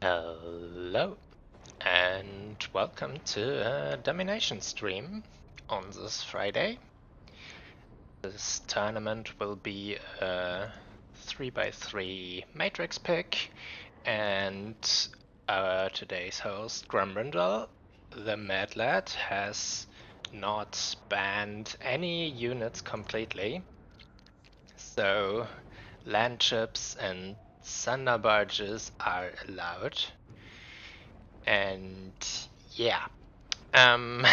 Hello and welcome to a Domination stream on this Friday. This tournament will be a 3x3 matrix pick, and our today's host, Grumbrindle, the Mad Lad, has not banned any units completely, so land ships and thunder barges are allowed. And yeah, um,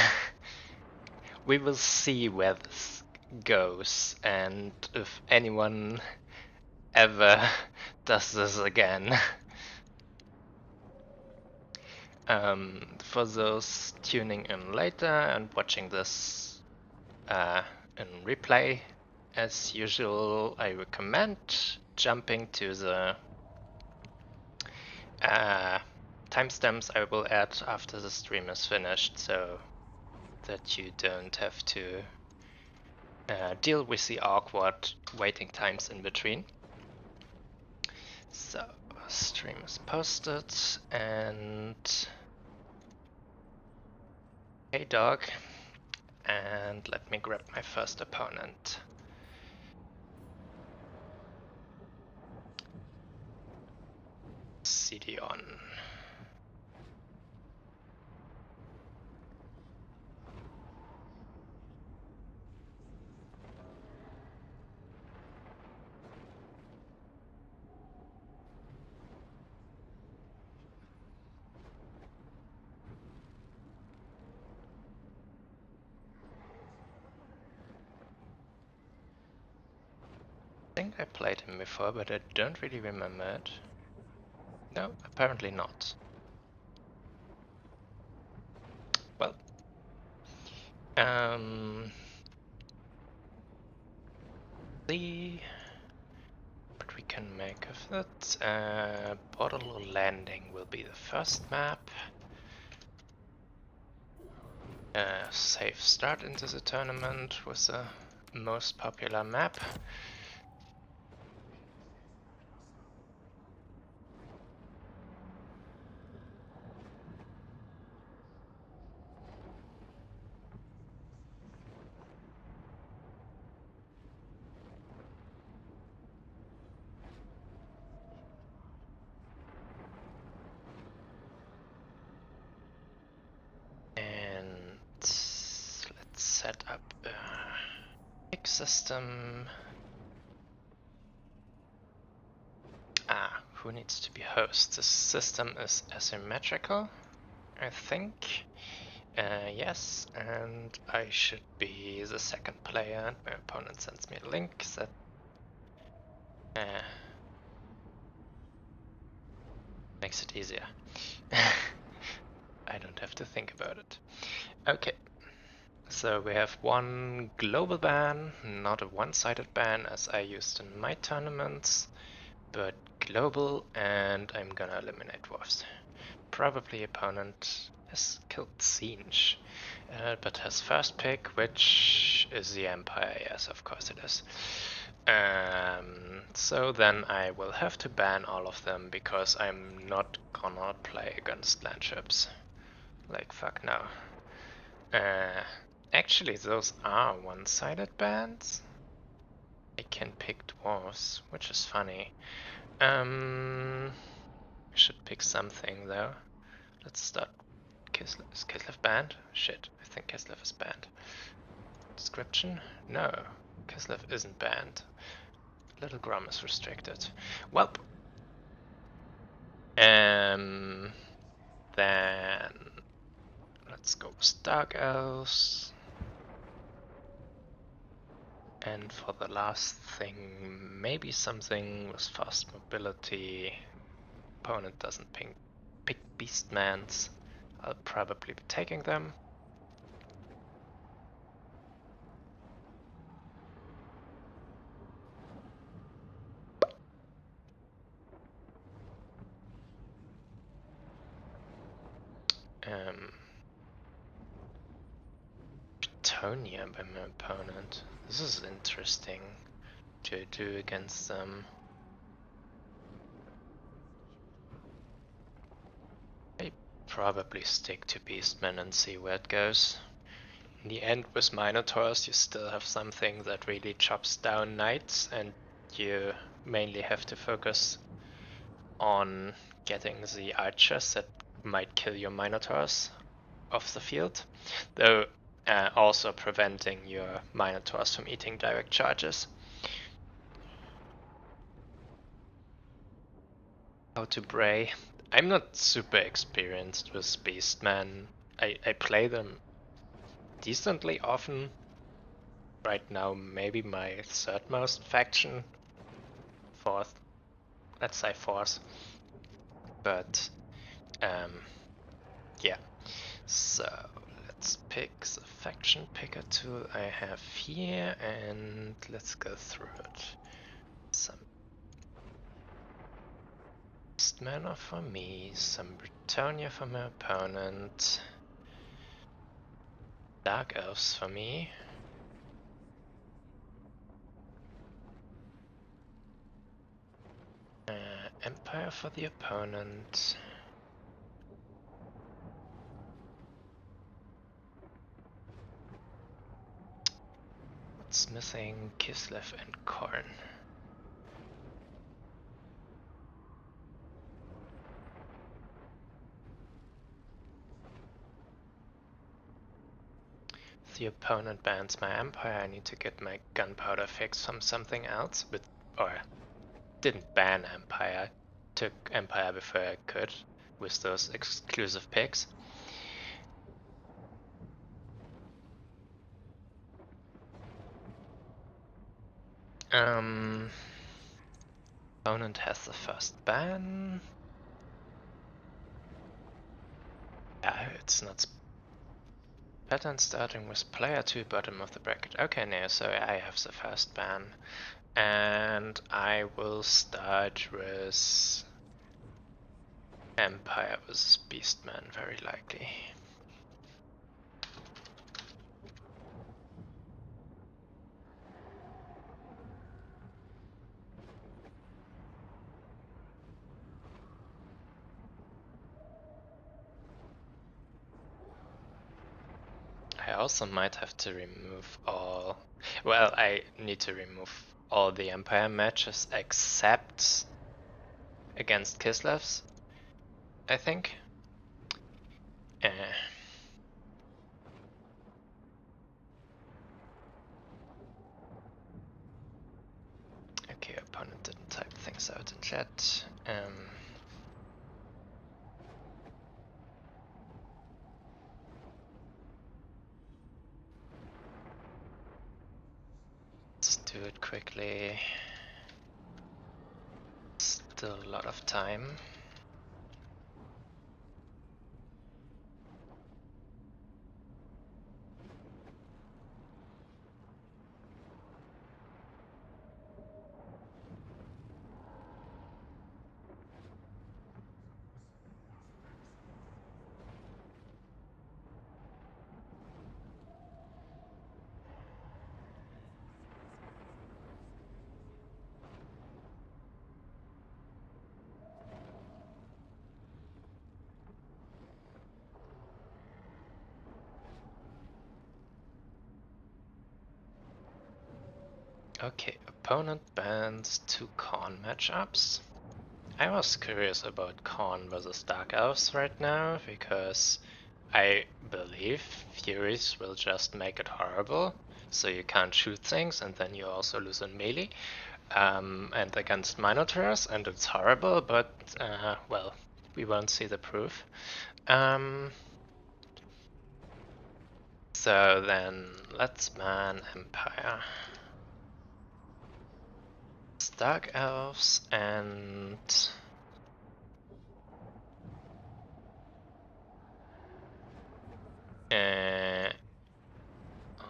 we will see where this goes and if anyone ever does this again. For those tuning in later and watching this in replay, as usual, I recommend jumping to the timestamps I will add after the stream is finished, so that you don't have to deal with the awkward waiting times in between. So, stream is posted, and hey dog, and let me grab my first opponent. CD on. I think I played him before, but I don't really remember it. No, apparently not. Well, see what we can make of it. Portal Landing will be the first map. Safe start into the tournament was the most popular map. And let's set up a pick system. Who needs to be host? This system is asymmetrical, I think. Yes, and I should be the second player. My opponent sends me a link that makes it easier. I don't have to think about it. Okay, so we have one global ban, not a one-sided ban as I used in my tournaments, but global, and I'm gonna eliminate dwarves. Probably opponent has killed Siege, but has first pick, which is the Empire. Yes, of course it is. So then I will have to ban all of them because I'm not gonna play against landships. Like fuck no. Actually, those are one-sided bans. I can pick dwarves, which is funny. I should pick something though. Let's start. Is Kislev banned? Shit, I think Kislev is banned. Description? No, Kislev isn't banned. Little Grum is restricted. Welp. Then let's go with Dark Elves. And for the last thing, maybe something with fast mobility. Opponent doesn't pick Beastmans. I'll probably be taking them. Pitonia by my opponent. This is interesting to do against them. probably stick to Beastmen and see where it goes. In the end, with Minotaurs, you still have something that really chops down knights, and you mainly have to focus on getting the archers that might kill your Minotaurs off the field, though also preventing your Minotaurs from eating direct charges. How to Bray. I'm not super experienced with Beastmen. I play them decently often. Right now, maybe my third most faction. Fourth. Let's say fourth. But, yeah. So, let's pick the faction picker tool I have here, and let's go through it. Some Beastmen are for me, some Britannia for my opponent, Dark Elves for me. Empire for the opponent. What's missing? Kislev and Korn. The opponent bans my empire. I need to get my gunpowder fix from something else, but or didn't ban empire. Took empire before I could with those exclusive picks. Opponent has the first ban. Yeah, it's not pattern starting with player 2 bottom of the bracket. Okay, no, so I have the first ban. And I will start with Empire vs Beastman, very likely. I also might have to remove all... Well, I need to remove all the Empire matches except against Kislev's, I think. Okay, opponent didn't type things out in chat. Let's do it quickly. Still a lot of time. Okay, opponent bans 2 Khorne matchups. I was curious about Khorne versus Dark Elves right now, because I believe Furies will just make it horrible, so you can't shoot things and then you also lose in melee. And against Minotaurs, and it's horrible, but well, we won't see the proof. So then, let's ban Empire. Dark Elves and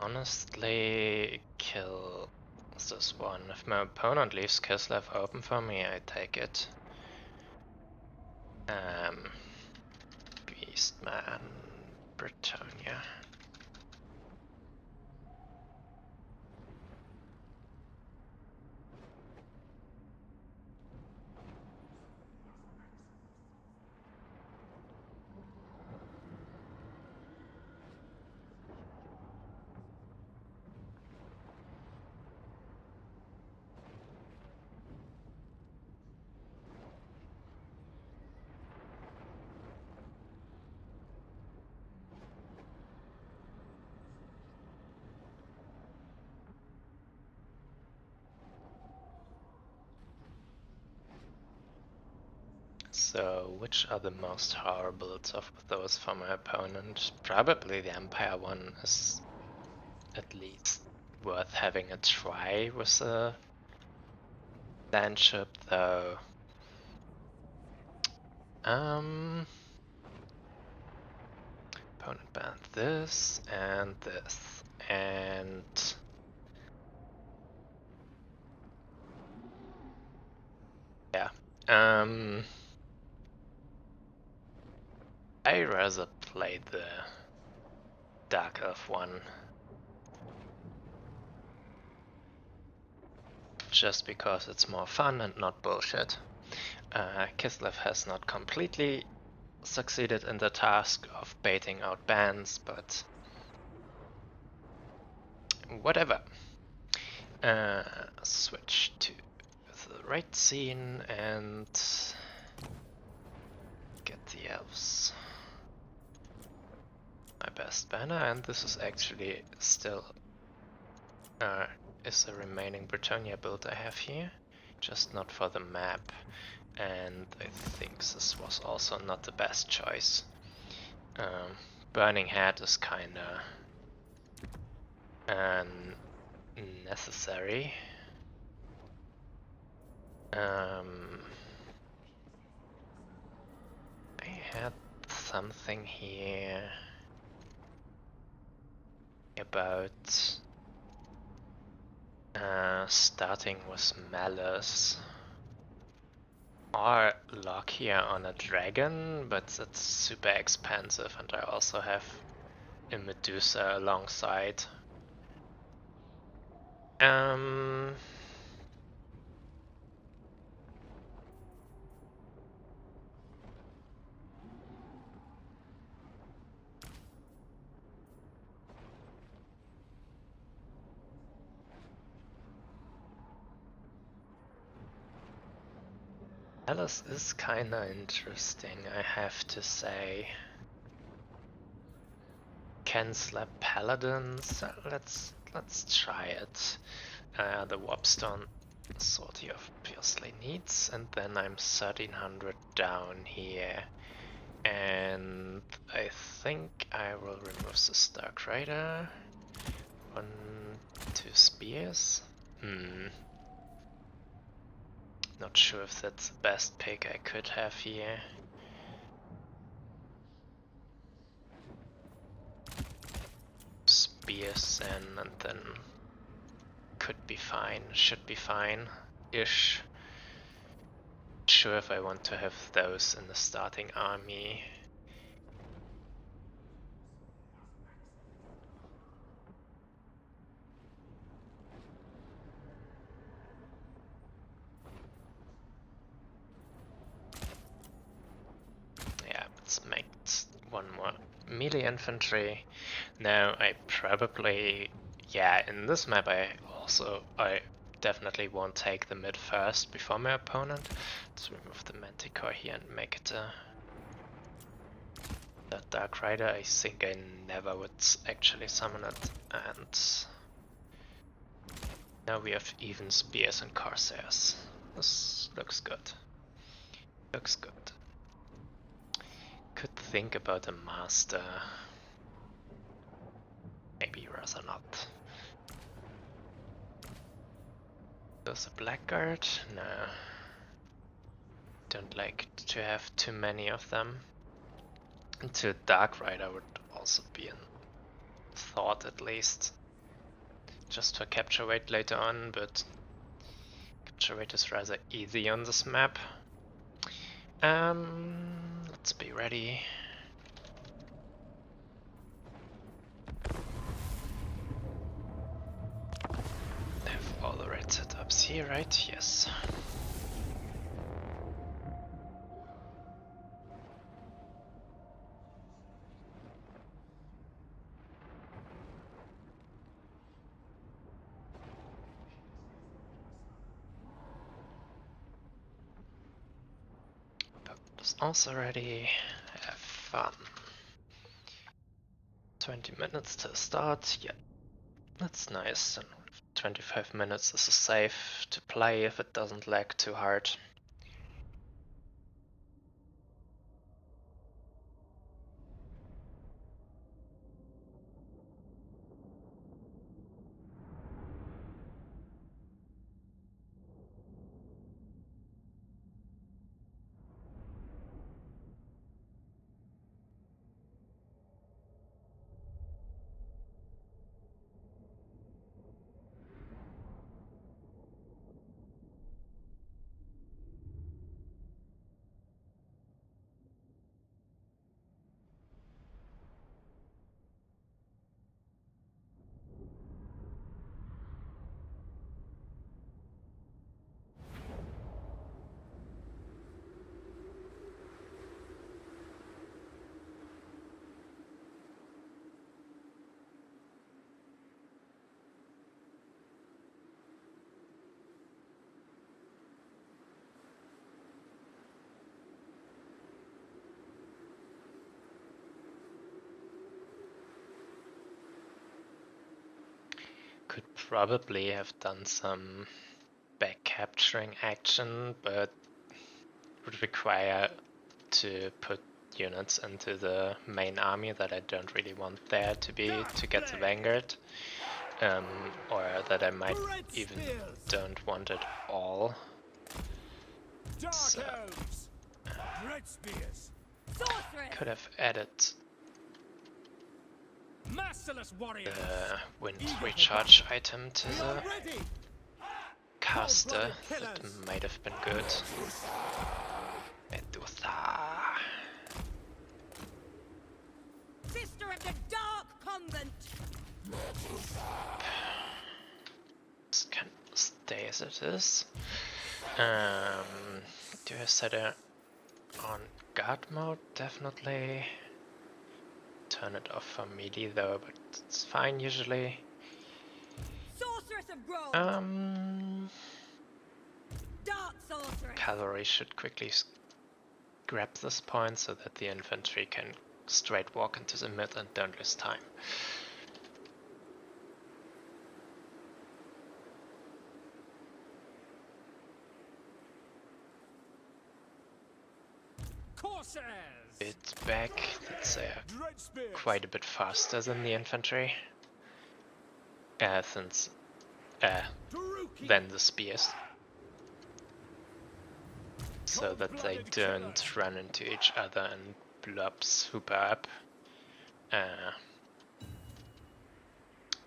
honestly kill this one. If my opponent leaves Kislev open for me, I take it. Beastman, Britannia. So, which are the most horrible of those for my opponent? Probably the Empire one is at least worth having a try with a landship, though. Opponent banned this, and yeah. I rather play the Dark Elf one. Just because it's more fun and not bullshit. Kislev has not completely succeeded in the task of baiting out bans, but whatever. Switch to the right scene and get the elves. My best banner, and this is actually still is the remaining Britannia build I have here, just not for the map. And I think this was also not the best choice. Burning Hat is kinda necessary. I had something here about starting with Malice or lock here on a dragon, but that's super expensive, and I also have a Medusa alongside. Alice is kinda interesting, I have to say. Can slap paladins? Let's try it. The Warpstone sort of obviously needs, and then I'm 1300 down here. And I think I will remove the Stark Rider. 1, 2 spears. Not sure if that's the best pick I could have here. Spears and then could be fine, should be fine-ish. Sure if I want to have those in the starting army. Yeah, let's make one more melee infantry. Now I probably, yeah, in this map I definitely won't take the mid first before my opponent. Let's remove the Manticore here and make it a Dark Rider. I think I never would actually summon it, and now we have even Spears and Corsairs. This looks good. Looks good. Could think about a Master. Maybe rather not. There's a Blackguard? No. Don't like to have too many of them. To Dark Rider would also be a thought, at least. Just for capture weight later on, but capture weight is rather easy on this map. Let's be ready. Have all the right setups here, right? Yes. Is also ready. Have fun. 20 minutes to start. Yeah, that's nice. And 25 minutes is safe to play if it doesn't lag too hard. probably have done some back capturing action, but would require to put units into the main army that I don't really want there to get the Vanguard, or that I might even don't want it all. So, could have added the wind recharge item to the caster. That might have been good. Sister of the Dark Convent. This can stay as it is. Do I set it on guard mode? Definitely. Turn it off for melee though, but it's fine usually. Sorceress of Grove. Dark sorceress. Cavalry should quickly grab this point so that the infantry can straight walk into the mid and don't lose time. Bit back, that's quite a bit faster than the infantry. Than the spears. So that they don't run into each other and blow up super up.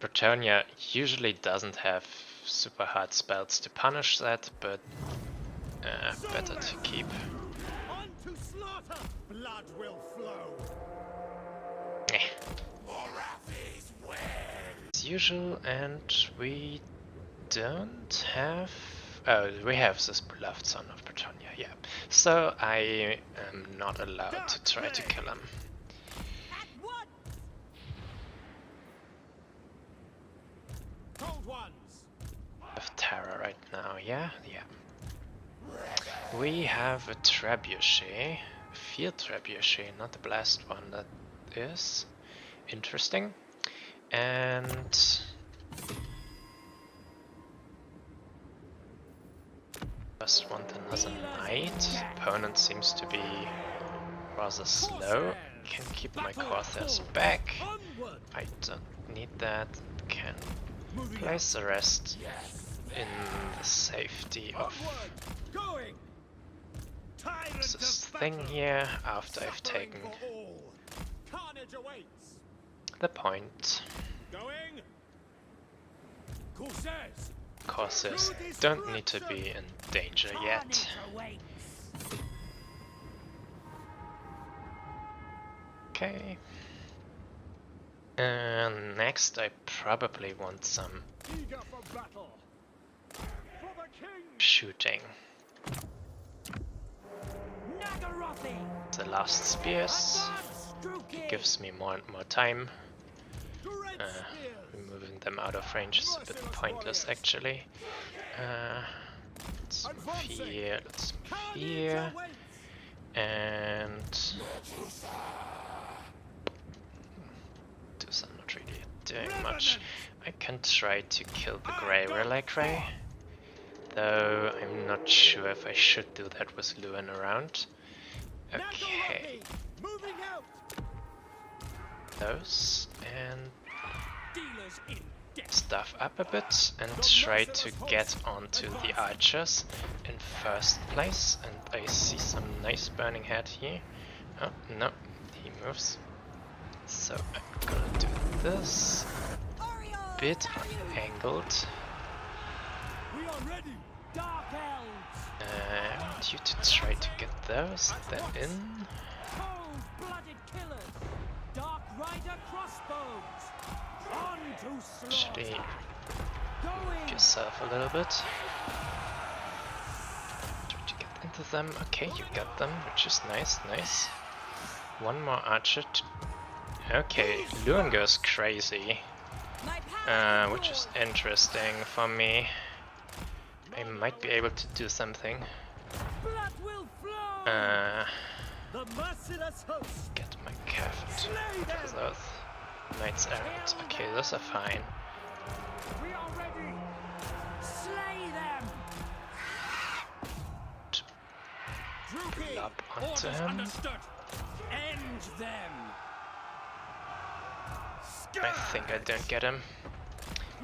Bretonia usually doesn't have super hard spells to punish that, but better to keep. On to slaughter! Blood will flow. As usual, and we don't have... Oh, we have this beloved son of Bretonia, yeah. So I am not allowed to try to kill him. Of terror right now, yeah? Yeah. We have a trebuchet, a field trebuchet, not the blast one. That is interesting. And just want another knight. Opponent seems to be rather slow. Can keep my Corsairs back. I don't need that. Can place the rest in the safety of this thing here after I've taken the point. Corsairs don't need to be in danger yet. Okay. And next I probably want some shooting. The last spears gives me more and more time. Removing them out of range is a bit pointless actually. Let's move here, let's move here. And I'm not really doing much. I can try to kill the Grey Relay Grey, though I'm not sure if I should do that with Lewin around. Okay. Those, and stuff up a bit and try to get onto the archers in first place. And I see some nice burning head here. Oh no, he moves. So I'm gonna do this, bit angled. I want you to try to get those, then in. Actually, move yourself a little bit. Try to get into them. Okay, you got them, which is nice, nice. One more archer. Okay, Lewin goes crazy, which is interesting for me. I might be able to do something. Get my calf into those knights errant. Okay, those are fine. Lob onto Orders him. understood. End them. I think I don't get him,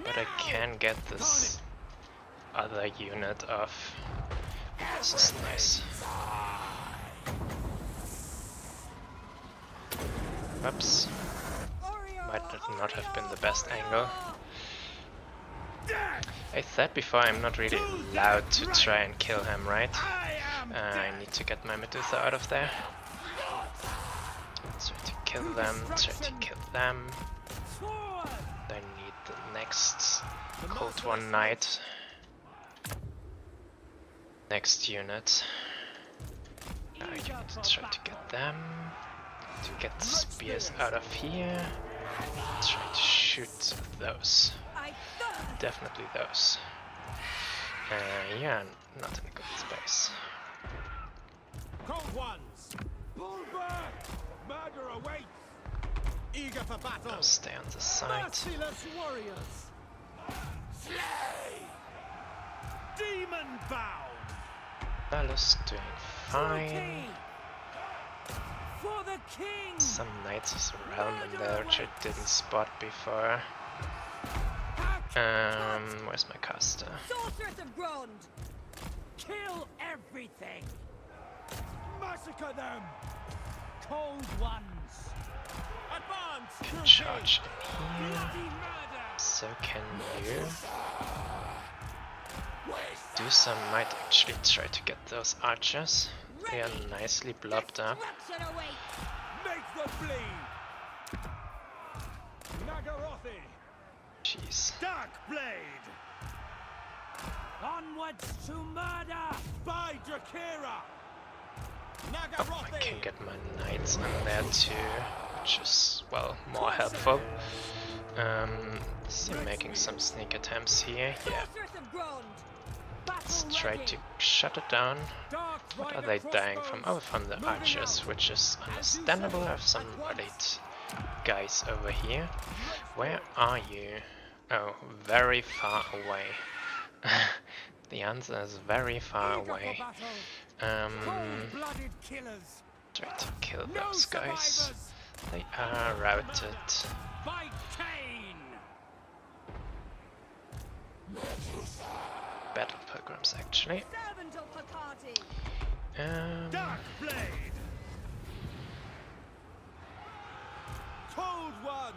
but I can get this other unit off. This is nice. Whoops. Might not have been the best angle. I said before I'm not really allowed to try and kill him, right? I need to get my Medusa out of there. Try to kill them, try to kill them. I need the next Cold One Knight. Next unit. Now you need to try to get them. To get the spears out of here. Try to shoot those. Definitely those. Yeah, not in a good space. Cold ones. Pull back. Murder awaits. Eager for battle. Now stay on the side. Merciless warriors. Slay. Demon bound. Dallas doing fine. For the king. Some knights of the realm in there which I didn't spot before. Where's my caster? Sorceress of Grond. Kill everything. Massacre them. Cold ones. Advance. Can charge in here. Bloody murder. So can you. Medusa might actually try to get those archers. They are nicely blobbed up. Destruction awaits. Make the bleed. Nagarothi. Jeez. Dark blade. Onwards to murder. By Drakira. Oh, I can Nagarothi. get my knights in there too, which is, well, more helpful. See, making some sneak attempts here. Yeah, Sorceress of Grond. let's Battle try ready. to shut it down. Dark What are Rider they dying crossbows. from? Oh, from the archers, which is understandable. I have some elite guys over here. Where are you? Oh, very far away. The answer is very far Eager for away. battle. Cold-blooded killers. Try to kill No those guys. survivors. They are routed. By Cain. Battle pilgrims, actually. Servant of Hecate. Dark blade. Cold ones.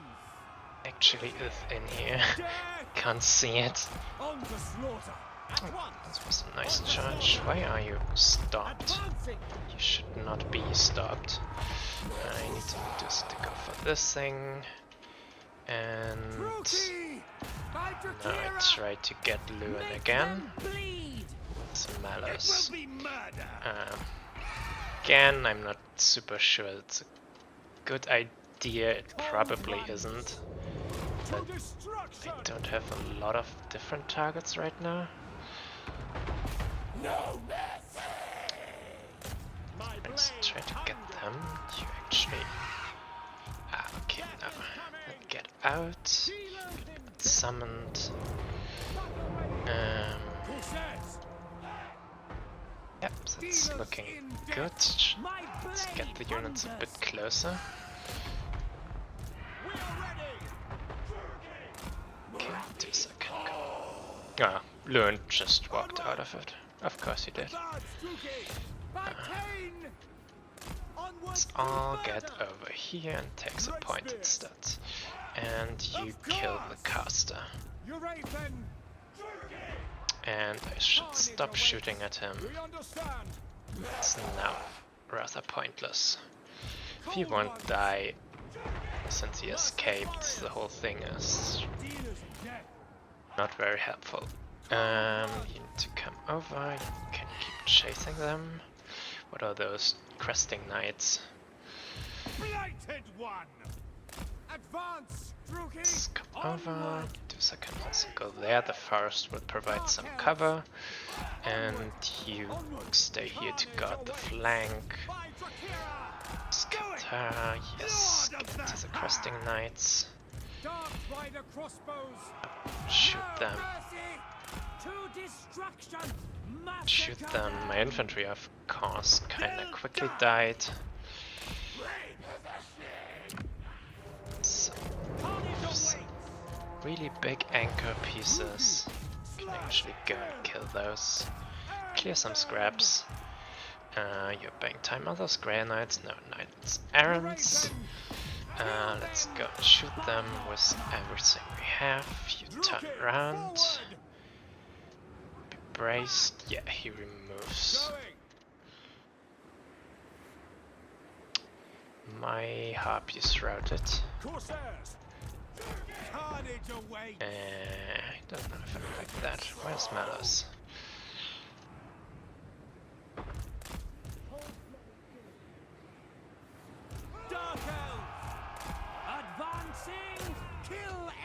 Actually is in here. Death. Can't see it. On to slaughter. At once. This was a nice charge. Why are you stopped? Advancing. You should not be stopped. I need to just to go for this thing. And Rookie. By now I Drakira. try to get Lewin Make again. them bleed. Some It malice. will be murder. Again, I'm not super sure it's a good idea. It probably isn't. To But destruction. I don't have a lot of different targets right now. No mercy. My Let's blade try to get hungry. them. You actually... Ah, okay, now get out. Dealer in Summoned. Possess. Yep, that's looking good. My Let's blade get the units a bit thunders. closer. We are ready. Okay, 2 seconds. Ah, Lewin just walked out of it. Of course he did. Advance, Rookie. By Cain. Onwards Let's to all murder. get over here and take the point instead. And you kill the caster. Eurathan. And I should stop shooting at him. We understand. It's now rather pointless. If he won't die since he escaped, the whole thing is Dealers in death. not very helpful. You need to come over, you can keep chasing them. What are those cresting knights? Blighted one. Advance, Rookie. Let's come over. Medusa can also go there. The forest will provide some cover. And you stay here to guard the flank. By Drakira. Scatter, yes, get to the cresting knights. Dark Rider crossbows. Shoot No them. mercy. To destruction. Shoot Massacre them. My them. infantry, of course, kinda quickly died. Some really big anchor pieces. Can actually go and kill those. Clear some scraps. You're buying time others, grey knights, no knights errands. Let's go and shoot them with everything we have. You turn around. Be braced. Yeah, he removes. My harp is routed. Don't know if I like that. Where's Malus?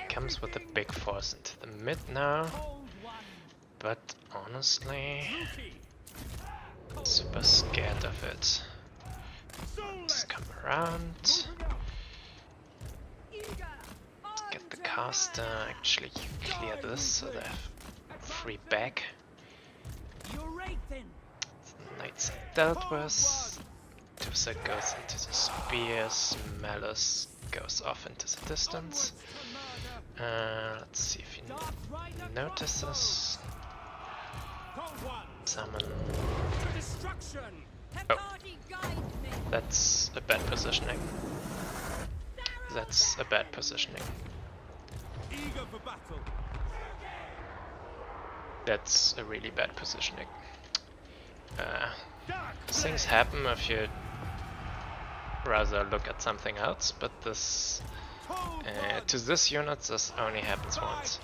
Comes with a big force into the mid now, but honestly, super scared of it. Just come around, get the caster. Actually, you clear this so they have free back. The knights are dealt with. Tusa goes into the spears. Malus goes off into the distance. Let's see if he notices. Summon. Oh, that's a bad positioning. That's a bad positioning. That's a really bad positioning. Things happen if you rather look at something else, but this to this unit this only happens once.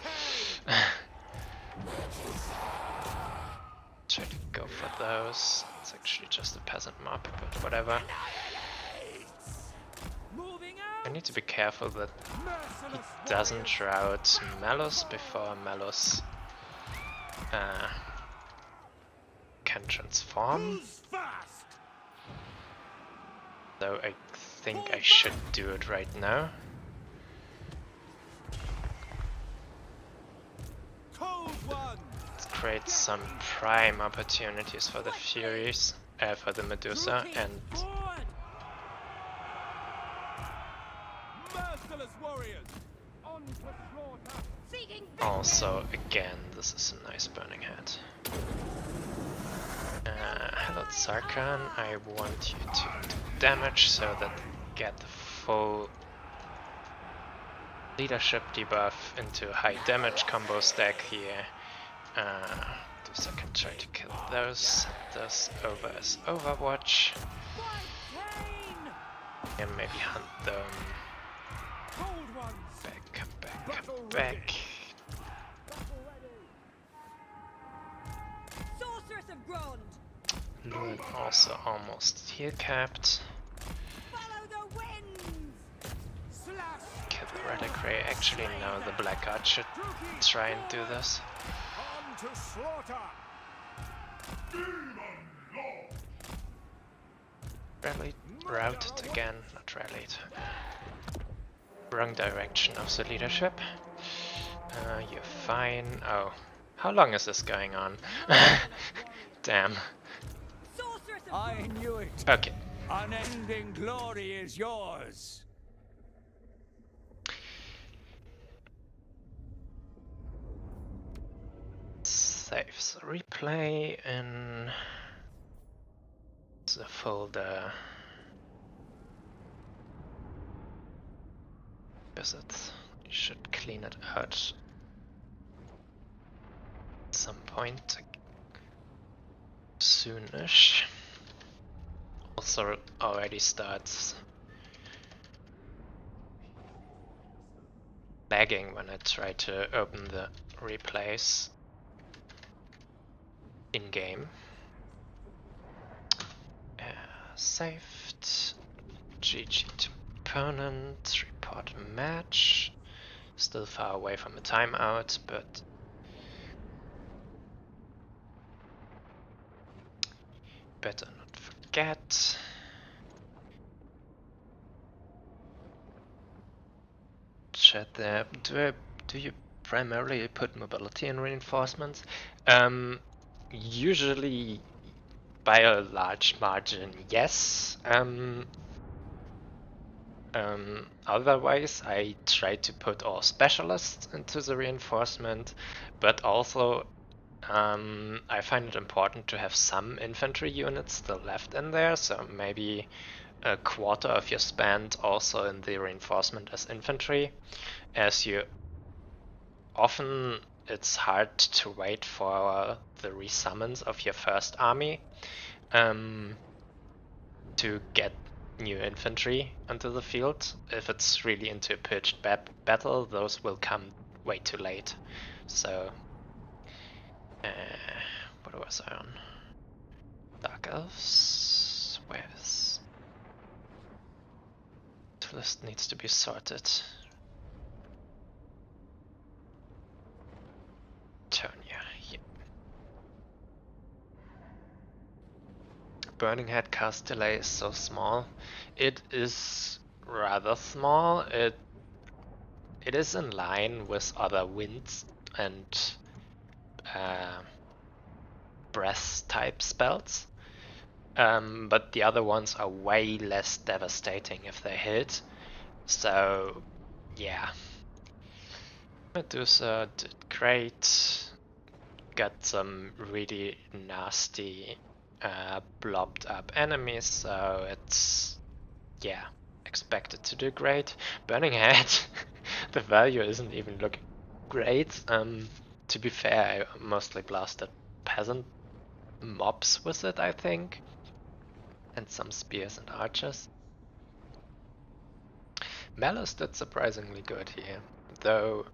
Try to go for those. It's actually just a peasant mob, but whatever. I need to be careful that he doesn't rout Malus before Malus can transform. Though I think I should do it right now. Let's create some prime opportunities for the Furies, for the Medusa, and also again this is a nice burning head. Hello Sarkhan, I want you to do damage so that get the full leadership debuff into a high damage combo stack here. So I can try to kill those. This over as Overwatch. And maybe hunt them. Back, come back, come back. Lune also almost heal capped. Kill the Reliquary. Actually, no, the Blackguard should try and do this. Rallied, routed again, not rallied. Wrong direction of the leadership. You're fine. Oh, how long is this going on? Damn. I knew it. Okay. Unending glory is yours. Save. So replay in the folder. Guess it should clean it out at some point soonish. Also already starts lagging when I try to open the replays in game. Saved. GG to opponent. Report match. Still far away from a timeout, but better not forget. Chat there. Do you primarily put mobility in reinforcements. Usually by a large margin, yes. Otherwise, I try to put all specialists into the reinforcement, but also I find it important to have some infantry units still left in there, so maybe a quarter of your spend also in the reinforcement as infantry, as you often it's hard to wait for the resummons of your first army to get new infantry onto the field. If it's really into a pitched battle, those will come way too late. So, what was I on? Dark Elves? Where's... The list needs to be sorted. Turnia, yeah. Burning Head cast delay is so small. It is rather small. It is in line with other winds and breath type spells. But the other ones are way less devastating if they hit. So, yeah. Medusa did great. Got some really nasty blobbed up enemies, so it's, yeah, expected to do great. Burning Head, the value isn't even looking great. To be fair, I mostly blasted peasant mobs with it, I think. And some spears and archers. Malus did surprisingly good here, though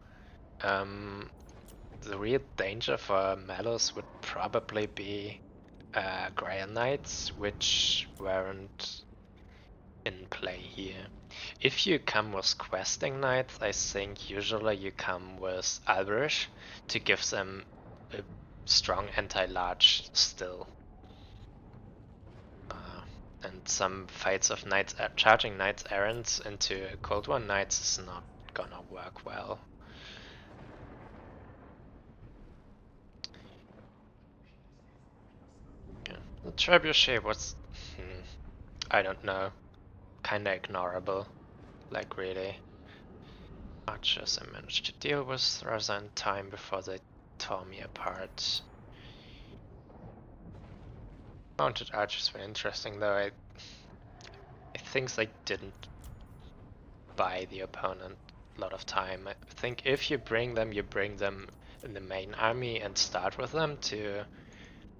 the real danger for Malus would probably be Grail Knights, which weren't in play here. If you come with Questing Knights, I think usually you come with Alberish to give them a strong anti-large still. And some fights of knights charging knights errants into Cold War knights is not gonna work well. Yeah. The trebuchet was, I don't know, kinda ignorable, like really. Archers I managed to deal with rather in time before they tore me apart. Mounted archers were interesting though. I think they didn't buy the opponent a lot of time. I think if you bring them in the main army and start with them to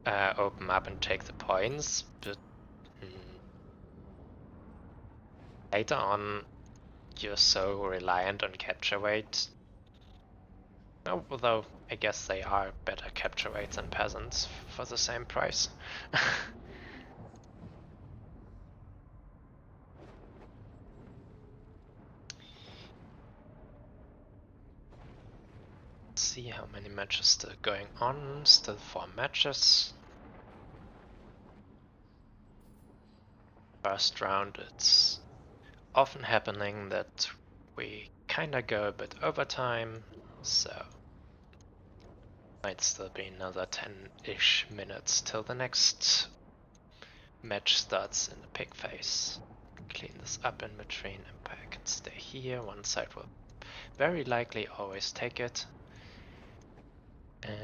open up and take the points, but later on you're so reliant on capture weight. Although I guess they are better capture weights than peasants for the same price. See how many matches still going on. Still 4 matches. First round, it's often happening that we kinda go a bit overtime, so might still be another 10-ish minutes till the next match starts in the pig phase. Clean this up in between. Empire can stay here. One side will very likely always take it. And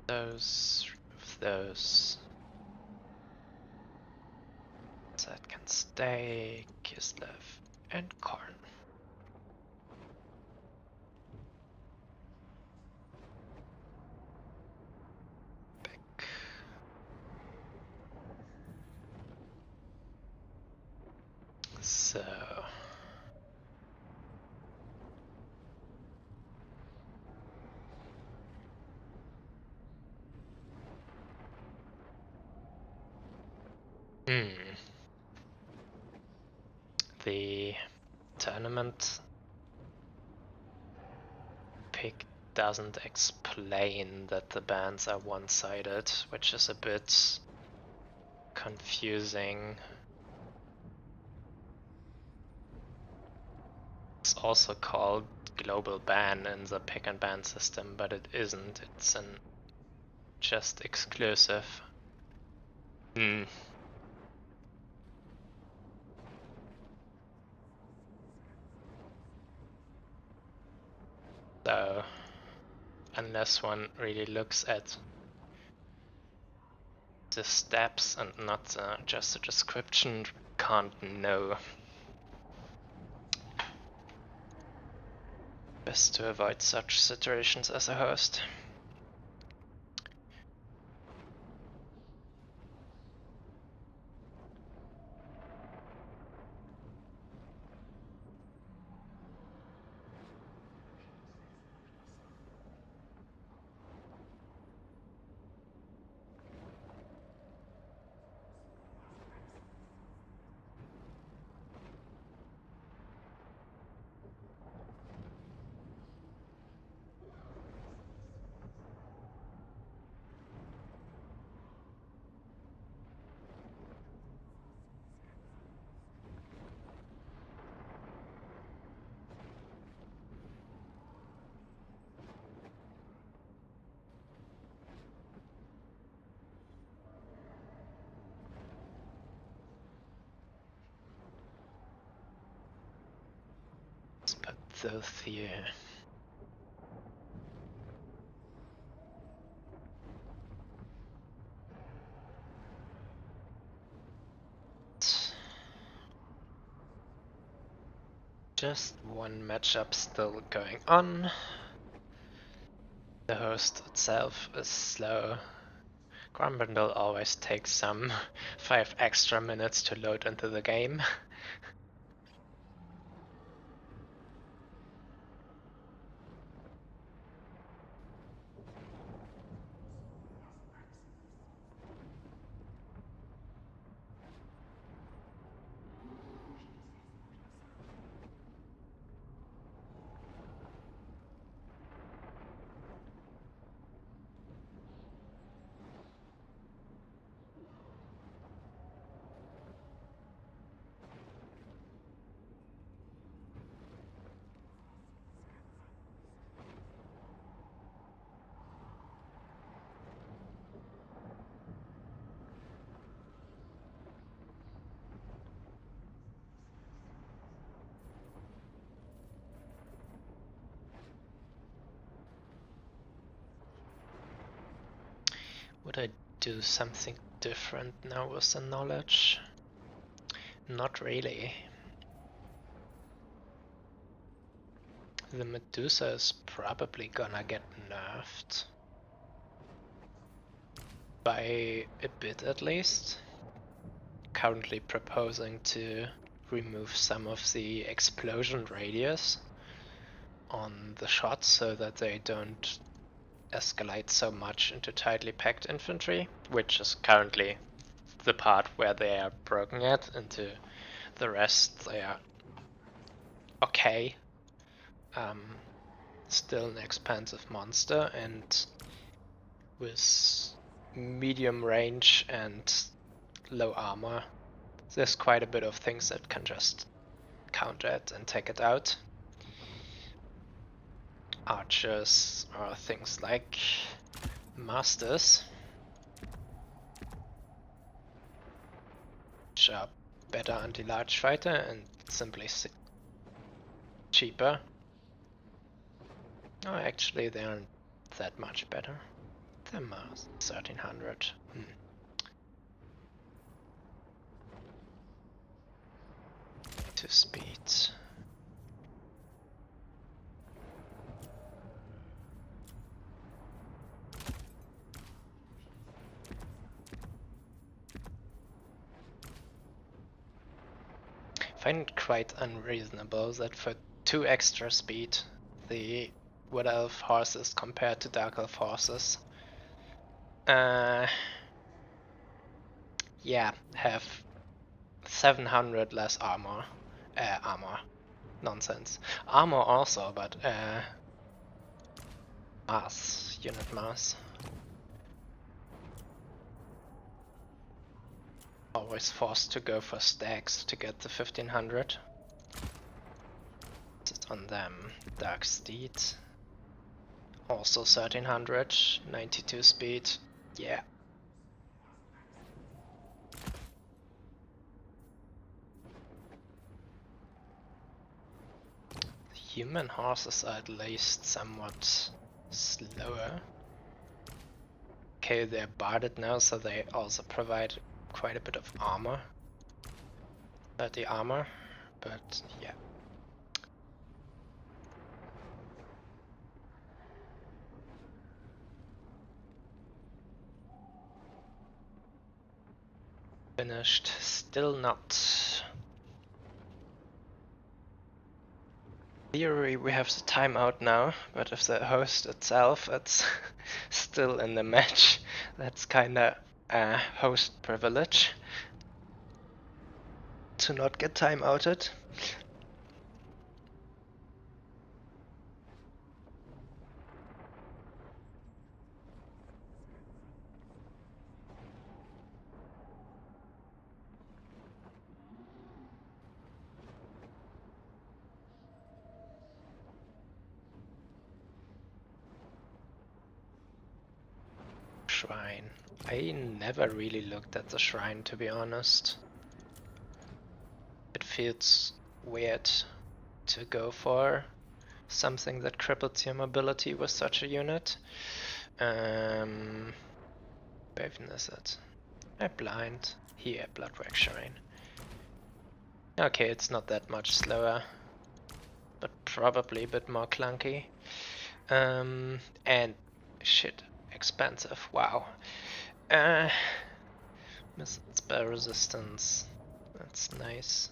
those that can stay, Kislev and Karn. Back. So the tournament pick doesn't explain that the bans are one-sided, which is a bit confusing. it's also called global ban in the pick and ban system, but it isn't. It's an just exclusive. So unless one really looks at the steps and not just the description, can't know. Best to avoid such situations as a host. Let's put those here. Just one matchup still going on. The host itself is slow. Grumbundle always takes some 5 extra minutes to load into the game. Would I do something different now with the knowledge? Not really. The Medusa is probably gonna get nerfed. By a bit at least. Currently proposing to remove some of the explosion radius on the shots so that they don't escalate so much into tightly packed infantry, which is currently the part where they are broken at. Into the rest they are okay. Still an expansive monster, and with medium range and low armor, there's quite a bit of things that can just counter it and take it out. Archers are things like masters, which are better anti-large fighter and simply cheaper. Oh, actually they aren't that much better. They're 1300. 2 speeds. I find it quite unreasonable that for 2 extra speed the Wood Elf horses compared to Dark Elf horses yeah, have 700 less armor. Nonsense. Armor also, but mass, unit mass. Always forced to go for stacks to get the 1500. It's on them. Dark Steed. Also 1300, 92 speed. Yeah. Human horses are at least somewhat slower. Okay, they're barded now, so they also provide quite a bit of armor. 30 armor, but yeah. Finished, still not. In theory, we have the timeout now, but if the host itself it's still in the match, that's kinda host privilege to not get timeouted. Shrine. I never really looked at the shrine, to be honest. It feels weird to go for something that cripples your mobility with such a unit. Where even is it? Blind. Here, Bloodwreck Shrine. Okay, it's not that much slower, but probably a bit more clunky. And shit, expensive. Wow. Missile spell resistance. That's nice.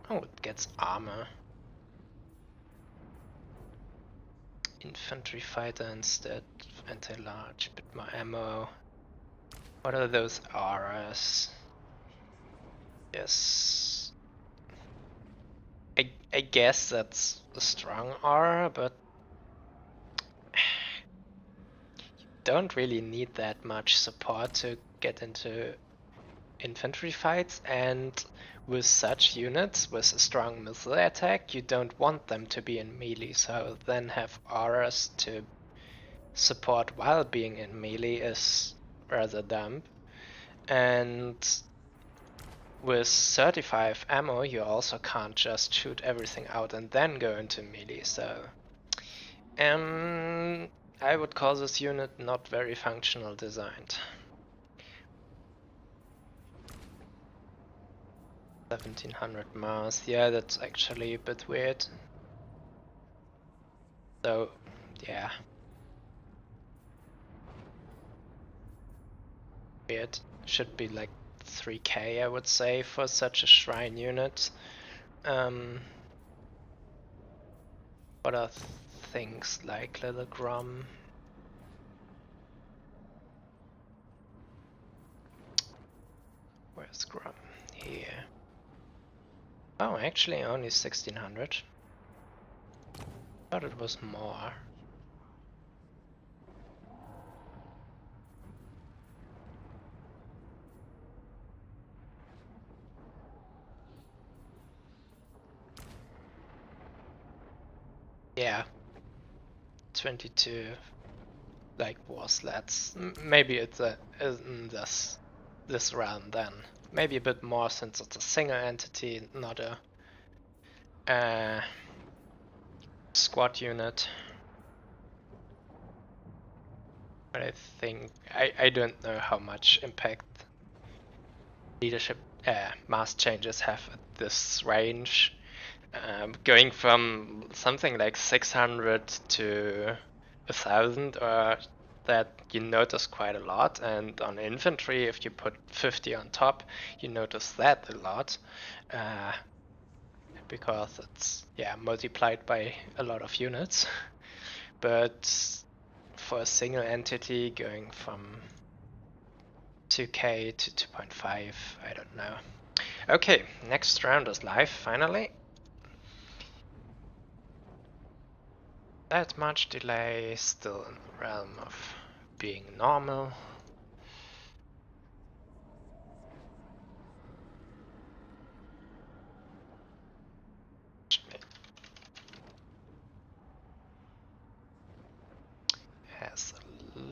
Oh, it gets armor. Infantry fighter instead. Anti-large, bit more ammo. What are those auras? Yes. I guess that's a strong aura, but don't really need that much support to get into infantry fights, and with such units with a strong missile attack you don't want them to be in melee, so then have auras to support while being in melee is rather dumb. And with 35 ammo you also can't just shoot everything out and then go into melee, so I would call this unit not very functional designed. 1700 mass, yeah, that's actually a bit weird. So, yeah. Weird. Should be like 3k, I would say, for such a shrine unit. What are things like Little Grom? Where's Grom? Here. Oh, actually only 1600. Thought it was more. Yeah. 22 like war slats. Maybe it's in this round then. Maybe a bit more since it's a single entity, not a squad unit. But I think I don't know how much impact leadership mass changes have at this range. Going from something like 600 to 1000, or that you notice quite a lot, and on infantry if you put 50 on top you notice that a lot, because it's multiplied by a lot of units. But for a single entity going from 2k to 2.5, I don't know. Okay, next round is live finally. That much delay, still in the realm of being normal.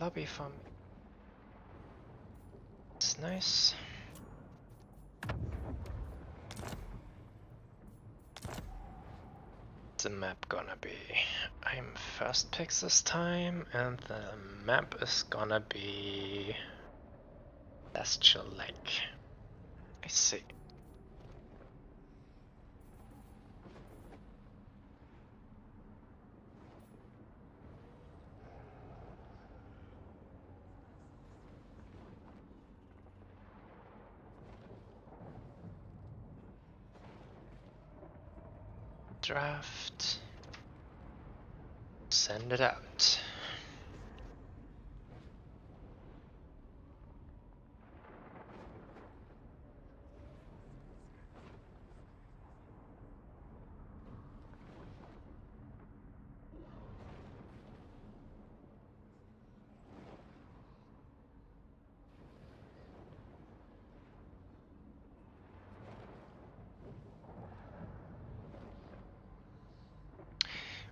lobby for me. It's nice. The map gonna be? I'm first picks this time, and the map is gonna be Celestial Lake. I see. Draft. Send it out.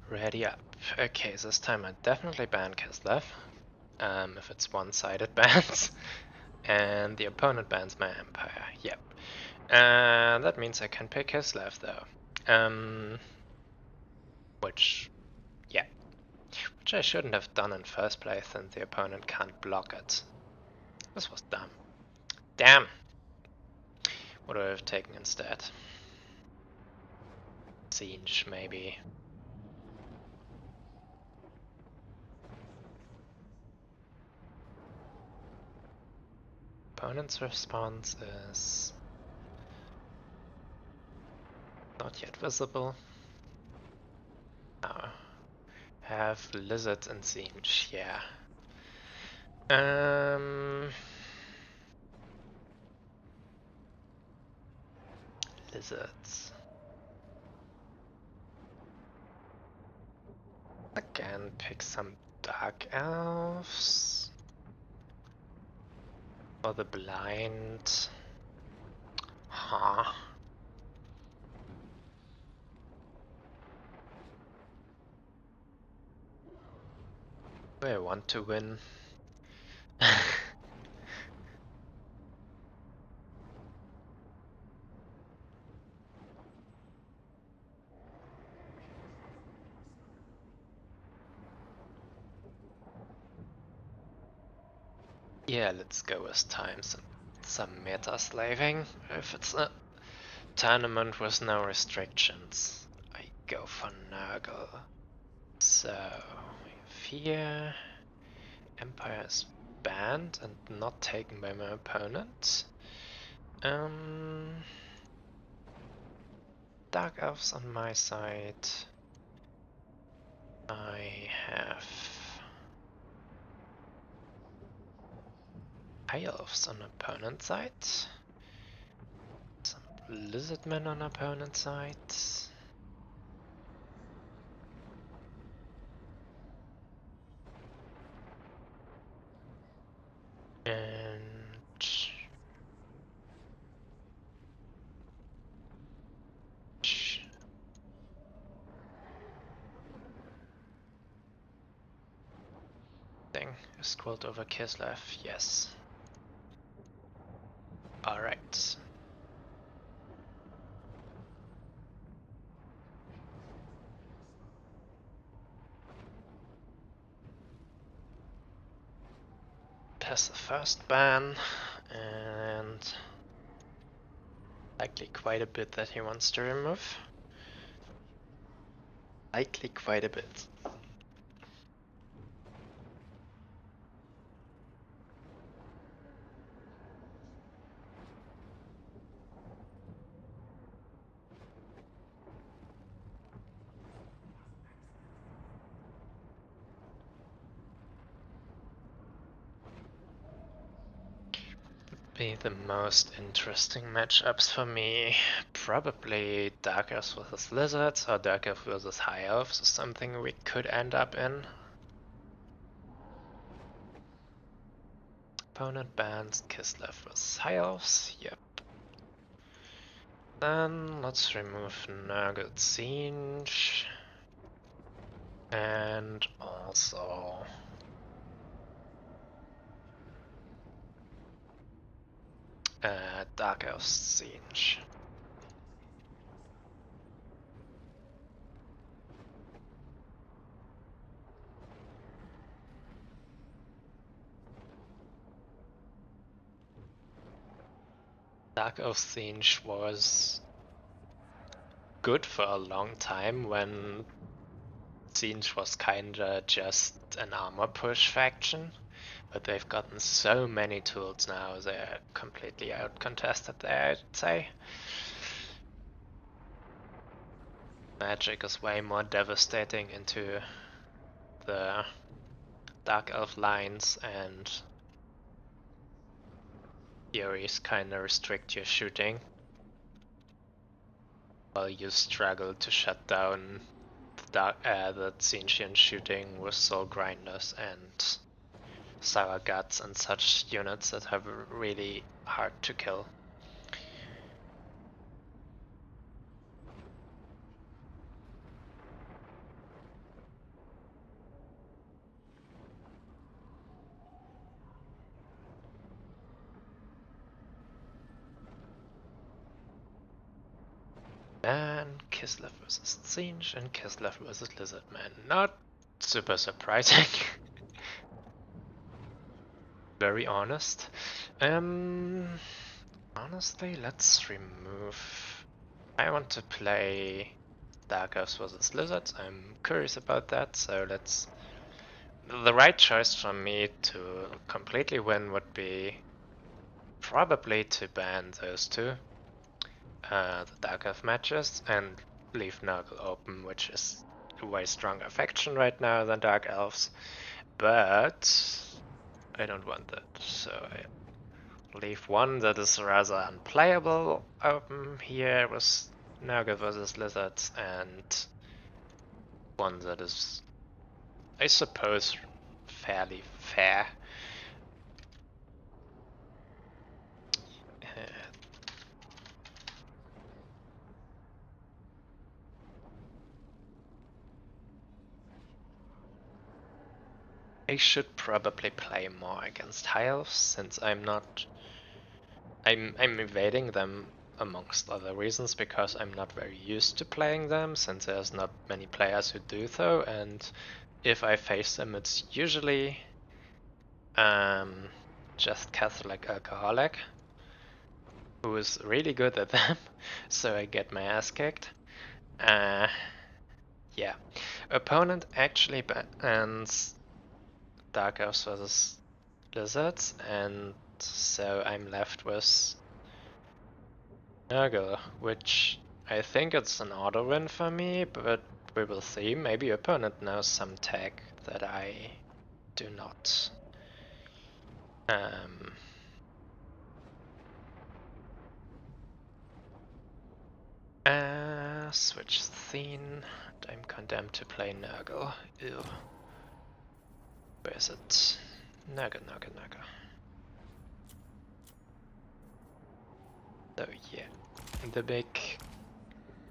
Ready up. Okay, this time I definitely ban Kislev. If it's one-sided bans. And the opponent bans my Empire. Yep. That means I can pick Kislev though. Which, yeah. Which I shouldn't have done in first place since the opponent can't block it. This was dumb. Damn! What would I have taken instead? Siege, maybe. Opponent's response is not yet visible. Oh. Have lizards and siege, yeah. Lizards. Again, pick some dark elves. For the blind. Huh. Do I want to win? Yeah, let's go with times and some meta slaving. If it's a tournament with no restrictions, I go for Nurgle. So, Fear, Empire is banned and not taken by my opponent. Dark Elves on my side. I have High Elves on opponent's side. Some Lizardmen on opponent's side. And thing is scrolled over Kislev, yes. Alright. Pass the first ban, and likely quite a bit that he wants to remove. Likely quite a bit. Be the most interesting matchups for me. Probably Dark Elves versus Lizards or Dark Elves versus High Elves is something we could end up in. Opponent bans Kislev versus High Elves, yep. Then let's remove Nurgle Siege. And also Dark Elf Siege. Dark Elf Siege was good for a long time when Siege was kinda just an armor push faction, but they've gotten so many tools now, they're completely outcontested there, I'd say. Magic is way more devastating into the Dark Elf lines, and Furies kinda restrict your shooting, while you struggle to shut down the Tzeentchian shooting with Soul Grinders and Sour Guts and such units that are really hard to kill. And Kislev vs Tzeentch and Kislev vs Lizardman. Not super surprising. Very honest. Honestly, let's remove... I want to play Dark Elves vs Lizards. I'm curious about that, so let's... The right choice for me to completely win would be probably to ban those two. The Dark Elf matches, and leave Nurgle open, which is a way stronger faction right now than Dark Elves, but I don't want that, so I leave one that is rather unplayable open here with Nurgle vs Lizards, and one that is, I suppose, fairly fair. I should probably play more against High Elves, since I'm evading them amongst other reasons because I'm not very used to playing them, since there's not many players who do so, and if I face them it's usually just Catholic alcoholic who is really good at them, so I get my ass kicked. Yeah. Opponent actually bans Dark Elves vs Lizards, and so I'm left with Nurgle, which I think it's an auto win for me, but we will see. Maybe opponent knows some tech that I do not. Switch scene. I'm condemned to play Nurgle. Ew. Where is it? Nurgle. So yeah, the big...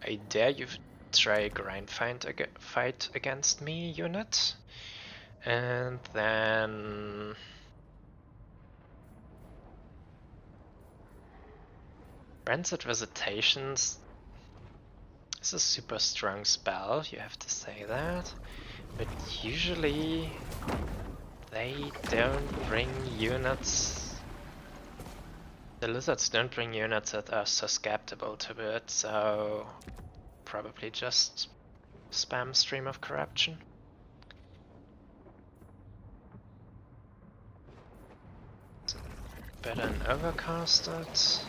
I dare you try grind fight against me unit. And then... Rancid Visitations is a super strong spell, you have to say that. But usually they don't bring units. The lizards don't bring units that are susceptible to it, so probably just spam Stream of Corruption. Better than Overcasted?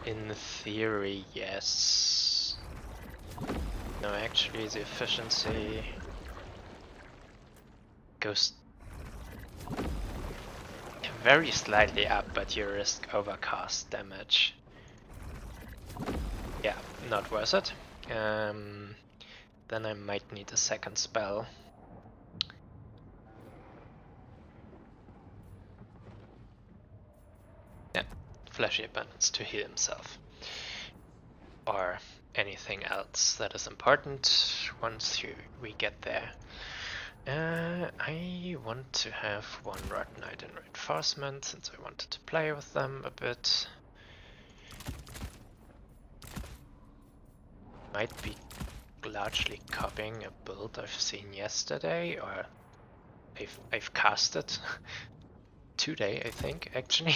In theory, yes. No, actually the efficiency goes very slightly up, but you risk overcast damage. Yeah, not worth it. Then I might need a second spell. Yeah, Fleshy Abundance to heal himself. Or anything else that is important once we get there. I want to have one Red Knight in reinforcement since I wanted to play with them a bit. Might be largely copying a build I've seen yesterday, or I've casted today, I think, actually.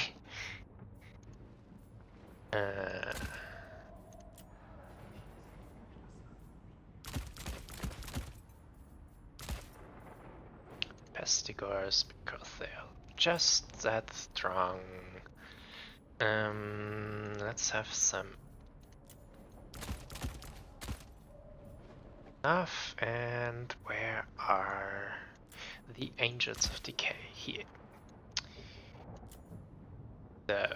Pestigors, because they're just that strong. Let's have some stuff. And where are the Angels of Decay? Here. So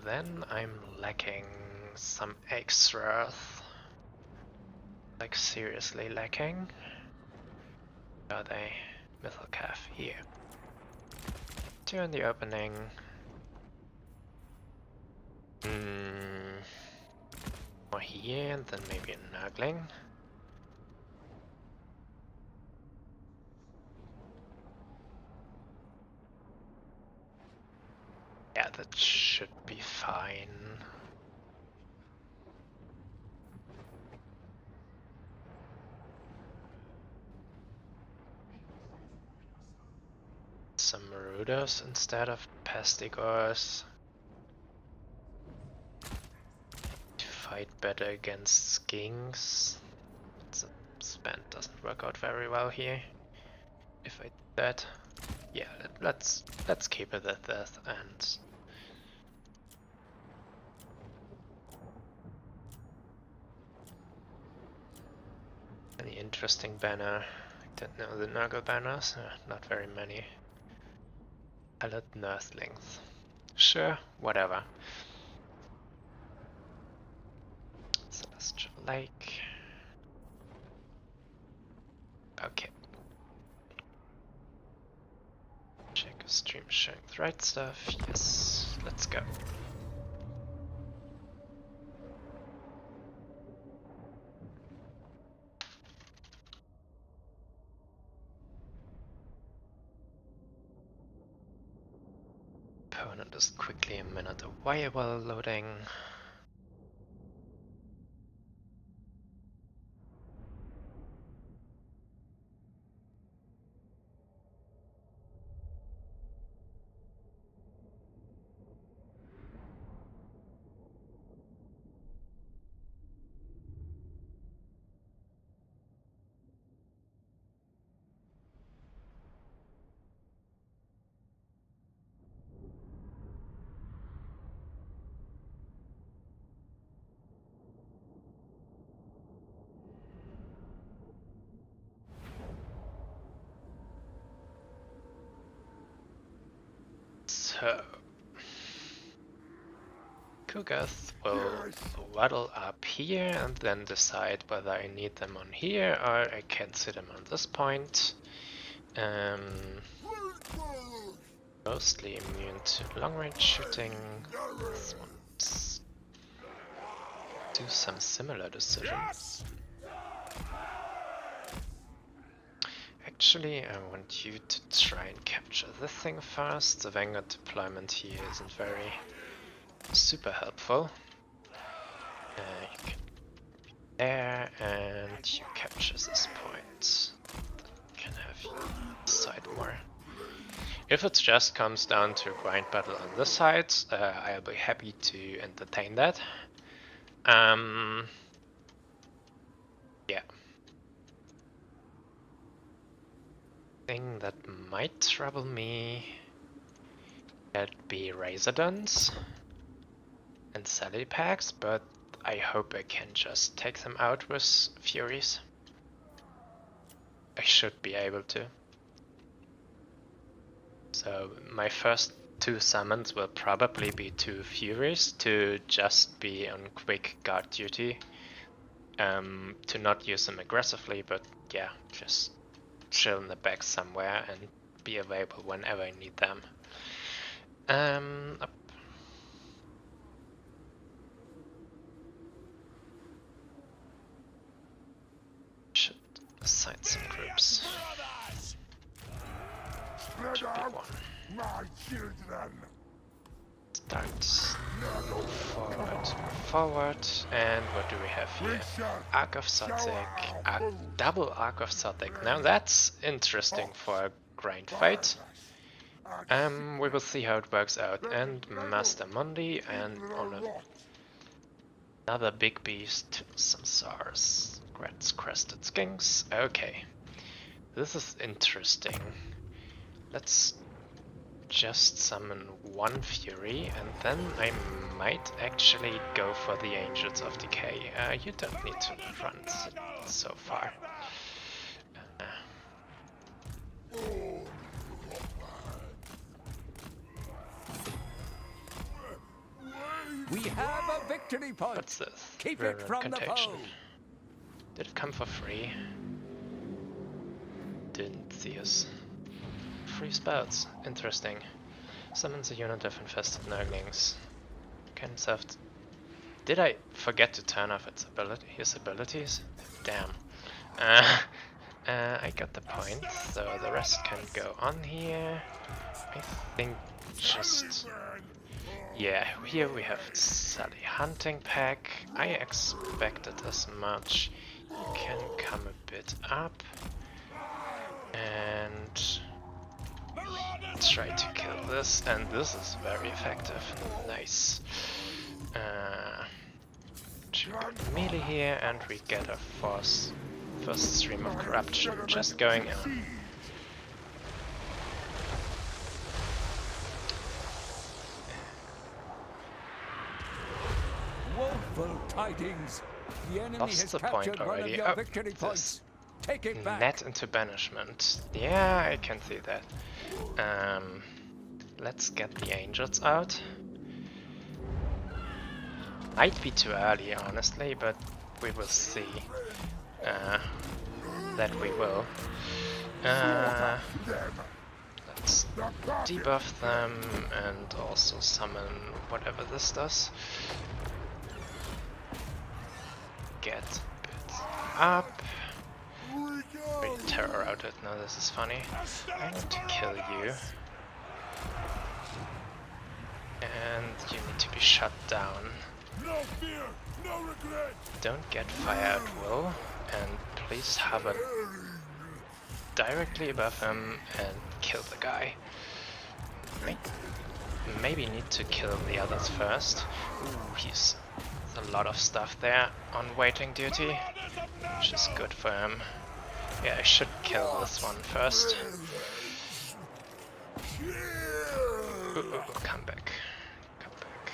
then I'm lacking some extras. Like seriously lacking. Are they? Mythal Calf here. 2 in the opening. More here, and then maybe a Nurgling. Yeah, that should be fine. Some Marauders instead of Pestigors. To fight better against Skinks. The spend doesn't work out very well here. If I do that, yeah, let's keep it at that. And any interesting banner? I don't know the Nurgle banners. Not very many. Allied Nurslings. Sure, whatever. Celestial Lake. Okay. Check if stream showing the right stuff. Yes, let's go. Opponent is quickly a minute away while loading. So, Kugath will waddle up here and then decide whether I need them on here or I can sit them on this point. Mostly immune to long range shooting. Let's do some similar decisions. Actually, I want you to try and capture this thing first. The Vanguard deployment here isn't very super helpful. You can be there and you capture this point. Can have you side more. If it just comes down to a grind battle on this side, I'll be happy to entertain that. Yeah. Thing that might trouble me, that'd be Razordons and Sally Packs, but I hope I can just take them out with Furies. I should be able to. So my first 2 summons will probably be 2 Furies to just be on quick guard duty. To not use them aggressively, but yeah, just chill in the back somewhere and be available whenever I need them. Up. Should aside some groups. Should be one. My children. Start forward, and what do we have here? Arc of Sotic, double Arc of Sotic. Now that's interesting for a grind fight. We will see how it works out. And Master Mundi, and on another big beast, some SARS, crested skinks. Okay, this is interesting. Let's just summon one Fury, and then I might actually go for the Angels of Decay. You don't need to run so far. We have a victory point. What's this? Keep it from Contagion. the foe. Did it come for free? Didn't see us. Free spells. Interesting. Summons a unit of infested Nurglings. Can self. Did I forget to turn off his abilities? Damn. I got the point, so the rest can go on here. I think just. Yeah, here we have Sally Hunting Pack. I expected as much. You can come a bit up. And try to kill this, and this is very effective. Nice. Melee here, and we get a first stream of corruption just going in. Woeful tidings. The enemy Lost has the point captured one of already. your Oh, victory this. points. Take it back. Net into banishment. Yeah, I can see that. Let's get the angels out. Might be too early, honestly, but we will see that we will. Let's debuff them and also summon whatever this does. Get bits up. Bring terror out it. No, this is funny. I need to kill you. And you need to be shut down. No fear, no regret. Don't get fire at will, and please hover directly above him and kill the guy. Maybe need to kill the others first. Ooh, he's a lot of stuff there on waiting duty, which is good for him. Yeah, I should kill this one first. Ooh, come back. Come back.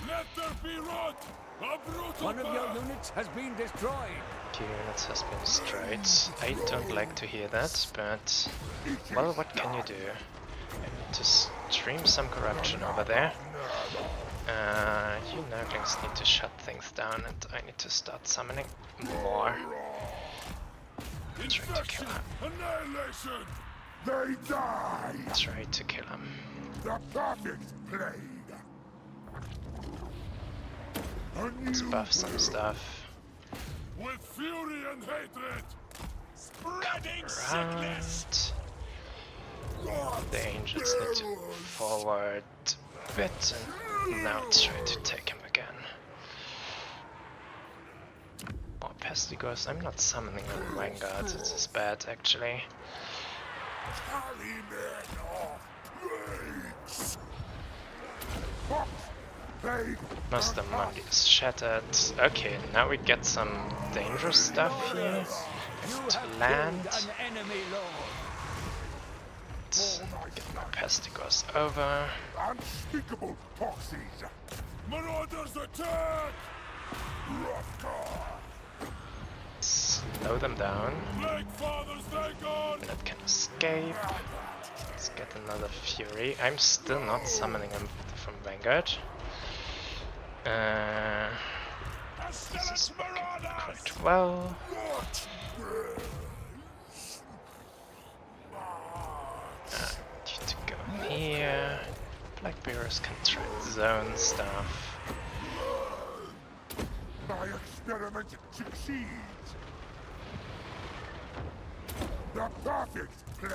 Let there be rot. A brutal One of your units has been destroyed. Two units has been destroyed. I don't like to hear that, but well, what can you do? I need to stream some corruption over there. You Nurglings need to shut things down, and I need to start summoning more. Try to kill him. annihilation. They die. Try to kill him. The perfect plague. Let's buff some stuff. With fury and hatred. Spreading Around. The angels need to forward a bit, and now try to take him again. More Pestigors. I'm not summoning a Vanguard, this is bad actually. Carry men off blades. Master Mundi is shattered. Okay, now we get some dangerous stuff here. I You have to have land. killed an enemy lord. Let's get my Pestigors over. Unspeakable proxies. Marauders attack. Slow them down. Plague fathers, they gone. That can escape. Let's get another Fury. I'm still not summoning him from Vanguard. This is working quite well. Need to go here. Blackbearers can try zone stuff. My experiment succeeds. The perfect blade.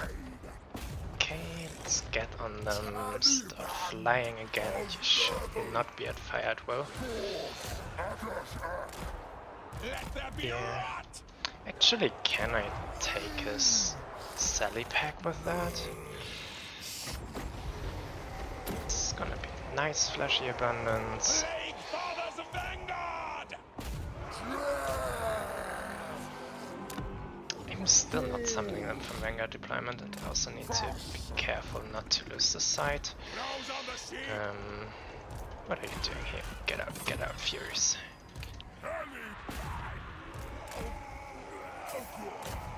Okay, let's get on them. Start flying again. You should not be at fire at will. Let there be a Yeah. rot. Actually, can I take his Sally pack with that? It's gonna be nice, flashy abundance. Plague fathers of Vanguard. I'm still not summoning them from Vanguard deployment, and I also need to be careful not to lose the sight. Nose on the sheep. What are you doing here? Get out, Furies.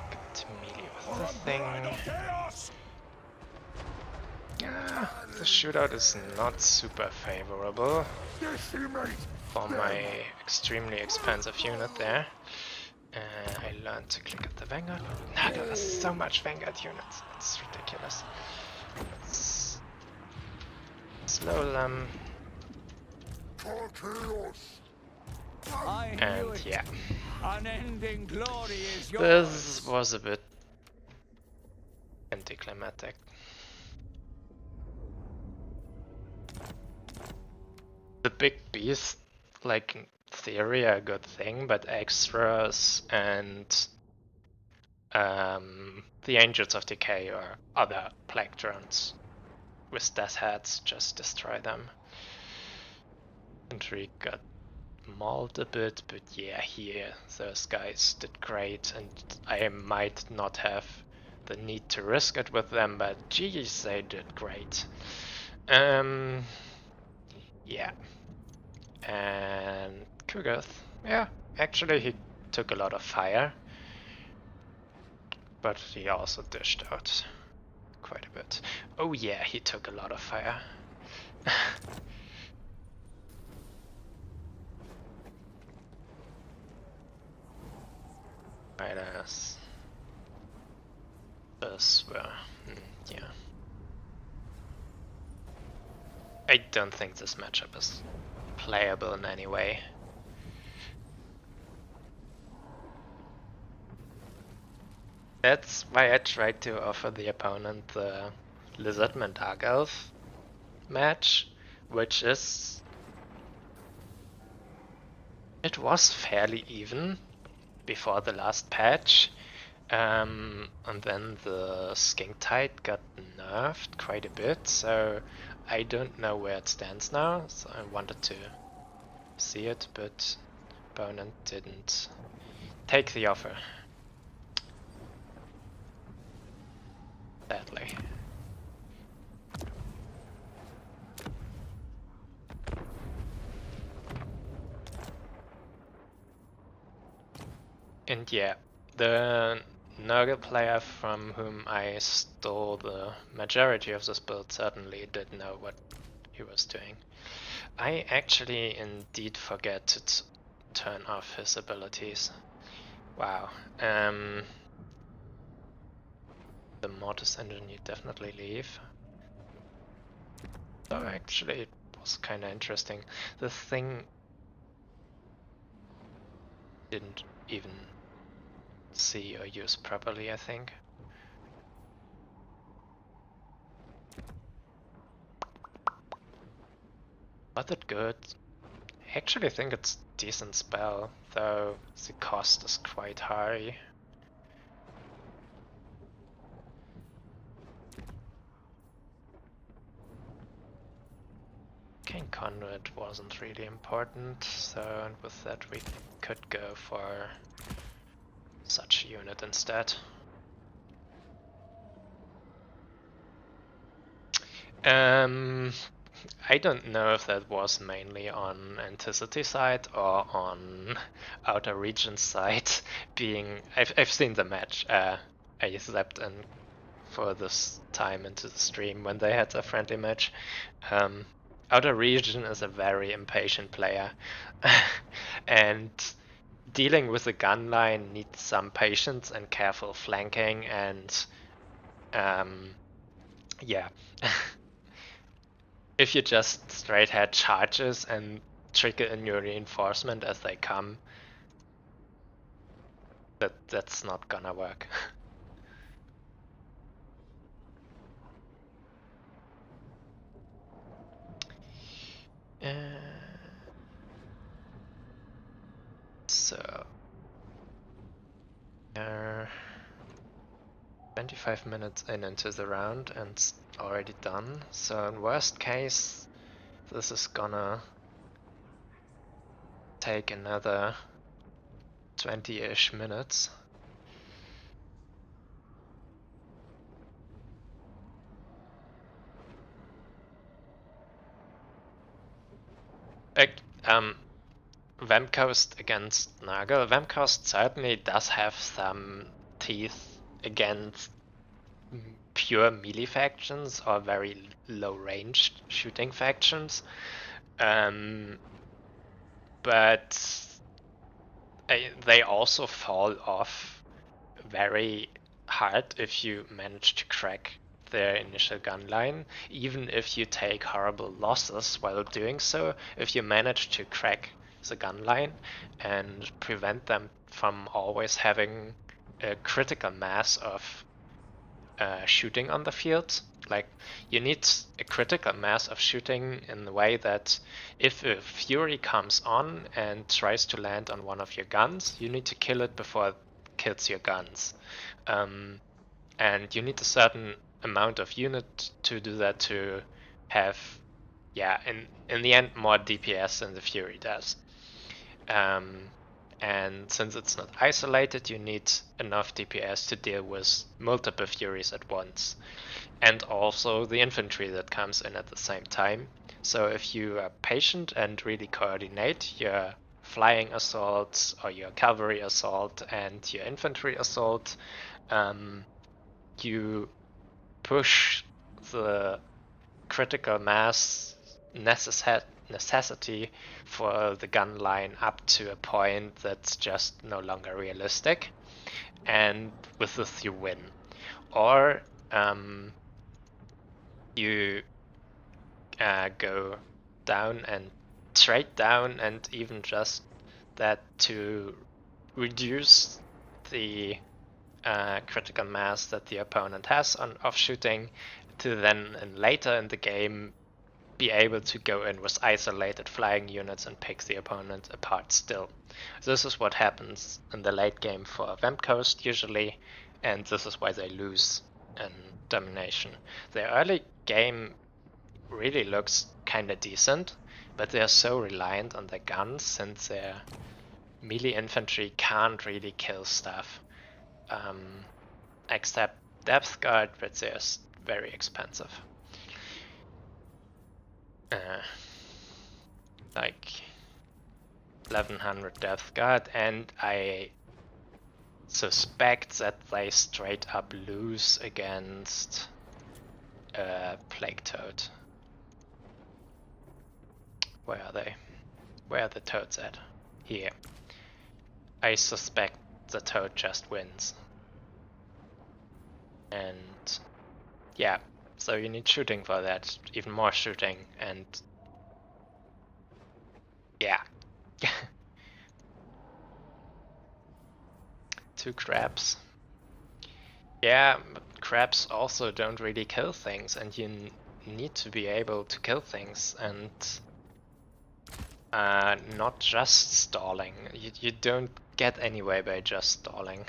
Get to melee with the thing. Chaos. The shootout is not super favorable Decimate. for my extremely expensive unit there. I learned to click at the Vanguard. Nah, there are so much Vanguard units. It's ridiculous. Let's slow them. I knew And it. yeah, Unending glory is yours. this was a bit anticlimactic. The big beast, like in theory, a good thing, but extras and the Angels of Decay or other plague drones with death heads just destroy them. Infantry got mauled a bit, but yeah, here those guys did great, and I might not have the need to risk it with them, but geez, they did great. Yeah. And Kugath, yeah, actually he took a lot of fire, but he also dished out quite a bit. Oh yeah, he took a lot of fire. Right as this were, yeah. I don't think this matchup is playable in any way. That's why I tried to offer the opponent the Lizardman Dark Elf match, which is... It was fairly even before the last patch, and then the Skink Tide got nerfed quite a bit, so I don't know where it stands now, so I wanted to see it, but opponent didn't take the offer. Sadly. And yeah, the Nurgle player from whom I stole the majority of this build certainly did know what he was doing. I actually indeed forget to turn off his abilities. Wow. The Mortis engine you definitely leave. So actually it was kinda interesting. The thing didn't even see or use properly, I think. Was it good? I actually think it's a decent spell, though the cost is quite high. King Conduit wasn't really important, so with that we could go for such a unit instead. I don't know if that was mainly on Anticity side or on Outer Regions side. I've seen the match. I slept in for this time into the stream when they had a friendly match. Outer Region is a very impatient player, and dealing with a gun line needs some patience and careful flanking, and yeah. If you just straight head charges and trigger in your reinforcement as they come, that's not gonna work. So 25 minutes into the round and it's already done. So in worst case, this is gonna take another 20-ish minutes. Vamcoast against Nurgle. Vamcoast certainly does have some teeth against pure melee factions or very low-ranged shooting factions. But they also fall off very hard if you manage to crack their initial gun line, even if you take horrible losses while doing so. If you manage to crack the gun line and prevent them from always having a critical mass of shooting on the field, like you need a critical mass of shooting in the way that if a Fury comes on and tries to land on one of your guns, you need to kill it before it kills your guns. And you need a certain amount of unit to do that to have, yeah, in the end, more DPS than the Fury does. And since it's not isolated, you need enough DPS to deal with multiple Furies at once. And also the infantry that comes in at the same time. So if you are patient and really coordinate your flying assaults or your cavalry assault and your infantry assault, you push the critical mass necessity for the gun line up to a point that's just no longer realistic, and with this you win. Or you go down and trade down, and even just that to reduce the critical mass that the opponent has of shooting, to then later in the game be able to go in with isolated flying units and pick the opponent apart still. This is what happens in the late game for Vamcoast usually, and this is why they lose in Domination. The early game really looks kinda decent, but they're so reliant on their guns since their melee infantry can't really kill stuff. Except Depth Guard, but they're very expensive. Like 1100 Depth Guard, and I suspect that they straight up lose against Plague Toad. Where are they? Where are the toads at? Here. I suspect the toad just wins. And yeah, so you need shooting for that, even more shooting, and yeah. 2 crabs. Yeah, but crabs also don't really kill things, and you need to be able to kill things, and not just stalling. You don't get anywhere by just stalling.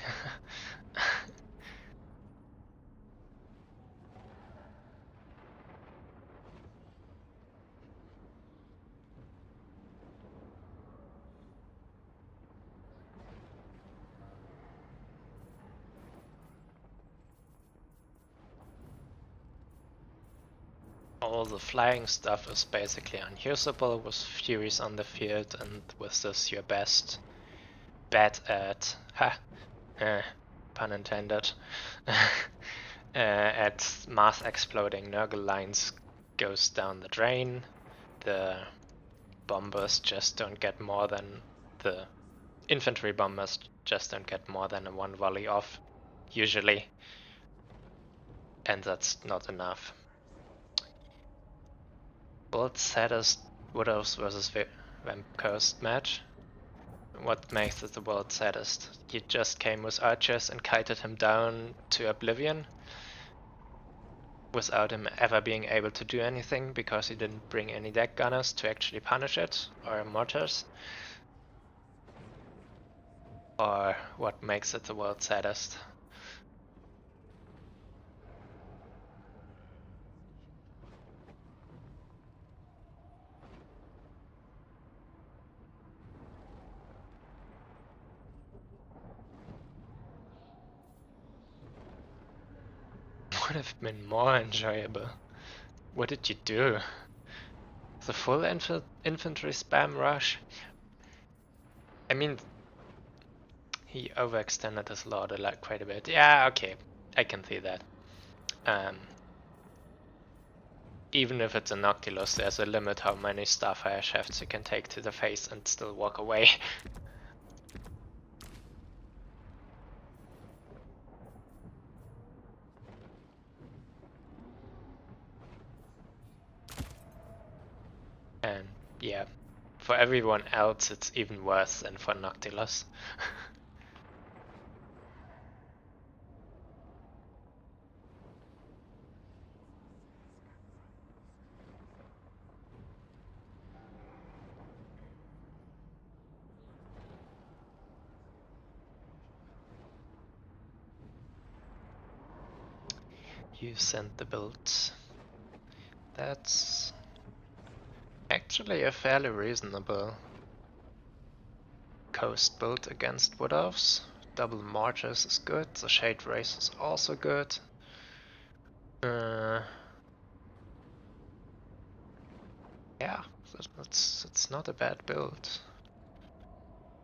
All the flying stuff is basically unusable with Furies on the field, and with this your best bet at pun intended at mass exploding Nurgle lines goes down the drain. The bombers just don't get more than the infantry bombers just don't get more than a 1 volley off usually, and that's not enough. World's saddest Widows versus Vamcoast match. What makes it the world's saddest? He just came with archers and kited him down to oblivion without him ever being able to do anything because he didn't bring any deck gunners to actually punish it, or mortars. or what makes it the world's saddest? Would have been more enjoyable. What did you do? The full infantry spam rush? I mean, he overextended his lord like quite a bit. Yeah, okay, I can see that. Even if it's a Noctilus, there's a limit how many Starfire shafts you can take to the face and still walk away. And yeah, for everyone else it's even worse than for Noctilus. You sent the build. That's actually a fairly reasonable coast build against Wood Elves. Double Marches is good, the Shade Race is also good. Yeah, it's not a bad build.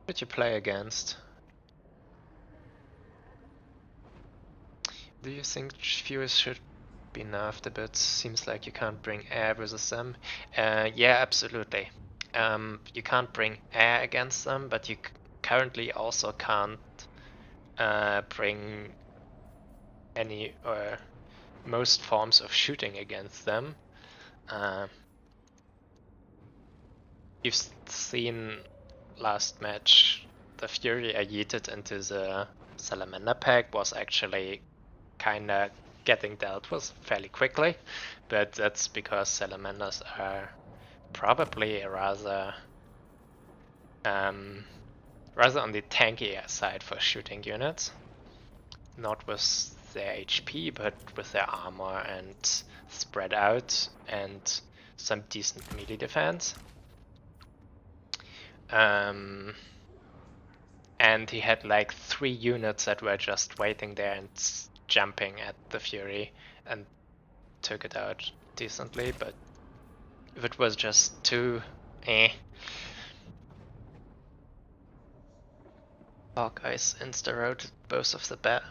What did you play against? Do you think Furious should be nerfed a bit? Seems like you can't bring air versus them. Yeah, absolutely. You can't bring air against them, but you currently also can't bring any or most forms of shooting against them. You've seen last match, the Fury I yeeted into the Salamander pack was actually kinda getting dealt with fairly quickly, but that's because Salamanders are probably rather on the tankier side for shooting units. Not with their HP, but with their armor and spread out and some decent melee defense. And he had like 3 units that were just waiting there and jumping at the Fury and took it out decently, but if it was just 2, Hawkeyes insta-roted both of the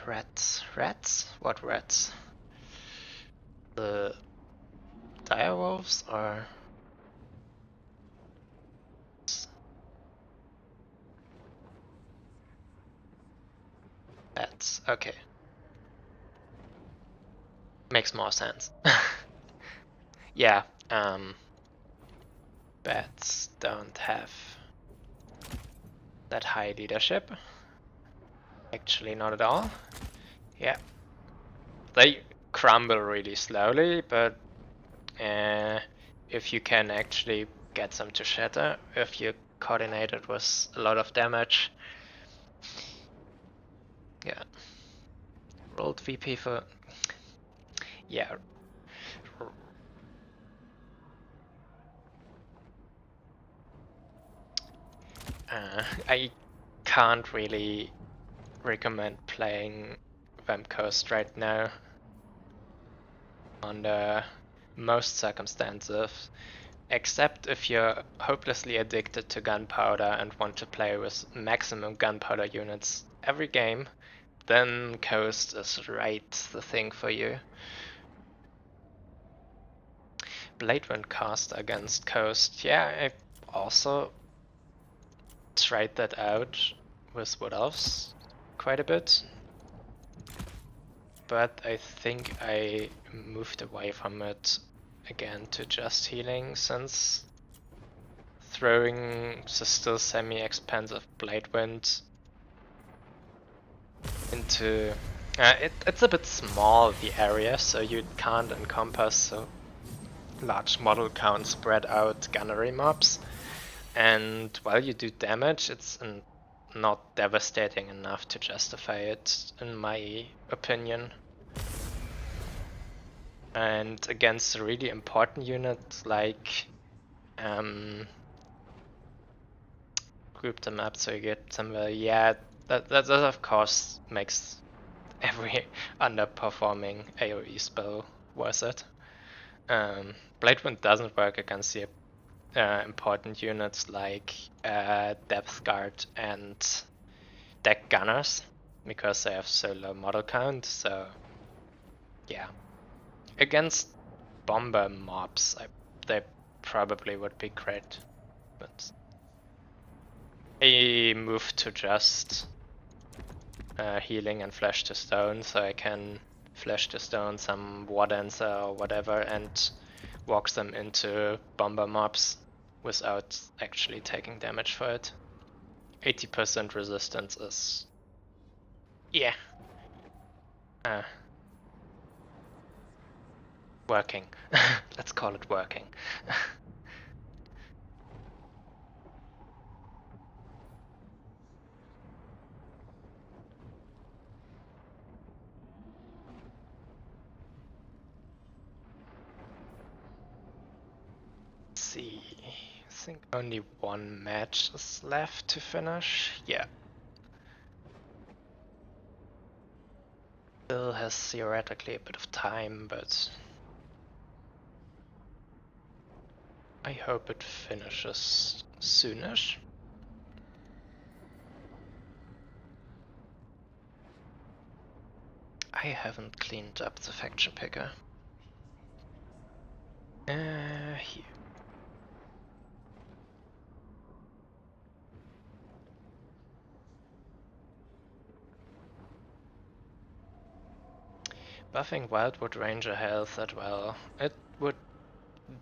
rats. Rats? What rats? The direwolves or bats? Okay. Makes more sense. Yeah, bats don't have that high leadership. Actually, not at all. Yeah. They crumble really slowly, but if you can actually get them to shatter, if you coordinate it with a lot of damage. Yeah. Rolled VP for... Yeah. I can't really recommend playing Vamp Coast right now under most circumstances, except if you're hopelessly addicted to gunpowder and want to play with maximum gunpowder units every game, then Coast is right the thing for you. Bladewind cast against Coast, yeah, I also tried that out with Wood Elves quite a bit, but I think I moved away from it again to just healing, since throwing the still semi-expensive Bladewind into... it's a bit small, the area, so you can't encompass a large model count spread out gunnery mobs. And while you do damage, it's a not devastating enough to justify it, in my opinion. And against a really important unit like group them up so you get somewhere, yeah, that of course makes every underperforming AoE spell worth it. Blade Wind doesn't work against the important units like Depth Guard and Deck Gunners because they have so low model count, so yeah. Against bomber mobs, they probably would be great, but I move to just healing and flash to stone, so I can flash to stone some war dancer or whatever and walk them into bomber mobs without actually taking damage for it. 80% resistance is, yeah, working. Let's call it working. See, I think only one match is left to finish. Yeah. Still has theoretically a bit of time, but I hope it finishes soonish. I haven't cleaned up the faction picker. Here. Buffing Wildwood Ranger health as well. It would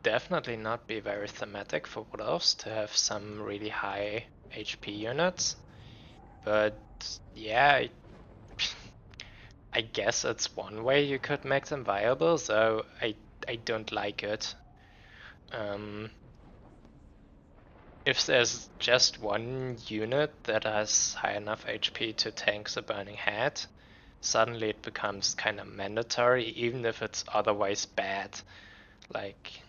definitely not be very thematic for Wood Elves to have some really high HP units, but yeah, I guess it's one way you could make them viable, so I don't like it. If there's just one unit that has high enough HP to tank the Burning Head, suddenly it becomes kind of mandatory, even if it's otherwise bad. Like,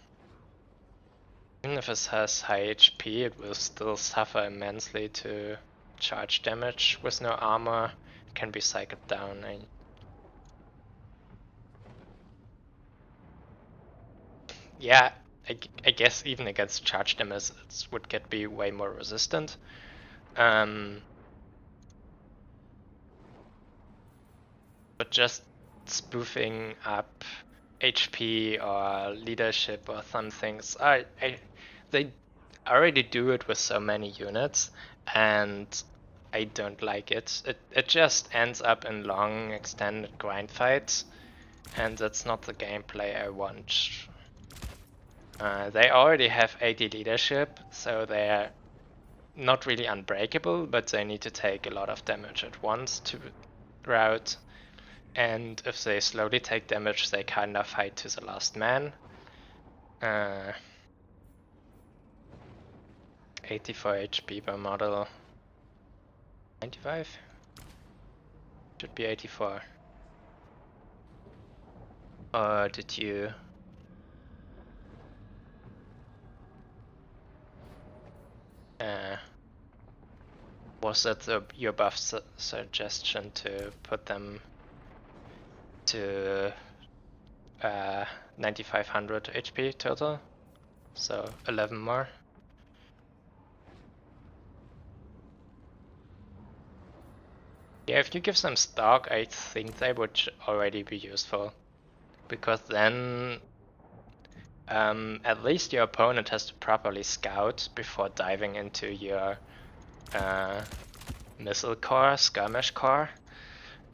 even if it has high HP, it will still suffer immensely to charge damage with no armor. It can be cycled down. Yeah, I guess even against charge damage it would be way more resistant. But just spoofing up HP or leadership or some things, they already do it with so many units, and I don't like it. It just ends up in long extended grind fights, and that's not the gameplay I want. They already have 80 leadership, so they're not really unbreakable, but they need to take a lot of damage at once to route. And if they slowly take damage, they kind of fight to the last man. 84 HP per model. 95? Should be 84. Or did you... was that your buff suggestion to put them to 9500 HP total? So 11 more. Yeah, if you give them stock, I think they would already be useful. Because then at least your opponent has to properly scout before diving into your missile core, skirmish core.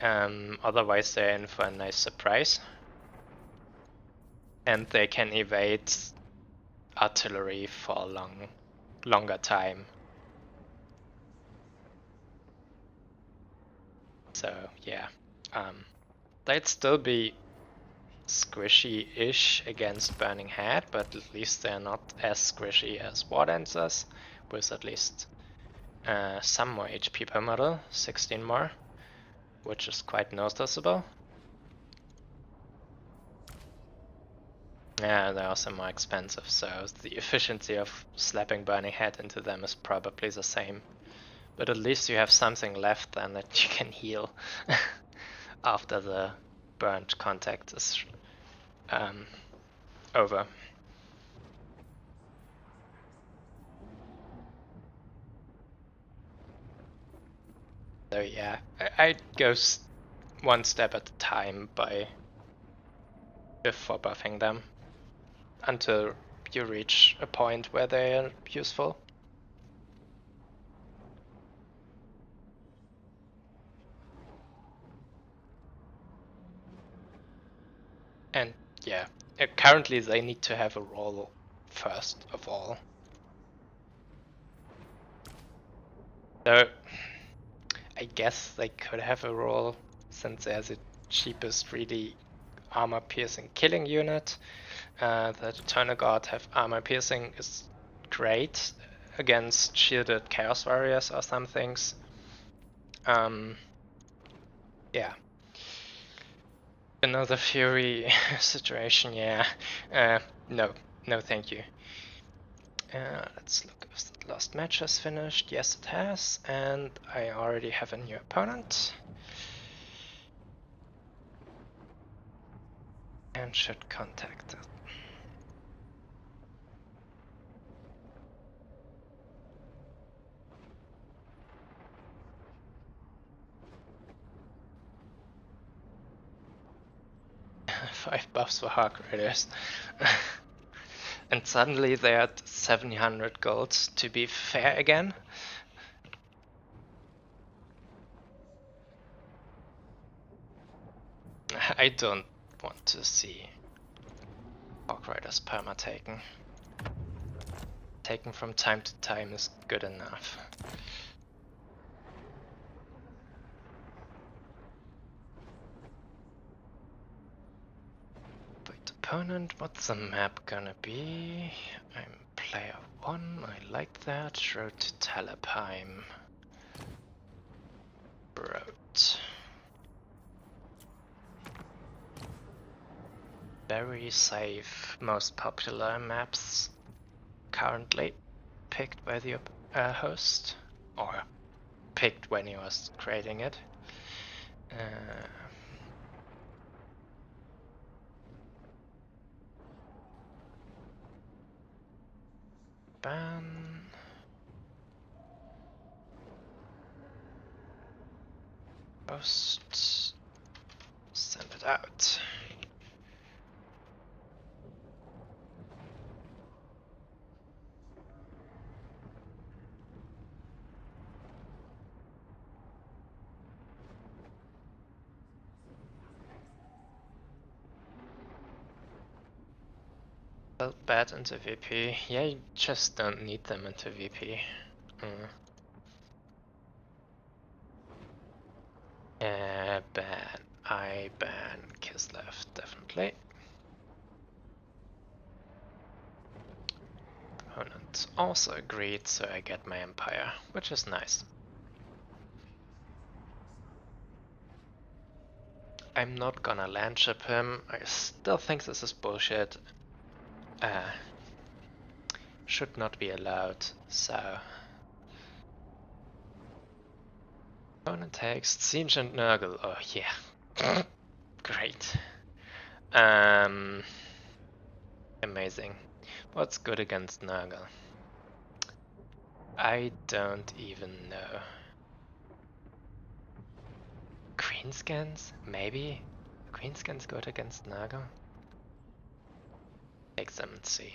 Otherwise they're in for a nice surprise. And they can evade artillery for a longer time. So yeah, they'd still be squishy-ish against Burning Head, but at least they're not as squishy as War Dancers, with at least some more HP per model, 16 more, which is quite noticeable. Yeah, they're also more expensive, so the efficiency of slapping Burning Head into them is probably the same. But at least you have something left then that you can heal after the burnt contact is over. So yeah, I'd go one step at a time before buffing them until you reach a point where they are useful. And yeah, currently they need to have a roll first of all. So I guess they could have a roll since they're the cheapest really armor piercing killing unit. The Eternal God have armor piercing is great against shielded Chaos Warriors or some things. Yeah. Another Fury situation, yeah. No, thank you. Let's look if the last match has finished. Yes, it has, and I already have a new opponent. And should contact it. Five buffs for Hawk Raiders. And suddenly they're at 700 gold to be fair again. I don't want to see Hawk Riders perma taken. Taken from time to time is good enough. Wait, opponent, what's the map gonna be? I'm player 1, I like that. Road to Talabheim. Road. Very safe, most popular maps currently picked by the host, or picked when he was creating it. Ban. Post. Send it out. Bad into VP. Yeah, you just don't need them into VP. Ban. I ban Kislev, definitely. Opponent also agreed, so I get my Empire, which is nice. I'm not gonna land ship him. I still think this is bullshit. Should not be allowed, so... Opponent takes Siege and Nurgle. Oh yeah. Great. Amazing. What's good against Nurgle? I don't even know. Greenscans? Maybe? Greenscans good against Nurgle? Take them and see.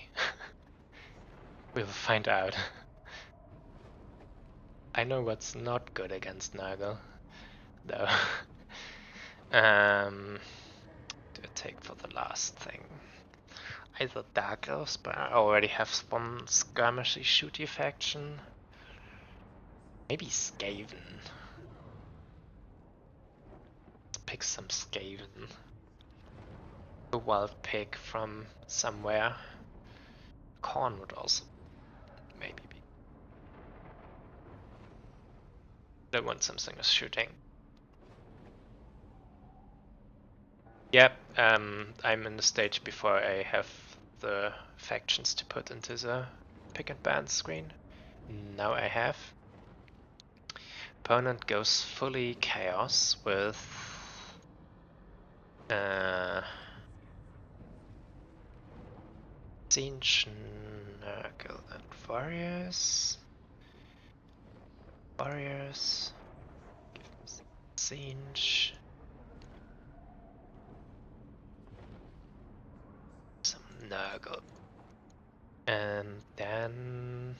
We'll find out. I know what's not good against Nurgle, though. Do a take for the last thing. Either Dark Elves, but I already have one skirmishy shooty faction. Maybe Skaven. Let's pick some Skaven. A wild pig from somewhere. Corn would also maybe be. I want something with shooting. Yep, I'm in the stage before I have the factions to put into the pick and ban screen. Now I have. Opponent goes fully chaos with Siege, Nurgle, and Warriors. Warriors. Siege. Some Nurgle. And then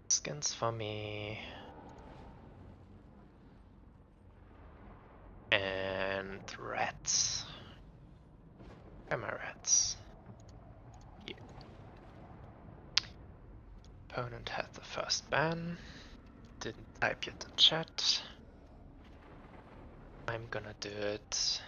skins for me. And rats. Where are my rats? Here. Opponent had the first ban. Didn't type yet in chat. I'm gonna do it.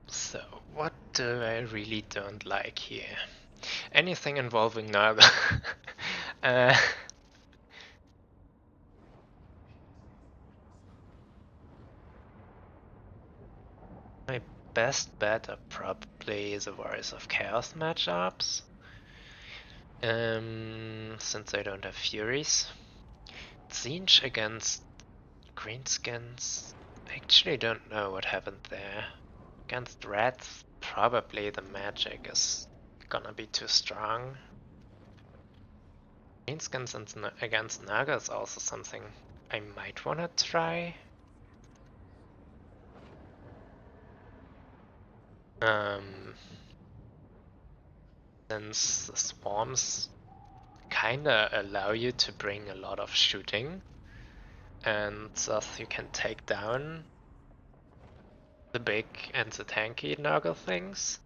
So, what do I really don't like here? Anything involving Naga. My best bet are probably the Warriors of Chaos matchups. Since I don't have Furies. Zinch against Greenskins. I actually don't know what happened there. Against Reds, probably the magic is gonna be too strong. Greenskins against Naga is also something I might wanna try. Since the swarms kinda allow you to bring a lot of shooting, and thus you can take down the big and the tanky Nurgle things.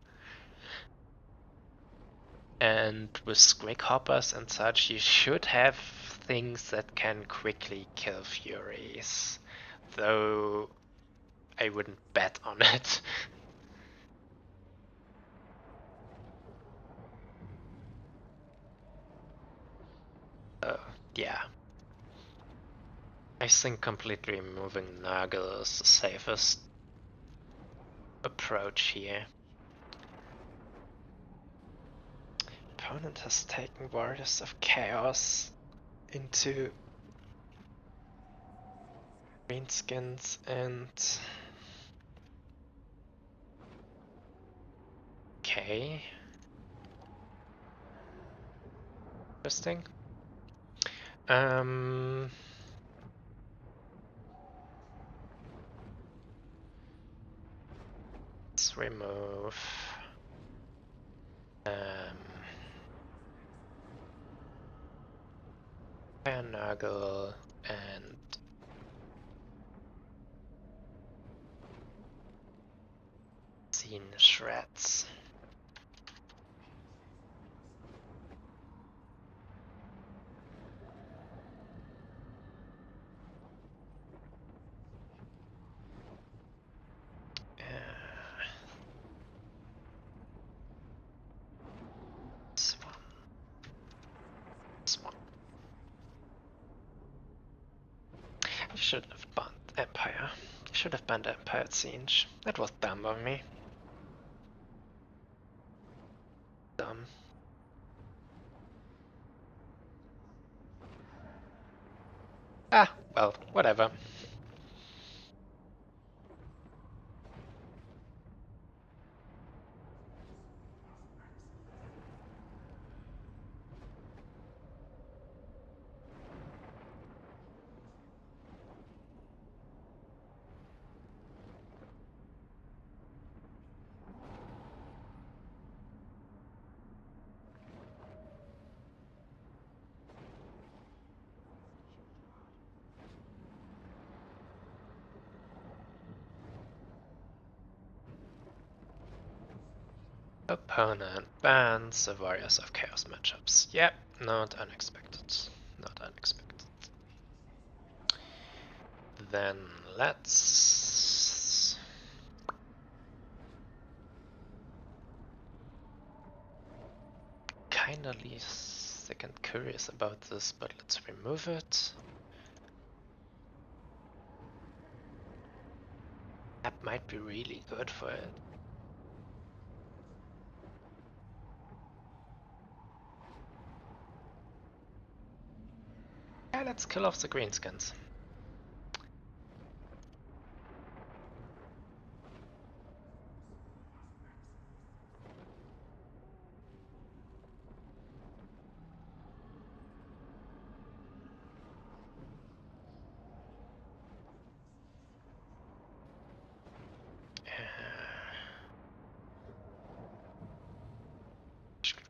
And with Squig Hoppers and such, you should have things that can quickly kill Furies. Though I wouldn't bet on it. Yeah. I think completely removing Nurgle is the safest approach here. Opponent has taken Warriors of Chaos into Greenskins and... Okay. Interesting. Let's remove Fire Nurgle and Scene Shreds. Swan. I should have banned Empire. I should have banned Empire at Siege. That was dumb of me. Dumb. Ah, well, whatever. Opponent bans the Warriors of Chaos matchups. Yep, not unexpected. Not unexpected. Then let's... kinda sick and curious about this, but let's remove it. That might be really good for it. Yeah, let's kill off the greenskins.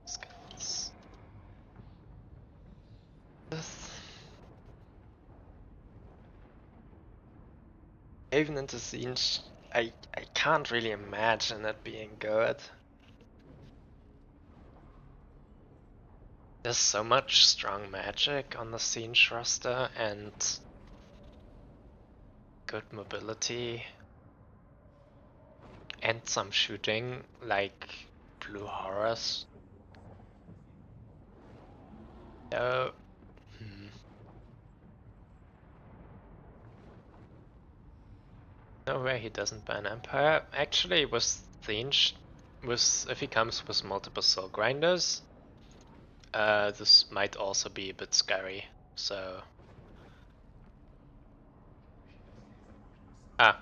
Skills. Even into Siege, I can't really imagine it being good. There's so much strong magic on the Siege roster and good mobility and some shooting like blue horrors. So no way he doesn't ban Empire. Actually, with Siege, if he comes with multiple soul grinders, this might also be a bit scary. So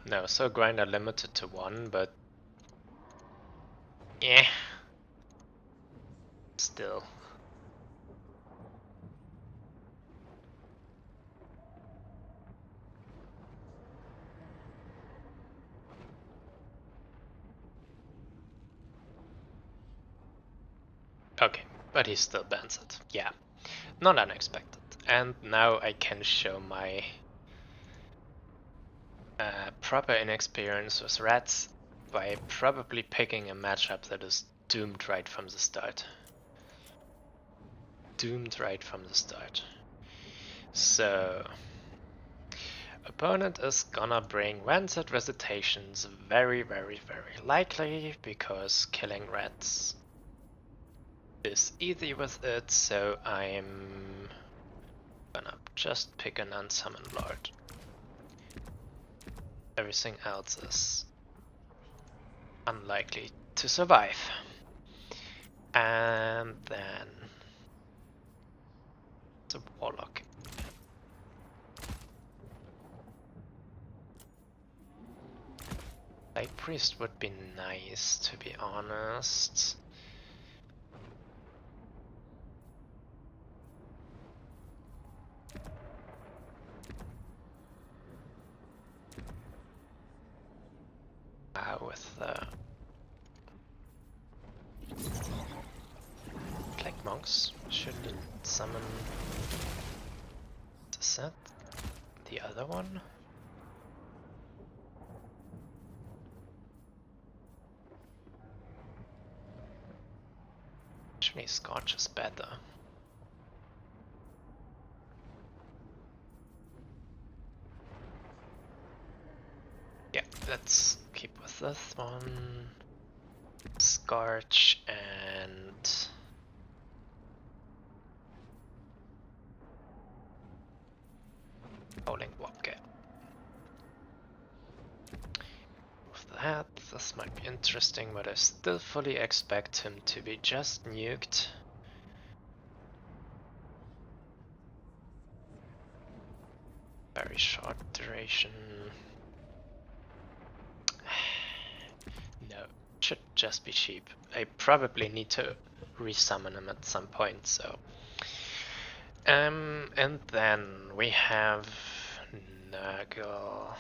no, soul grinder limited to 1, but yeah, still. Okay, but he still bans it. Yeah, not unexpected. And now I can show my proper inexperience with rats by probably picking a matchup that is doomed right from the start. Doomed right from the start. So, opponent is gonna bring Rancid Recitations, very likely, because killing rats is easy with it, so I'm gonna just pick an Unsummoned Lord. Everything else is unlikely to survive. And then the Warlock. Light Priest would be nice, to be honest. With Black Monks, should summon the set, the other one. Actually, Scorch is better. Yeah, let's keep with this one. Scorch and Howling Wobcat. With that, this might be interesting, but I still fully expect him to be just nuked. Very short duration. No, should just be cheap. I probably need to resummon him at some point, so. And then we have Nurgle.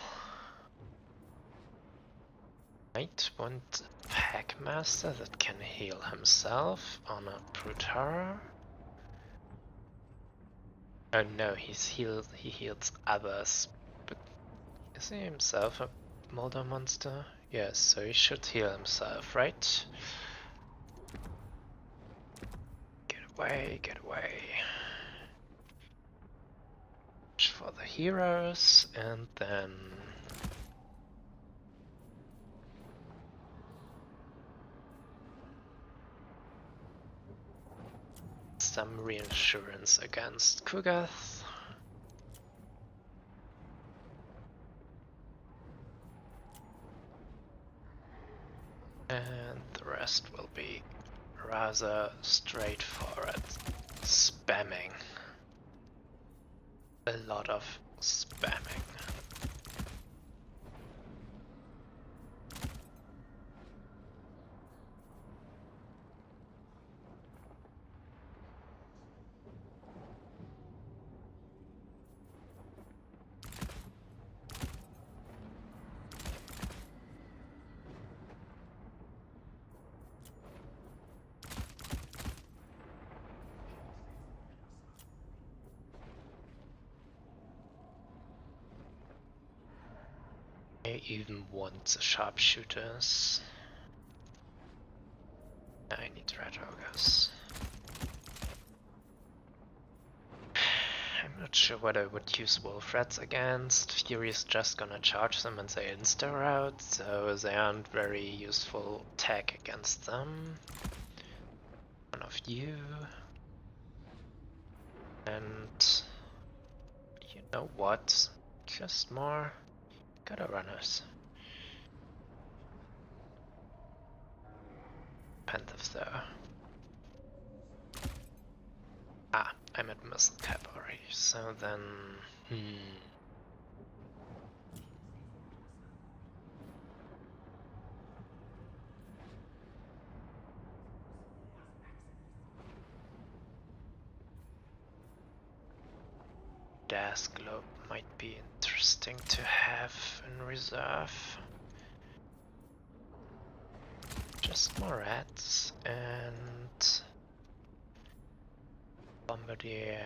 Might want a Packmaster that can heal himself on a Prutara. Oh no, he heals others. But is he himself a Molder monster? Yes, so he should heal himself, right? away, get away. For the heroes, and then some reinsurance against Kugath. And the rest will be rather straightforward spamming. A lot of spamming. I even want the sharpshooters. I need red ogres. I'm not sure what I would use wolf rats against. Fury's just gonna charge them and they insta route, so they aren't very useful tech against them. One of you. And you know what? Just more gutter runners. Panthers there. Ah, I'm at muscle cap already, so then... Gas globe might be interesting to have in reserve. Just more rats and bombardier.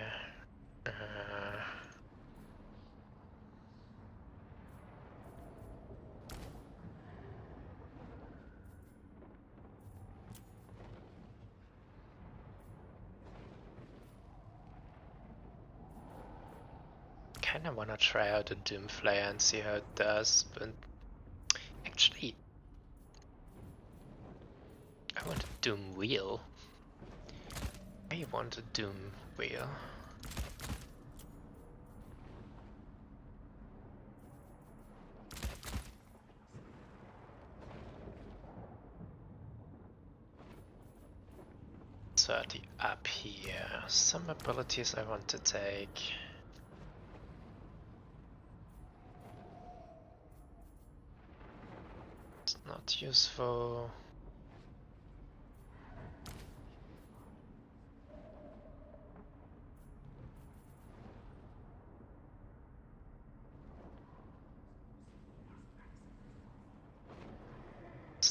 Kinda wanna try out a Doomflayer and see how it does, but actually I want a Doom Wheel. I want a Doom Wheel. .30 up here. Some abilities I want to take. It's not useful.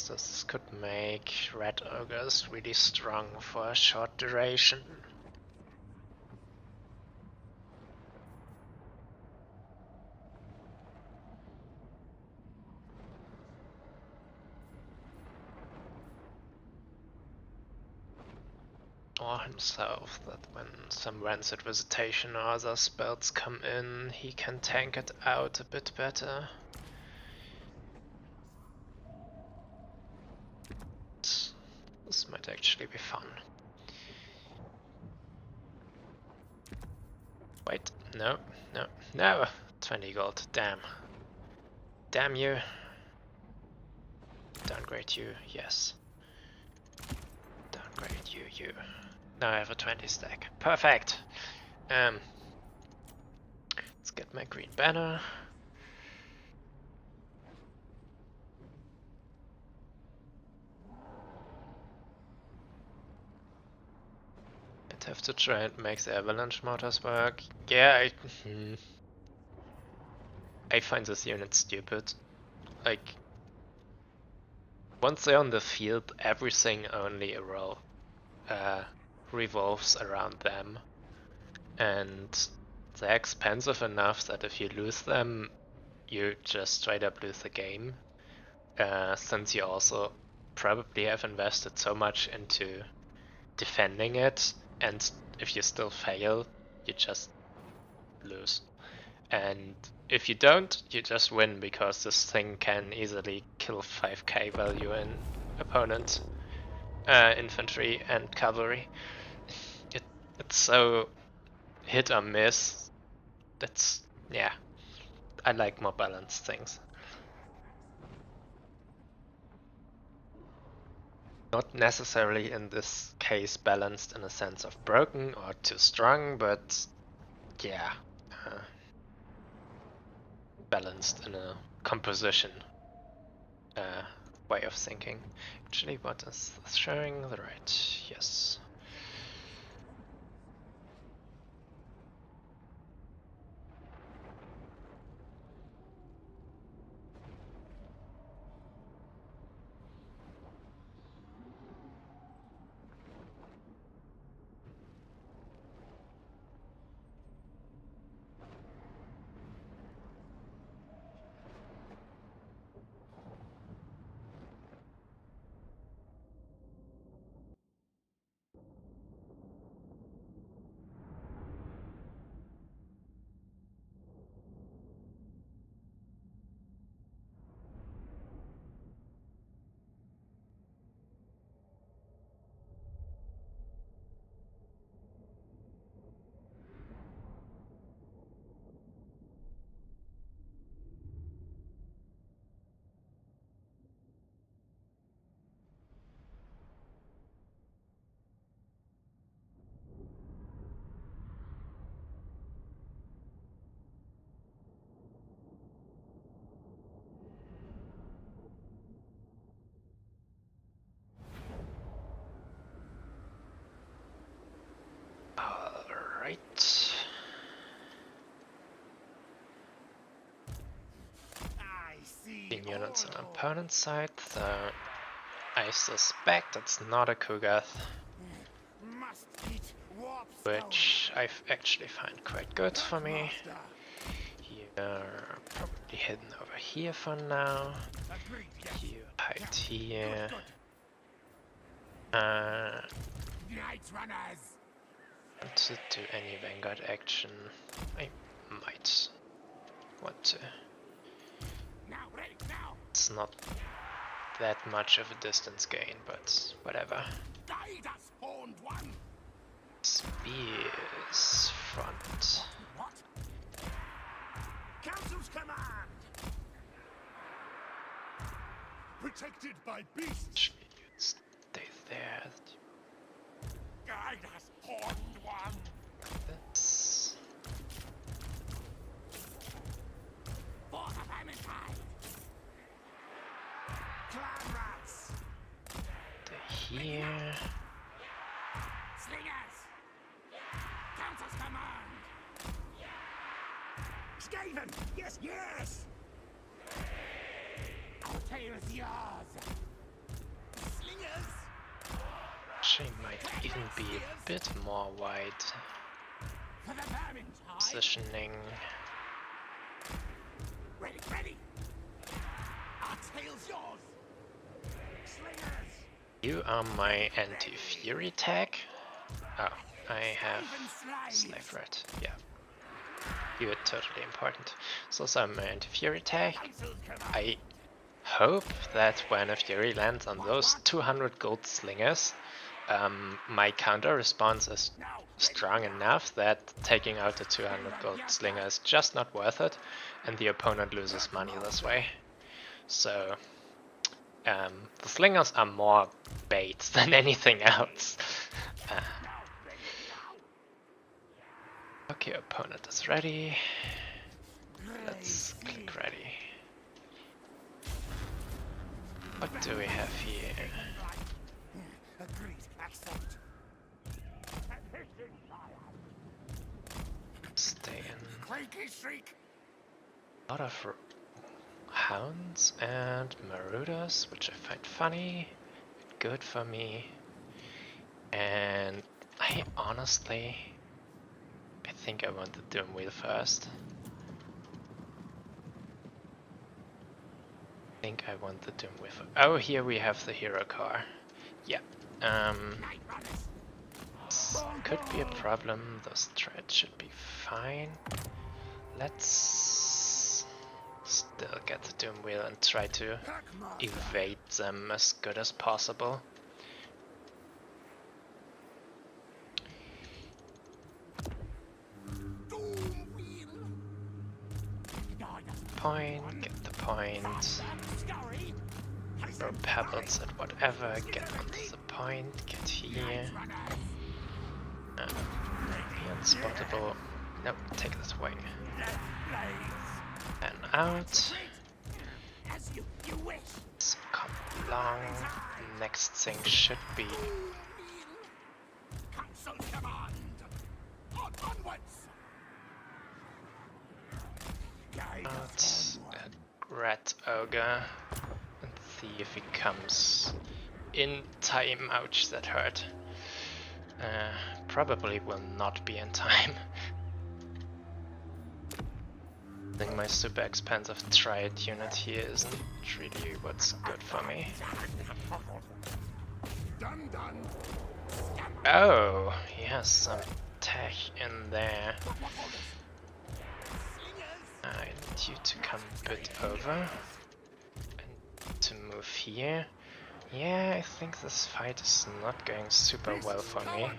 This could make red ogres really strong for a short duration. Or himself, that when some rancid visitation or other spells come in, he can tank it out a bit better. This might actually be fun. Wait, no, no, no! 20 gold, damn. Damn you. Downgrade you, yes. Downgrade you, you. Now I have a 20 stack. Perfect! Let's get my green banner. Have to try and make the avalanche mortars work. Yeah, I find this unit stupid. Like, once they're on the field, everything only revolves around them, and they're expensive enough that if you lose them, you just straight up lose the game. Since you also probably have invested so much into defending it, and if you still fail, you just lose. And if you don't, you just win, because this thing can easily kill 5k value in opponent infantry and cavalry. It's so hit or miss. That's, yeah, I like more balanced things. Not necessarily in this case balanced in a sense of broken or too strong, but yeah, balanced in a composition way of thinking. Actually, what is this showing? The right, yes. Alright. I see. The units on opponent's side, so I suspect it's not a Kugath, Must eat warp which I actually find quite good for me. You're probably hidden over here for now. Agreed, yes. You hide here. Night runners. To do any vanguard action, I might want to. Now, ready, now. It's not that much of a distance gain, but whatever. Guide us, horned one. Spears front. What? Council's command. Protected by beasts. Actually, you stay there. Guide us, horned one. This. For the Vermintide. Clan rats. Stay here. Slingers. Council's command. Skaven. Yes, yes. Our tail is yours. Slingers. Actually, might even be a bit more wide For the Vermintide. positioning. Ready, ready. Our tail's yours. Slingers. You are my anti-fury tag. Oh, I have slave rat. Yeah, you are totally important. So also my anti-fury tag. Council's command. I hope that when a fury lands on those 200 gold slingers, my counter response is strong enough that taking out the 200 gold slinger is just not worth it, and the opponent loses money this way. So the slingers are more bait than anything else. Okay, opponent is ready. Let's click ready. What do we have here? Agreed. Excellent. Stay in. Cranky shriek. A lot of hounds and marauders, which I find funny, good for me. And I honestly, I think I want the Doom Wheel first. I think I want the Doom Wheel. Oh, here we have the hero car. Yeah. Night runners. This could be a problem. Those treads should be fine. Let's still get the Doom Wheel and try to evade them as good as possible. Point, get the point. Throw pebbles at whatever, get onto the point, get here. Be unspottable. Nope, take this away. And out. So come along. Next thing should be out a rat ogre and see if he comes in time. Ouch, that hurt. Probably will not be in time. I think my super expensive triad unit here isn't really what's good for me. Oh, he has some tech in there. I need you to come a bit over and to move here. Yeah, I think this fight is not going super well for me.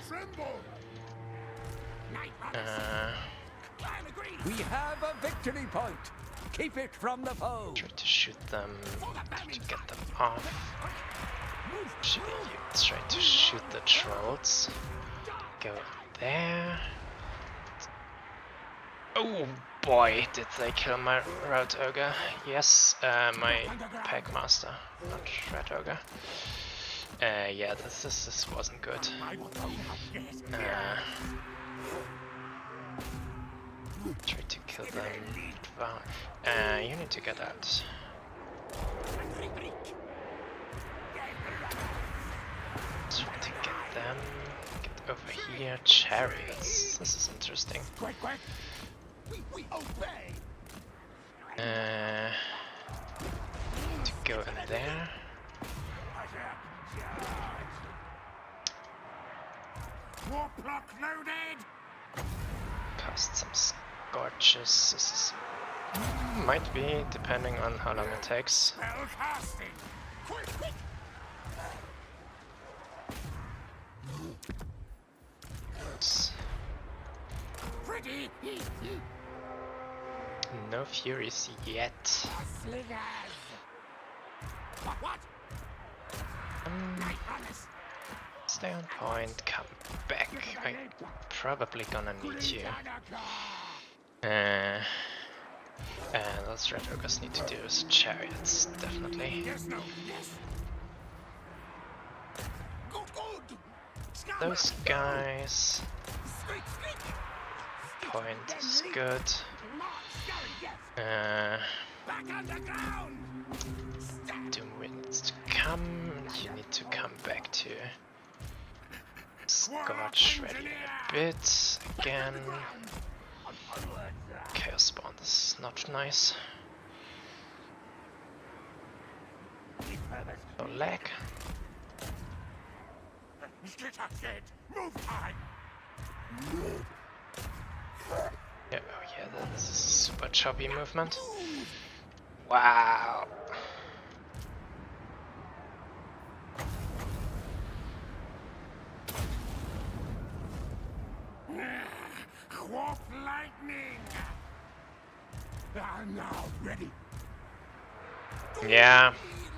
We have a victory point. Keep it from the foe. Try to shoot them, to get them off. Actually, you try to shoot the trolls. Go there. Oh boy, did they kill my Route Ogre? Yes, my Packmaster, not Red Ogre. Yeah, this wasn't good. Try to kill them. You need to get out. Try to get them. Get over here. Chariots. This is interesting. To go in there. Cast some scorches. This is might be depending on how long it takes. No furies yet. Stay on point, come back. I'm probably gonna need you. Those red ogres need to do is chariots, definitely. Those guys. Point is good. Doom needs to come, and you need to come back to Scorch ready a bit again. Chaos Spawn, this is not nice. No lag. Yeah, oh yeah, that's a super choppy movement. Wow. Warp lightning. I'm now ready. Yeah,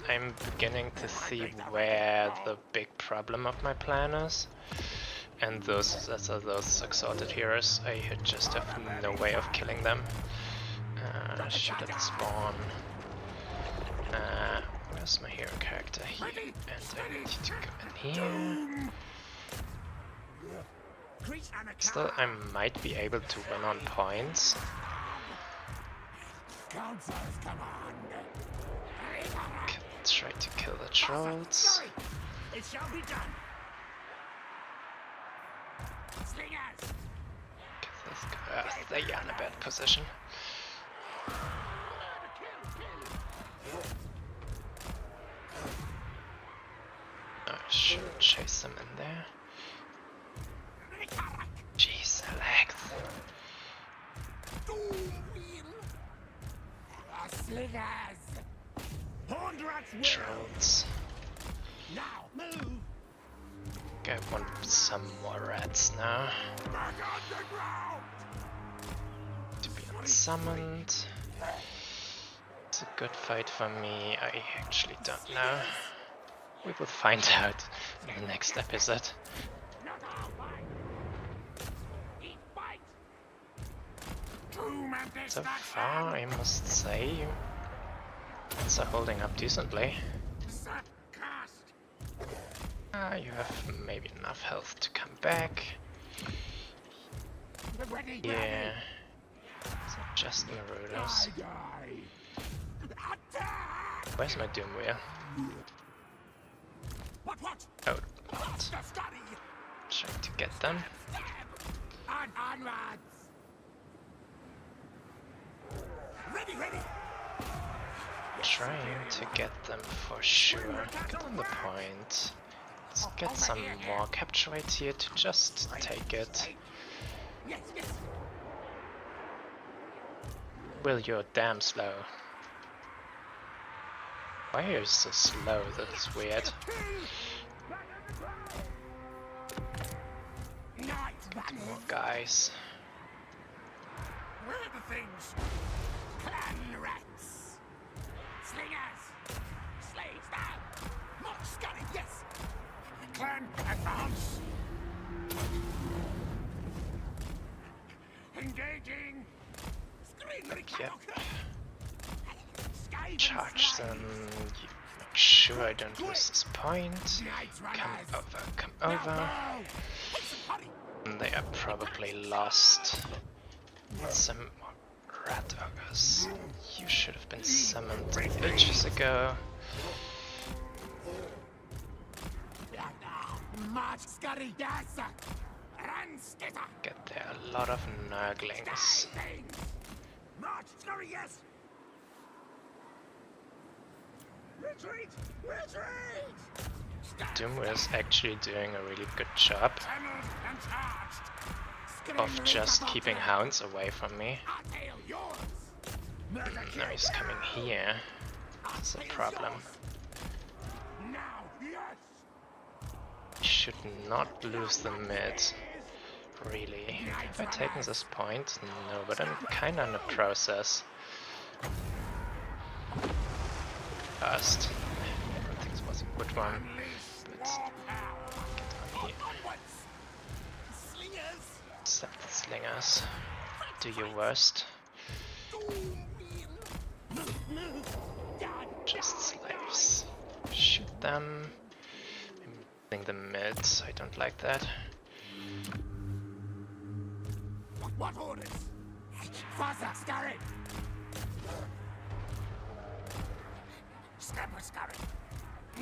I'm beginning to see where the big problem of my plan is. And those exalted heroes, I just have no way of killing them. Shoot at spawn. Where's my hero character? Here. And I need to go in here. Still, I might be able to win on points. Try to kill the trolls. It shall be done. They're in a bad position. I should chase them in there. Slingers! Horned rats will! Trolls. Now, move! I want some more rats now. Back on the ground! To be unsummoned. It's a good fight for me. I actually don't know. We will find out in the next episode. So far, I must say, it's holding up decently. You have maybe enough health to come back. Yeah. So just Marauders. Where's my Doom Wheel? Oh, what? Trying to get them. Trying to get them for sure. Get on the point. Let's get some more capture rates here to just take it. Will, you're damn slow. Why are you so slow? That's weird. More guys. Where are the things? Clan rats! Slingers! Slaves down! More scurry, yes! Clan advance! Engaging! Yep. Charge them. Make sure I don't lose this point. Come over. And they are probably lost. Some more rat ogres. You should have been summoned ages ago. Get there a lot of nurglings. March! Scurry, yes! Retreat! Retreat! Doom is actually doing a really good job of just keeping hounds away from me. Now he's coming here. That's a problem. He should not lose the mid. Really. Have I taken this point? No, but I'm kinda in the process. First. I don't think this was a good one. But get on here. Accept the slingers. Do your worst. Just slaves. Shoot them. I'm using the mid. I don't like that. What orders? Faster, scurry! Scurry!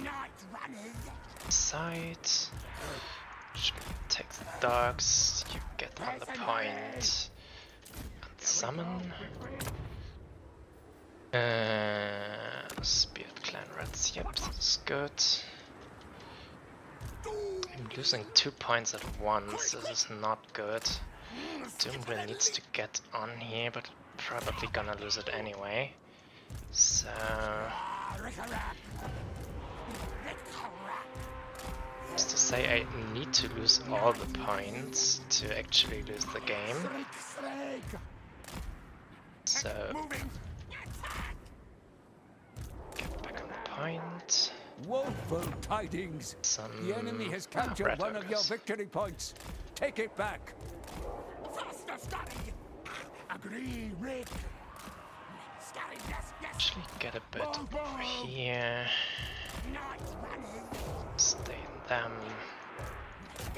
Night runners! Side. Take the dogs. You get on the point. Summon. Speared clan rats. Yep, that's good. I'm losing 2 points at once. This is not good. Doomwheel needs to get on here, but probably gonna lose it anyway. So just to say, I need to lose all the points to actually lose the game. So get back on the point. Woeful tidings! The enemy has captured one of your victory points. Take it back. Faster, scurry! Agree, Rick. Scurry, yes. Actually, get a bit over here. Stay in them.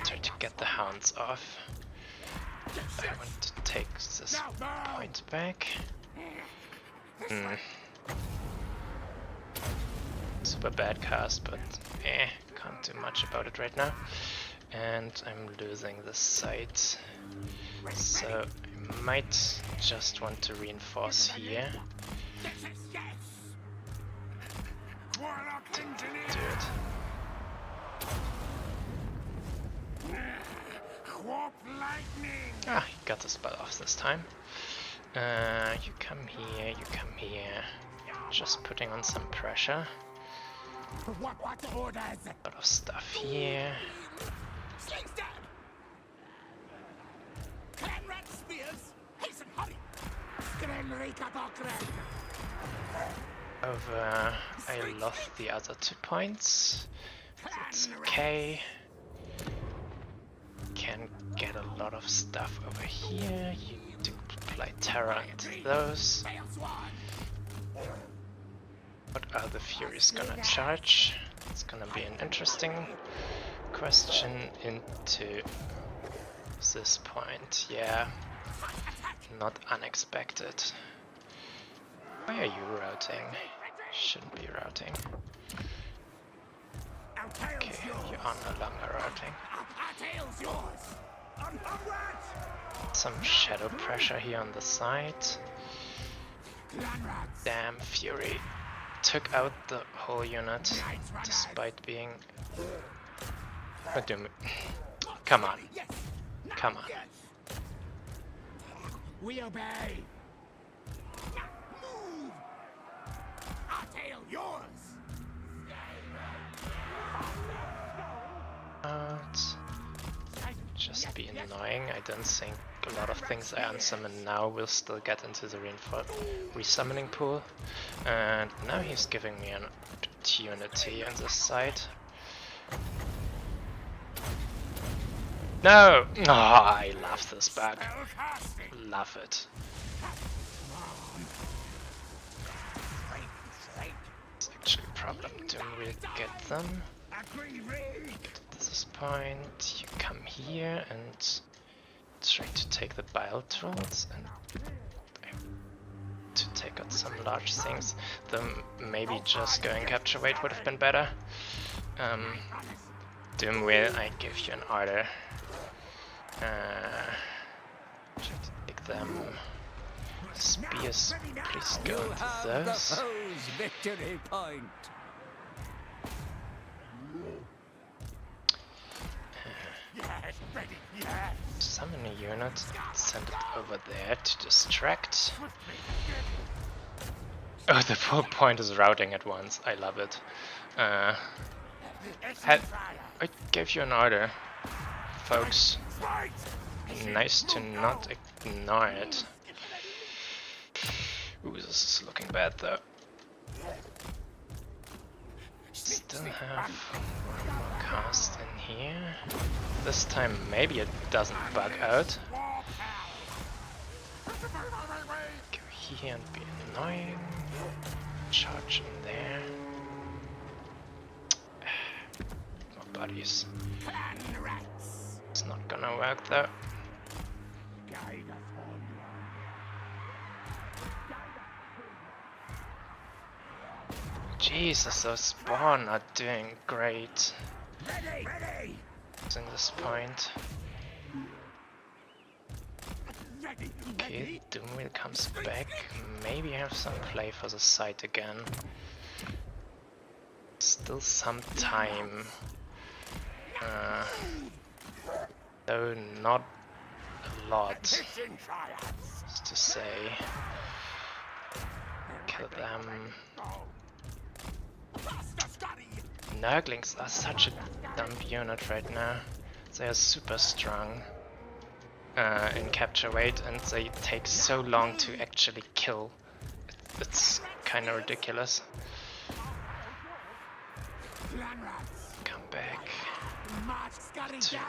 Try to get the hounds off. I want to take this point back. Super bad cast, but can't do much about it right now. And I'm losing this site, so I might just want to reinforce here. Didn't do it. Ah, he got the spell off this time. You come here, you come here. Yeah, just putting on some pressure. What orders? A lot of stuff here. Clanrat spears! Hasten, hurry! Over, I lost the other 2 points. It's okay. Can get a lot of stuff over here. You need to apply terror into those. What are the Furies gonna charge? It's gonna be an interesting question into this point. Yeah, not unexpected. Why are you routing? Shouldn't be routing. Okay, you are no longer routing. Some shadow pressure here on the side. Damn, Fury took out the whole unit despite being... Come on. Come on. We obey. Move. Our tail yours. Just be annoying. I don't think a lot of things I unsummon now will still get into the resummoning pool. And now he's giving me an opportunity on this side. No! Oh, I love this bug. Love it. It's actually a problem. Don't really get them. At this point, you come here and try to take the bile trolls and to take out some large things. Then maybe just going capture weight would have been better. Doomwheel, I give you an order. Try to take them. Spears, please go into those. Victory point. Summon a unit, send it over there to distract. Oh, the full point is routing at once. I love it. I gave you an order, folks. Nice to not ignore it. Ooh, this is looking bad though. Still have one more cast in here. This time maybe it doesn't bug out. Go here and be annoying. Charge in there. More buddies. It's not gonna work though. Jesus, those spawn are doing great. Using this point. Okay, Doomwheel comes back. Maybe have some play for the site again. Still some time. Though not a lot, just to say. Kill them. Nurglings are such a dumb unit right now. They are super strong in capture weight and they take so long to actually kill. It's kind of ridiculous. Come back. To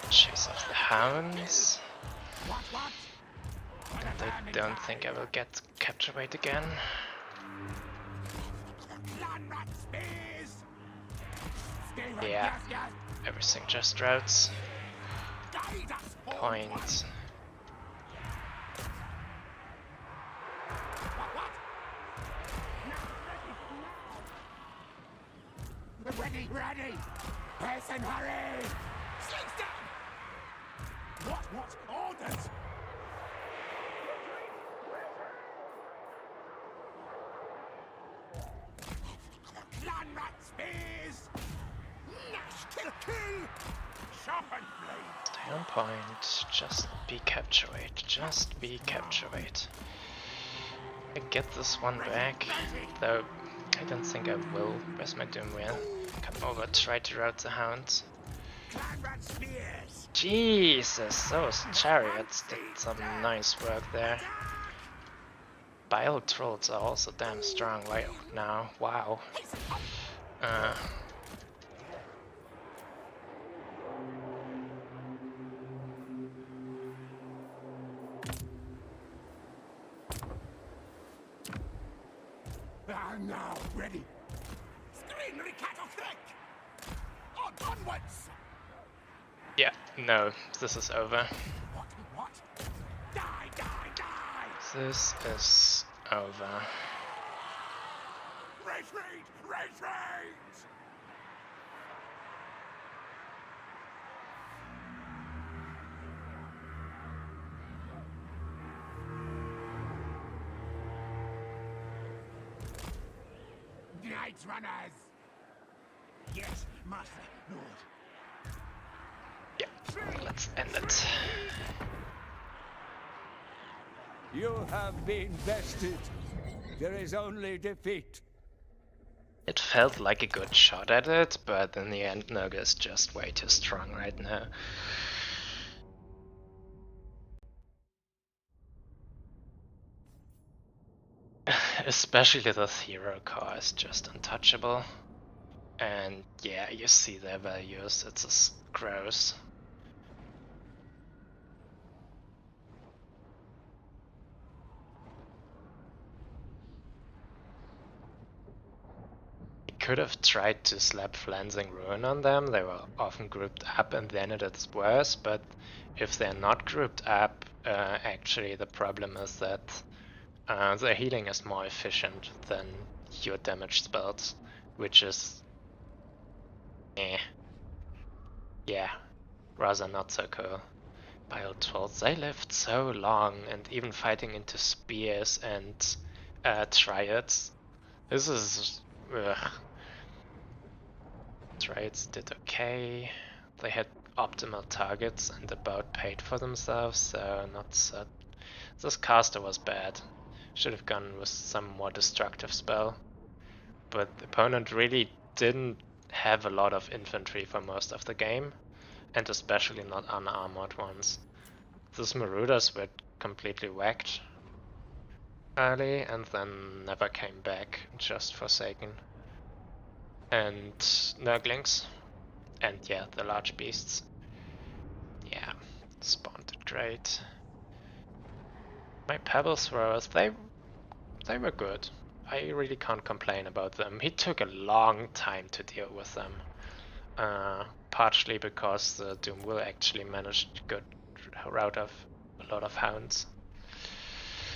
chase off the hounds. And I don't think I will get capture weight again. Yeah, everything just routes. Point. Ready! Person, hurry! Slice down! What orders? Clan rat spears! Nash kill! Sharpened blade! Stay on point, just be capture weight, just be capture weight. I get this one back, though I don't think I will. Where's my Doomwheel? Come over, try to rout the hounds. Jesus, those chariots did some nice work there. Bile trolls are also damn strong right now. Wow. I'm now ready. Onwards! Yeah, no, this is over. What? Die, die, die! This is over. Retreat! Retreat! Night runners! Yes, master, lord. Yeah, let's end it. You have been bested. There is only defeat. It felt like a good shot at it, but in the end, Noga is just way too strong right now. Especially the hero car is just untouchable. And yeah, you see their values, it's just gross. Could have tried to slap Flancing Ruin on them. They were often grouped up and then it's worse, but if they're not grouped up, actually the problem is that their healing is more efficient than your damage spells, which is yeah, rather not so cool. Bile Trolls, they lived so long, and even fighting into spears and triads. This is ugh. Triads did okay. They had optimal targets and about paid for themselves, so not so. This caster was bad. Should have gone with some more destructive spell. But the opponent really didn't have a lot of infantry for most of the game, and especially not unarmored ones. These Marauders were completely whacked early and then never came back, just Forsaken. And Nurglings. And yeah, the large beasts. Yeah, spawned it great. My Pebble Throwers, they were good. I really can't complain about them. He took a long time to deal with them. Partially because the Doom will actually managed to get out of a lot of hounds.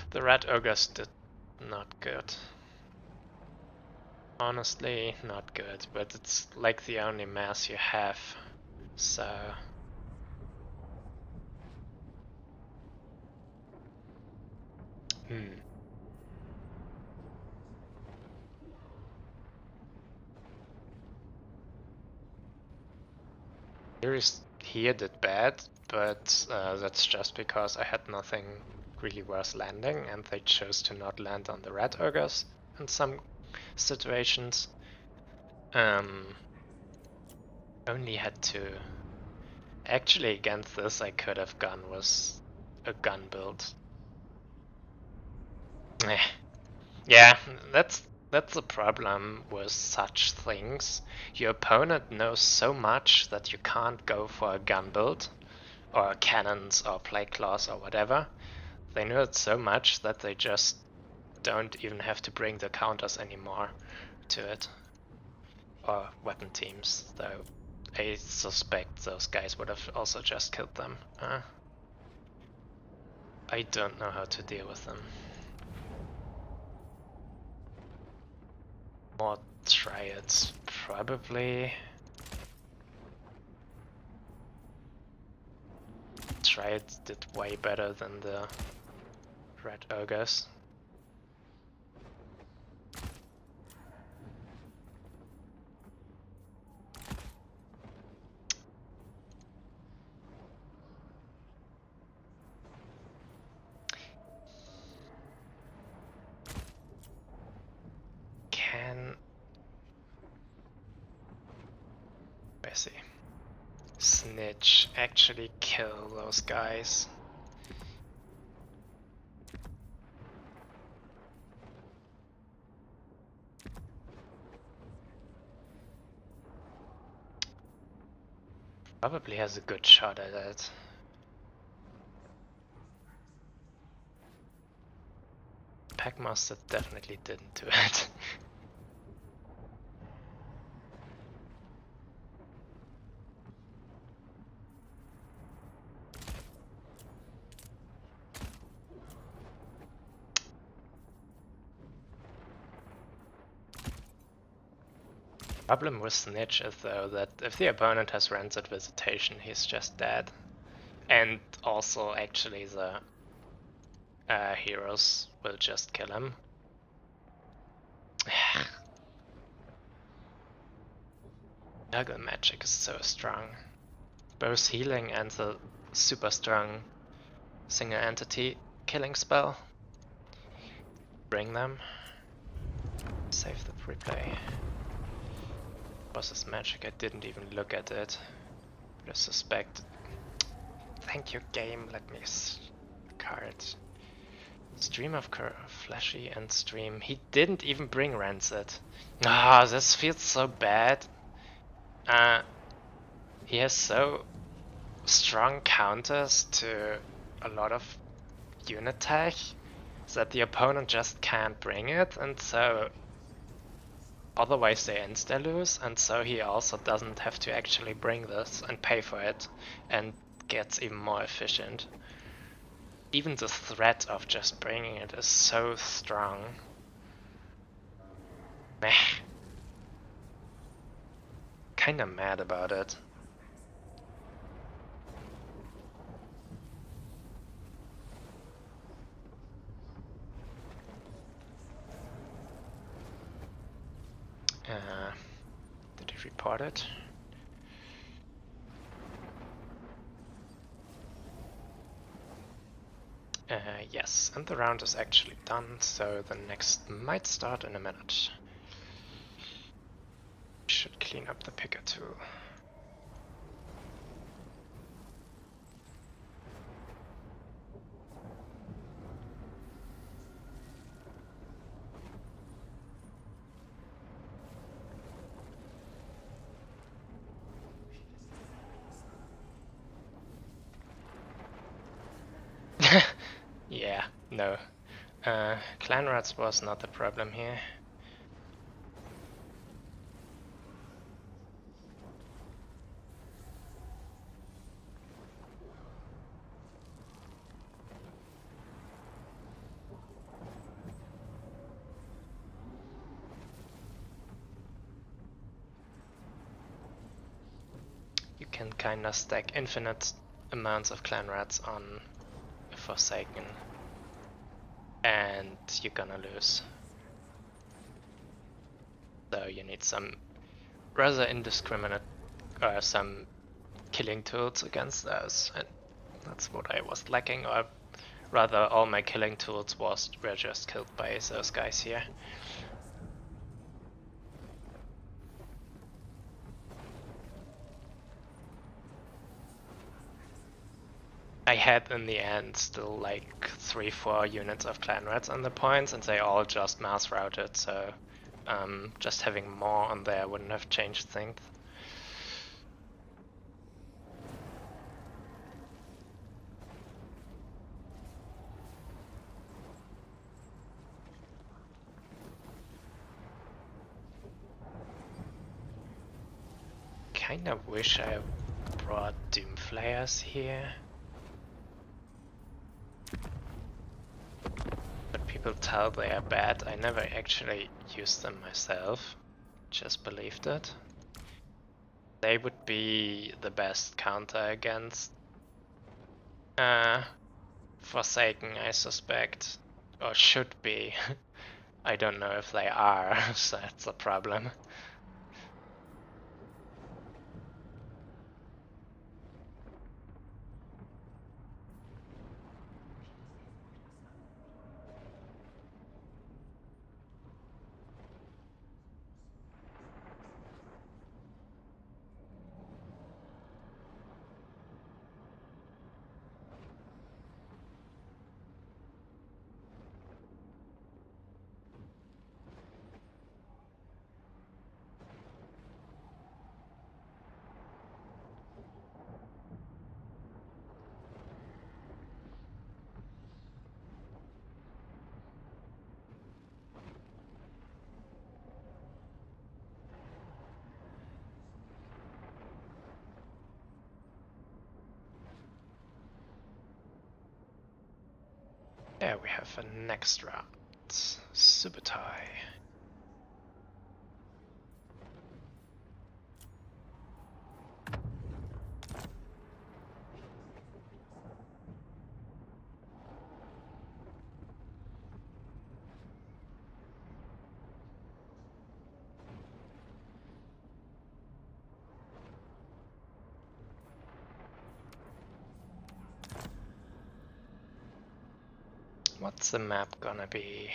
The Red Ogres did not good. Honestly, not good, but it's like the only mass you have, so... Here did bad, but that's just because I had nothing really worth landing, and they chose to not land on the Red Ogres in some situations. Only had to... Actually, against this I could have gone with a gun build. Yeah, that's the problem with such things. Your opponent knows so much that you can't go for a gun build, or cannons, or plague claws, or whatever. They know it so much that they just don't even have to bring the counters anymore to it. Or weapon teams, though I suspect those guys would have also just killed them. I don't know how to deal with them. More triads, probably. Triads did way better than the Red Ogres. see. Snitch actually kill those guys. Probably has a good shot at it. Packmaster definitely didn't do it. Problem with Snitch is though that if the opponent has Rancid Visitation, he's just dead. And also actually the heroes will just kill him. Juggle magic is so strong. Both healing and the super strong single entity killing spell. Bring them. Save the replay. Boss's magic, I didn't even look at it. But I suspect. Thank you, game. Let me card. Stream of Flashy and Stream. He didn't even bring Rancid. Ah, this feels so bad. He has so strong counters to a lot of unit tech that the opponent just can't bring it, and so otherwise they insta-lose, and so he also doesn't have to actually bring this and pay for it, and gets even more efficient. Even the threat of just bringing it is so strong. Meh. Kinda mad about it. Did he report it? Yes, and the round is actually done, so the next might start in a minute. Should clean up the picker too. Yeah, no. Clan rats was not the problem here. You can kinda stack infinite amounts of clan rats on a Forsaken, and you're gonna lose. So you need some rather indiscriminate, some killing tools against those, and that's what I was lacking, or rather all my killing tools were just killed by those guys here. I had in the end still like 3-4 units of clan rats on the points, and they all just mass routed, so just having more on there wouldn't have changed things. Kinda wish I brought Doomflayers here. But people tell they are bad. I never actually used them myself, just believed it. They would be the best counter against Forsaken, I suspect. Or should be. I don't know if they are, so that's a problem. There we have a next round. Super tie. What's the map gonna be?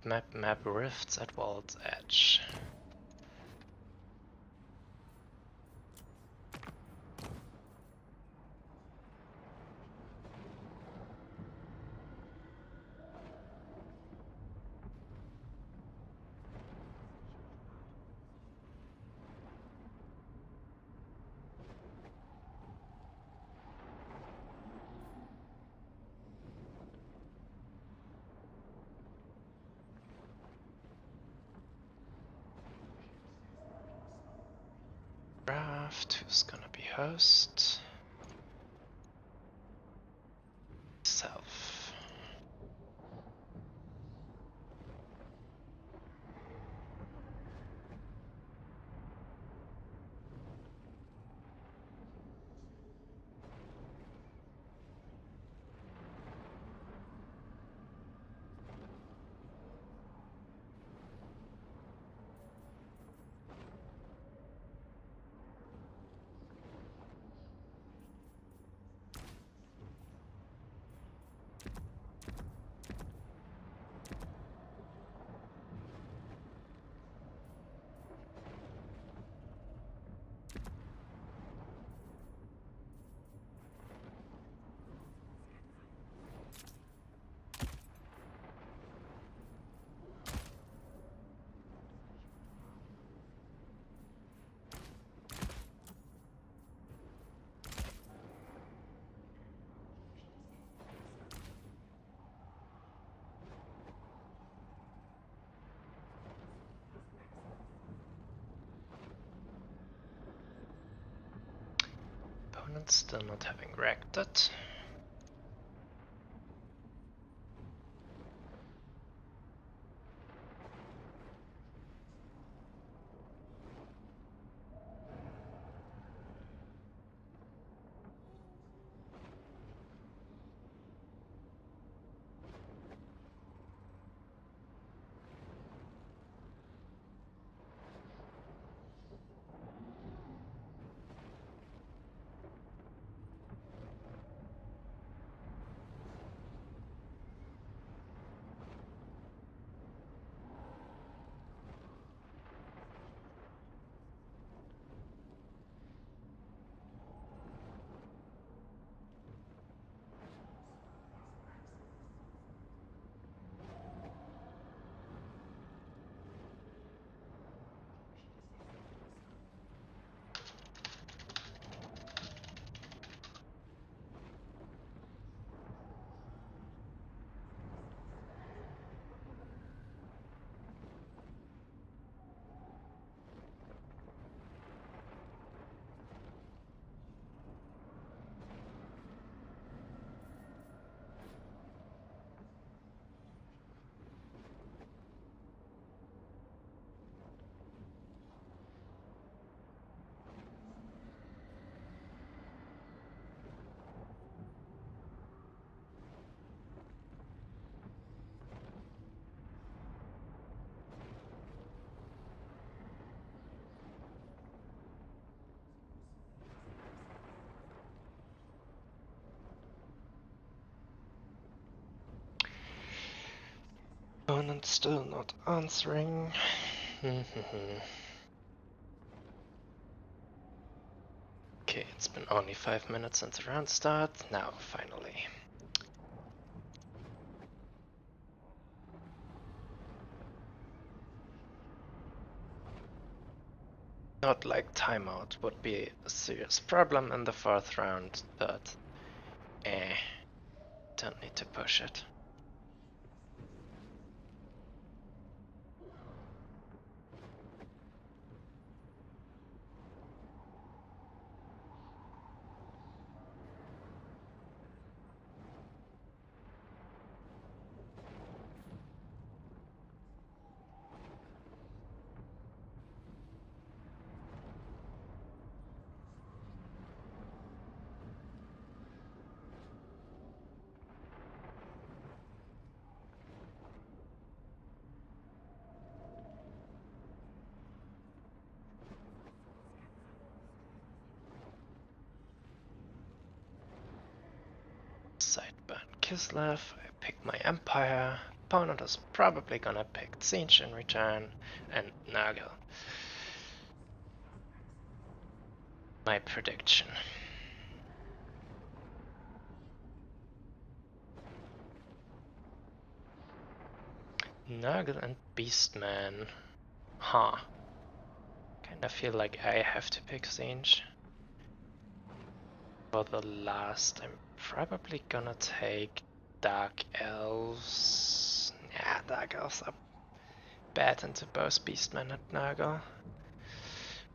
Map, rifts at World's Edge. Draft, who's gonna be host? Self. Opponent still not having wrecked it. Opponent still not answering. Okay, it's been only 5 minutes since the round start. Now, finally. Not like timeout would be a serious problem in the 4th round, but don't need to push it. Kislev, I pick my Empire. Opponent is probably gonna pick Siege in return, and Nurgle. My prediction. Nurgle and Beastman. Huh. Kinda feel like I have to pick Siege. For the last, I'm probably gonna take Dark Elves. Yeah, Dark Elves are bad into both Beastman and Nurgle.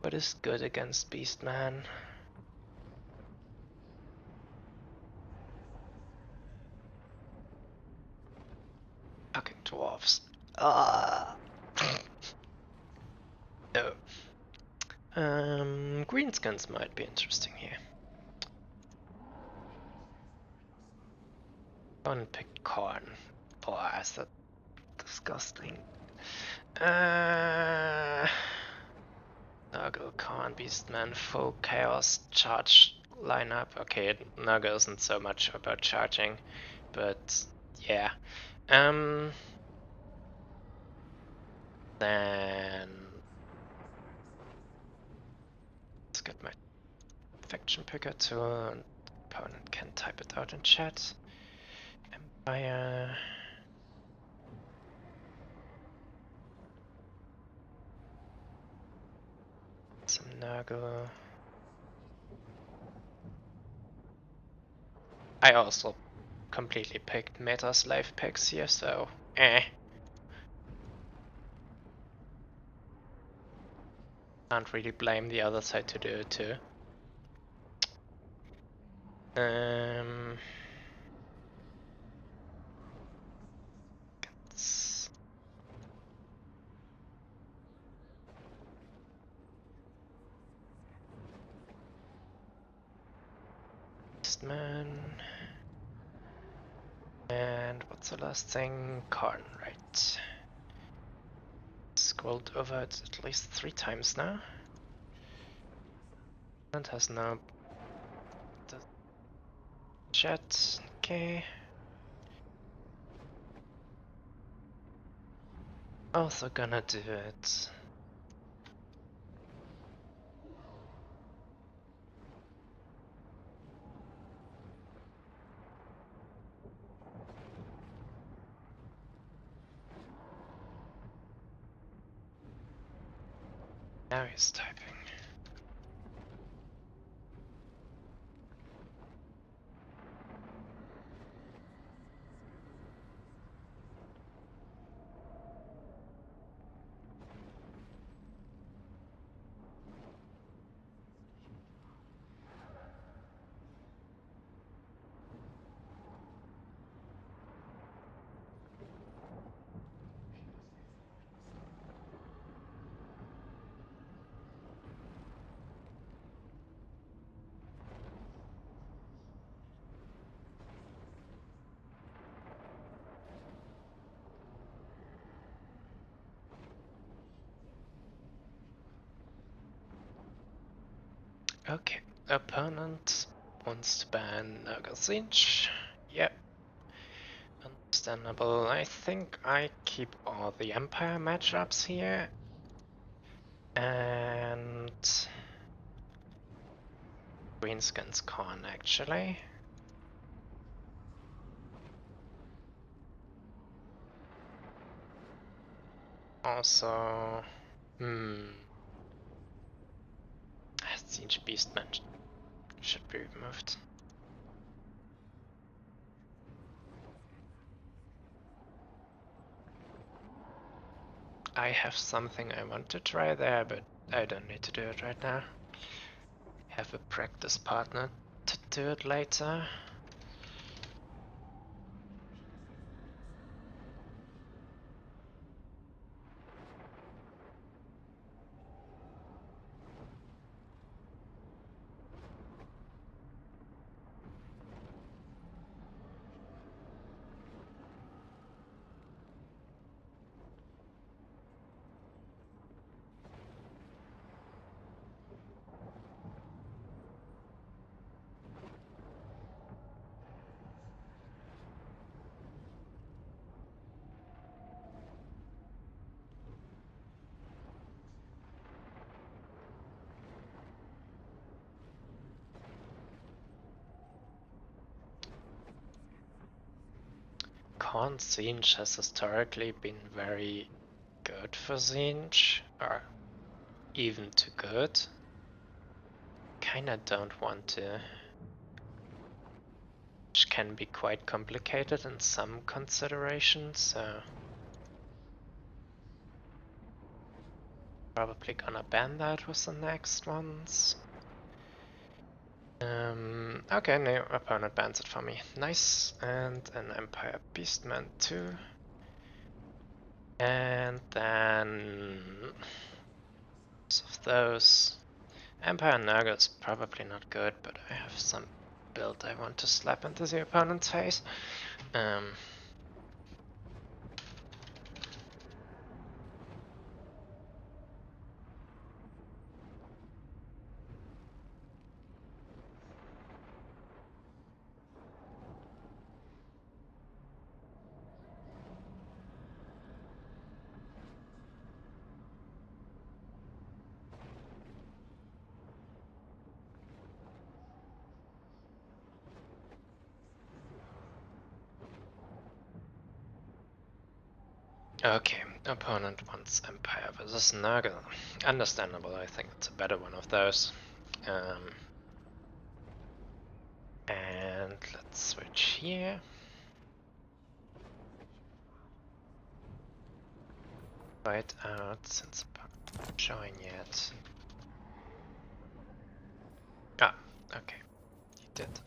What is good against Beastman? Fucking dwarves. No. Greenskins might be interesting here. Don't pick corn. Oh, is that disgusting? Nurgle, corn, beastman, full chaos, charge lineup. Okay, Nurgle isn't so much about charging, but yeah. Then let's get my faction picker tool, and opponent can type it out in chat. Empire. Some Nurgle. I also completely picked meta slave picks here, so can't really blame the other side to do it too. Man. And what's the last thing? Karn, right. Scrolled over it at least 3 times now. And has now the chat. Okay. Also gonna do it. Now he's typing. Okay, opponent wants to ban Nurgle Siege. Yep. Understandable. I think I keep all the Empire matchups here. And Greenskins Con actually. Also, Siege Beastman should be removed. I have something I want to try there, but I don't need to do it right now. Have a practice partner to do it later. Pawn Siege has historically been very good for Siege, or even too good. Kinda don't want to. Which can be quite complicated in some considerations, so probably gonna ban that with the next ones. Okay, no, opponent bans it for me. Nice, and an Empire Beastman too. And then of those, Empire Nugget's probably not good, but I have some build I want to slap into the opponent's face. Okay, opponent wants Empire versus Nurgle. Understandable, I think it's a better one of those. And let's switch here. Right out since I'm not showing yet. Ah, okay, he did.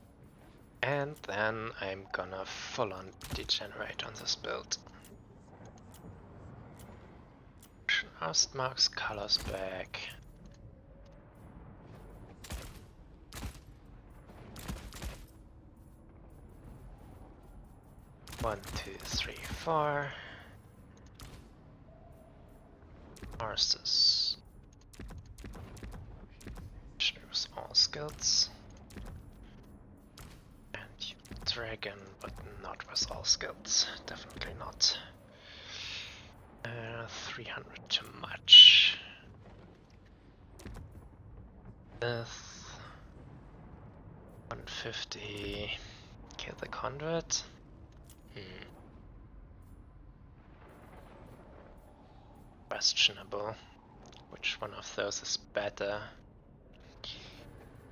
And then I'm gonna full on degenerate on this build. Ostmark's colors back. One, two, three, four. Horses. Choose all skills. And you dragon, but not with all skills. Definitely not. 300 too much. This 150. Kill the conduit. Questionable. Which one of those is better?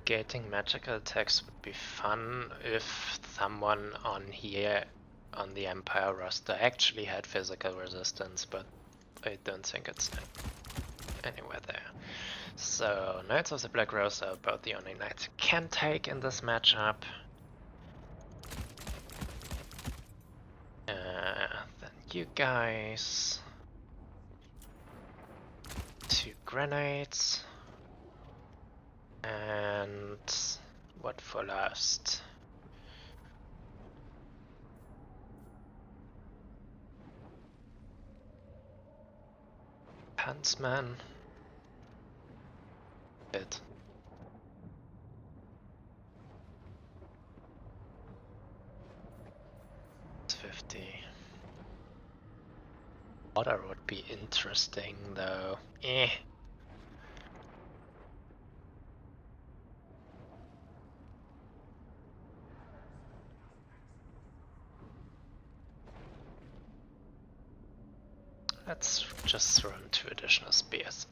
Gating magical attacks would be fun if someone on here on the Empire roster actually had physical resistance, but I don't think it's anywhere there. So Knights of the Black Rose are about the only knights I can take in this matchup. Then you guys. 2 grenades. And what for last? Huntsman. It. It's 50. Water would be interesting though. Let's just throw in 2 additional spears.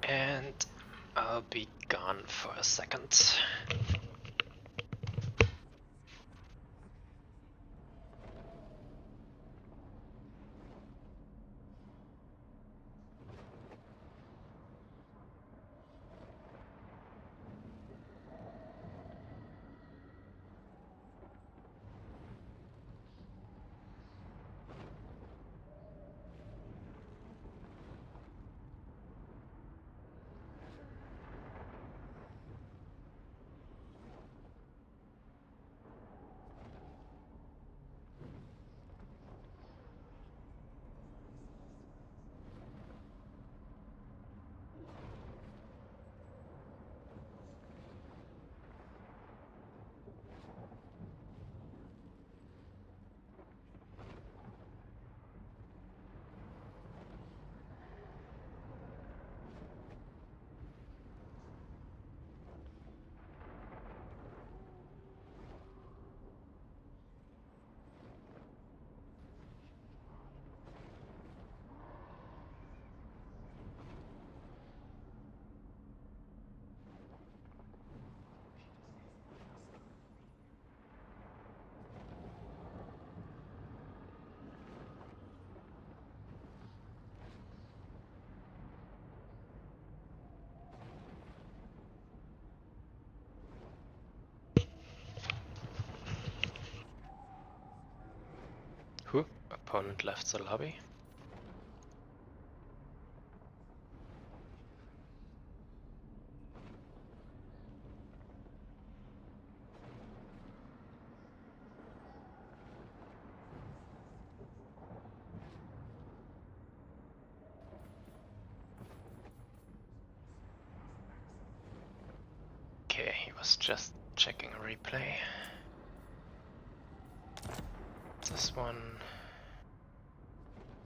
And I'll be gone for a second. opponent left the lobby. Okay, he was just checking a replay. This one.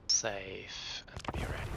Save and be ready.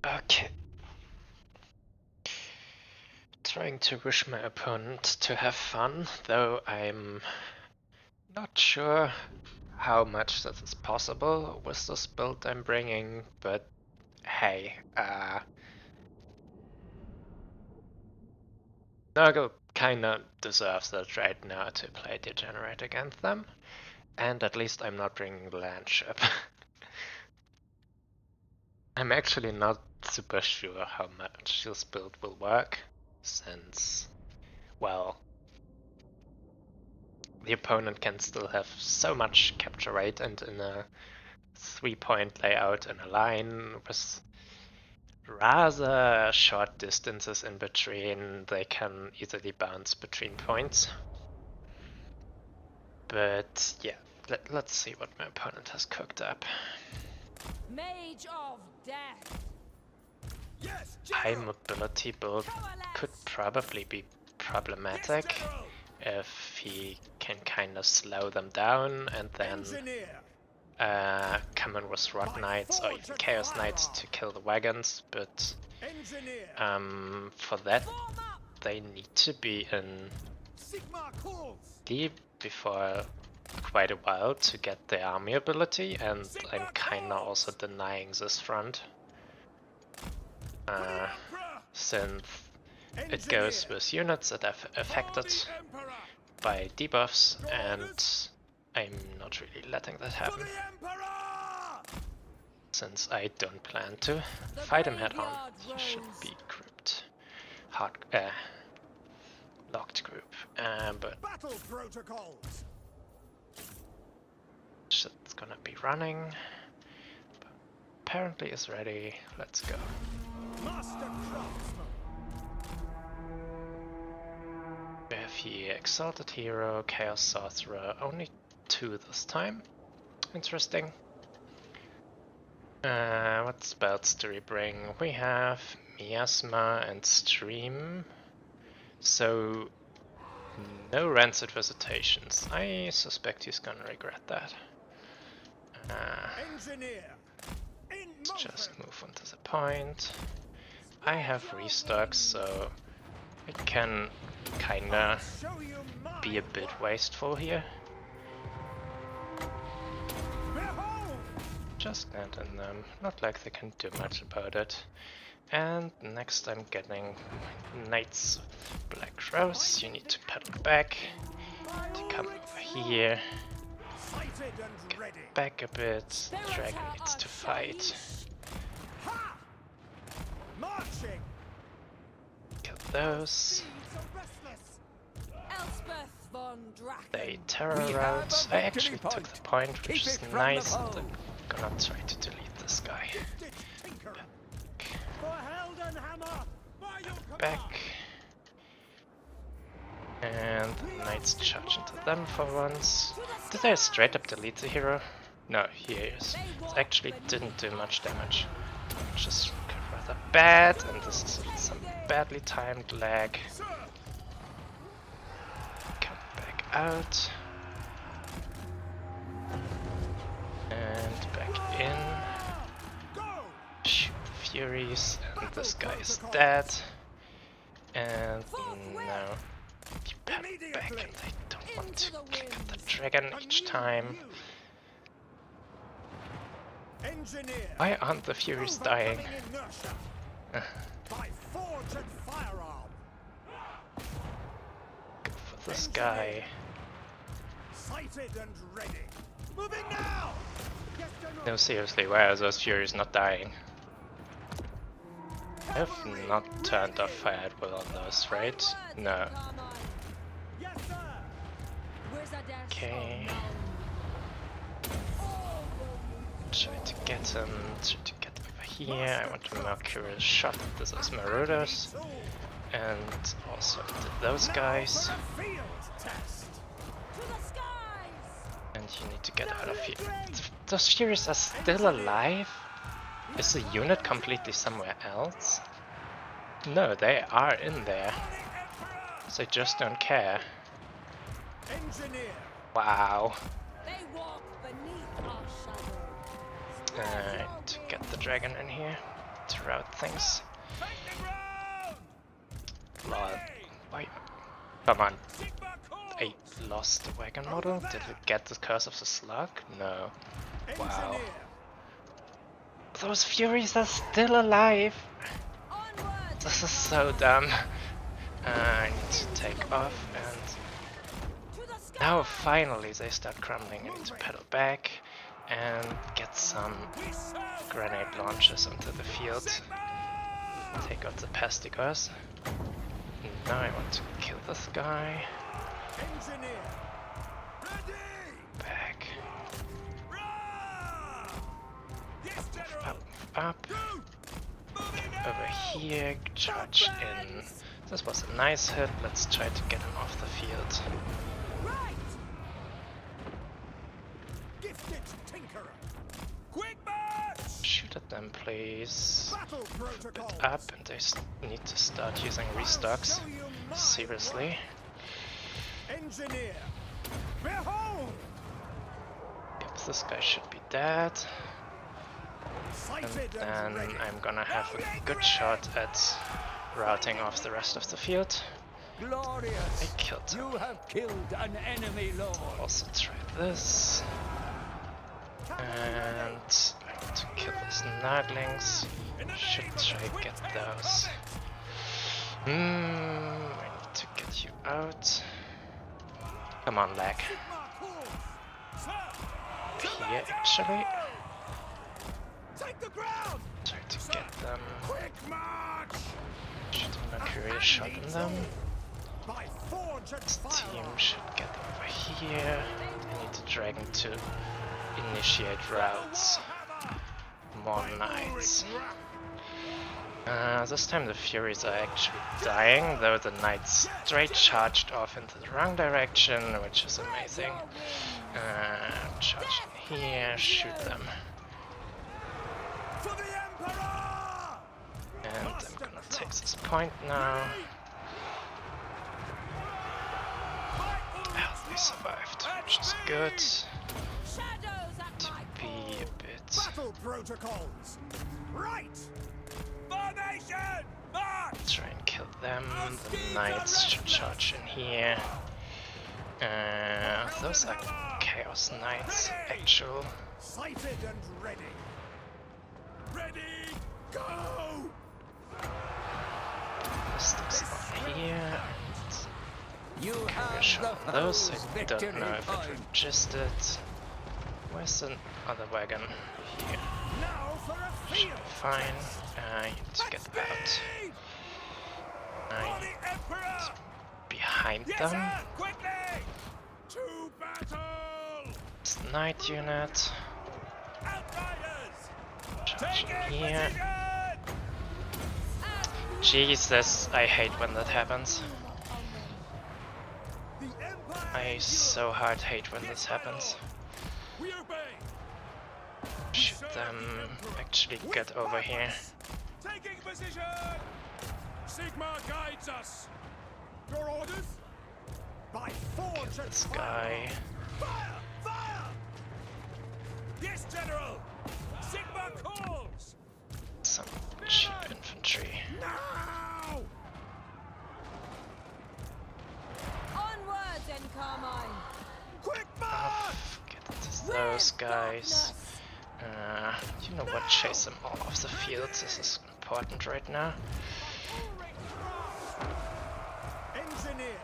Okay. Trying to wish my opponent to have fun, though I'm not sure how much that is possible with this build I'm bringing, but hey, Nurgle kinda deserves it right now to play Degenerate against them, and at least I'm not bringing the Landship. I'm actually not super sure how much this build will work, since, well, the opponent can still have so much capture rate, and in a 3-point layout in a line with rather short distances in between, they can easily bounce between points. But yeah, let's see what my opponent has cooked up. Mage of Death. Yes, High General. mobility build could probably be problematic if he can kind of slow them down and then Engineer. come in with Rot Knights or even Chaos Knights to kill the wagons, but Engineer. for that Form up. they need to be in Sigma calls. deep before quite a while to get the army ability, and I'm kinda also denying this front. Since it goes with units that are affected by debuffs, and I'm not really letting that happen, since I don't plan to fight him head on. He should be grouped, locked group, but Battle protocols. shit's gonna be running. Apparently is ready. Let's go. Master craftsman. We have here Exalted Hero, Chaos Sorcerer, only 2 this time. Interesting. What spells do we bring? We have Miasma and Stream, so no Rancid Visitations. I suspect he's gonna regret that. Engineer. In Let's just motion. move onto the point. I have restocks, so it can kinda Show you my be a bit wasteful here. behold. Just land in them, not like they can do much about it. And next I'm getting Knights of Black Rose. You need to pedal back to come over here. Get back a bit. The dragon needs to fight. Kill those. They terror-out. I actually took the point, which is nice, and I'm gonna try to delete this guy. Back. And the knights charge into them for once. Did I straight up delete the hero? No, he is. It actually didn't do much damage, which is rather bad, and this is some badly timed lag. Come back out. And back in. Shoot Furies, and this guy is dead. And now you pedal back, and I don't want to kick the dragon each time. Why aren't the Furies dying? Go for this guy. No, seriously, why are those Furies not dying? I have not turned off fire at will on those, right? No. Okay. Try to get him, try to get over here. I want to Mercurial shot at those Marauders. And also those guys. And you need to get out of here. Those Furies are still alive? Is the unit completely somewhere else? No, they are in there. They just don't care. Wow. To get the dragon in here to route things. Lol. Why? Come on. I lost the wagon model? Did it get the Curse of the Slug? No. Wow. Those Furies are still alive! This is so dumb. I need to take off, and now finally they start crumbling. I need to pedal back and get some grenade launches onto the field. Take out the Pestigors. Now I want to kill this guy. Back. Up. Over here, charge in. This was a nice hit. Let's try to get him off the field. Shoot at them, please. Move a bit up, and they need to start using restocks. Seriously. Yep, this guy should be dead. And then I'm gonna have a good shot at routing off the rest of the field. I killed him. You have killed an enemy lord. Also try this. And I want to kill these Naglings. Should try to get those. I need to get you out. Come on, lag. Here, actually. Try to get them. Shoot a Mercurial shot in them. This team should get over here. I need the dragon to initiate routes. More knights. This time the Furies are actually dying, though the knights straight charged off into the wrong direction, which is amazing. Charge in here, shoot them. And I'm gonna take this point now. Oh, they survived, which is good. To be a bit. Battle protocols. Right. Formation. Try and kill them. The knights should charge in here. Those are Chaos Knights, actual. Sighted and ready. Ready, go! Sticks on here. You Carry a have shot the on those. foe's I don't know victory if it point. registered. Where's the other wagon? Here. Now for a Should field be fine. I need to get out. speed! For I the Emperor! behind Yes, them. sir! Quickly! To battle! It's the night unit. Outriders! Charging Taking here. position! Jesus, I hate when that happens. The Empire I endures. so hard hate when this happens. We obey. Should them actually get over here. Taking position. Sigma guides us. Your orders? By forge Kill and this fire. guy. Fire! Fire! Yes, General. Sigma calls. Some cheap infantry. Now! Onwards and Carmine. Quick Oh, march! get those guys. You know what? Chase them all off the field. This is important right now. Engineer.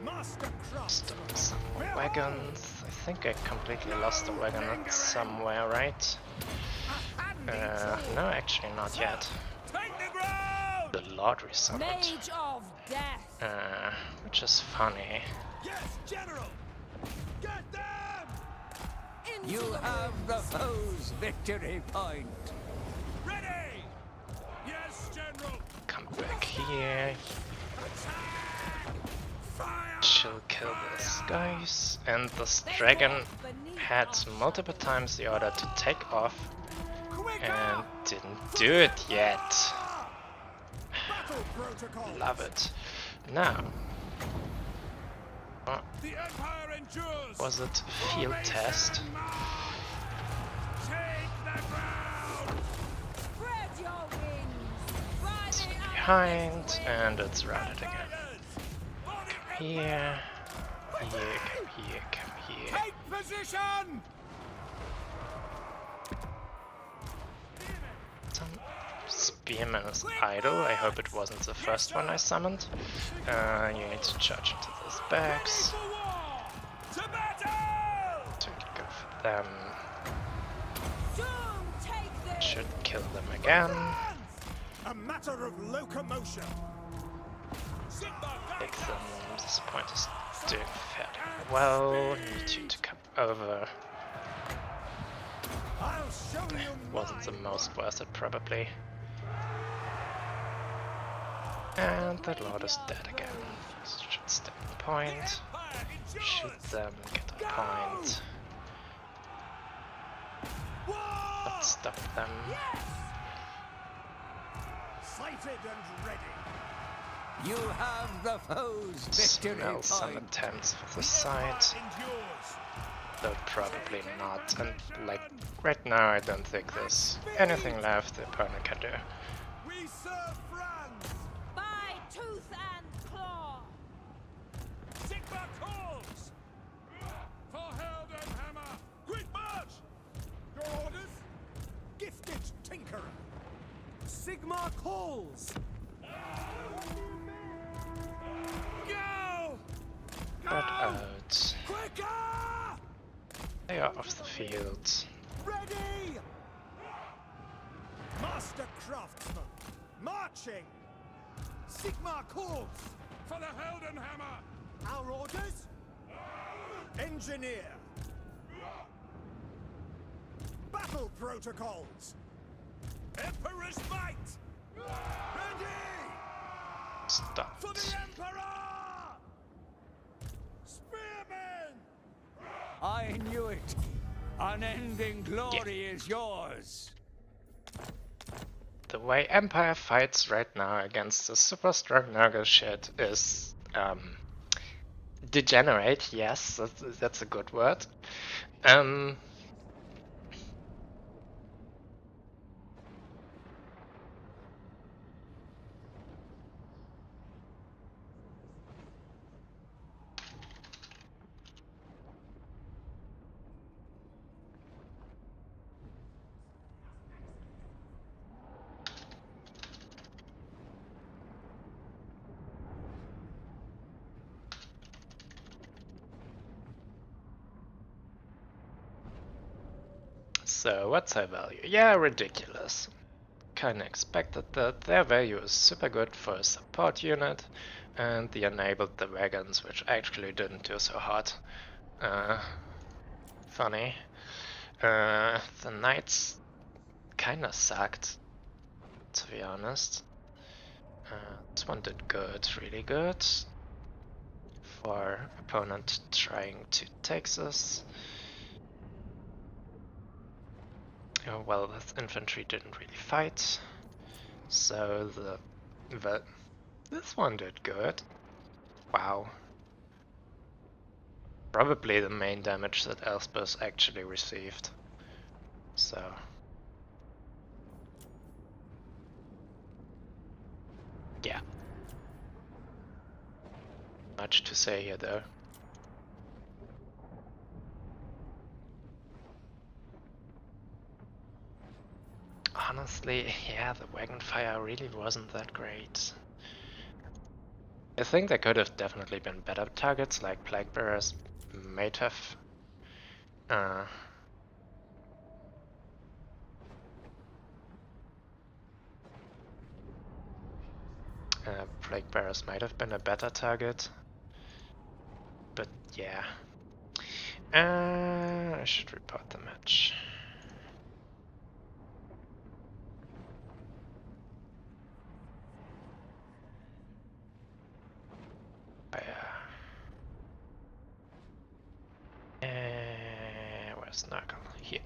Mastercraft. Start some more wagons. I think I completely lost a wagon somewhere, right? No, actually not yet. Take the ground! The Lord resummoned. Mage of death. Which is funny. Yes, General! Get them! Into You the have the woods. foe's victory point. Ready! Yes, General! Come back here. Attack! Fire! She'll kill these guys. And this dragon had multiple times the order to take off Quicker! and didn't do it yet. Battle protocol! Love it. Now, The Empire endures! was it field test? Take the ground! Spread your wings. By the Behind, Atlas wind. and it's routed again. Riders! For the Here, here, come here. Take position! Some spearman is idle. I hope it wasn't the first one I summoned. You need to charge into those bags. For war! To battle! So we go for them. Doom, take this. Should kill them again. A matter of locomotion. Sigma Take guides them. us. This point is doing fairly well. Need you to come over. I'll show you Wasn't the mine. most worth it, probably. And the Lord is dead again. Should stay on point. Empire endures. Shoot them, get on point. War! Not stop them. Sighted and ready. You have the foe's victory Smell some point. attempts for the side. Endures. Though probably not. And like right now I don't think there's anything left the opponent can do. We serve France. By tooth and claw. Sigma calls. For Heldenhammer. Quick march. Your orders? Gifted tinkerer. Sigma calls. Go! But out. Quicker! They are off the field. Ready! Master craftsman, marching! Sigma calls! For the Heldenhammer! Our orders? Engineer! Battle protocols! Emperor's might! Ready! Stopped. For the Emperor! Spearmen! I knew it. Unending glory is yours. The way Empire fights right now against the super strong Nurgle shit is degenerate. Yes, that's a good word. So what's their value? Yeah, ridiculous. Kinda expected that. Their value is super good for a support unit, and they enabled the wagons, which actually didn't do so hot. Funny. The knights kinda sucked, to be honest. This one did good, really good. For opponent trying to take this. Oh, well, this infantry didn't really fight, so this one did good. Wow. Probably the main damage that Elspeth actually received. So. Yeah. Much to say here though. Honestly, yeah, the wagon fire really wasn't that great. I think there could have definitely been better targets, like Plague Bearers might have. Plague Bearers might have been a better target. But yeah. I should report the match. Where's Knuckle? Here.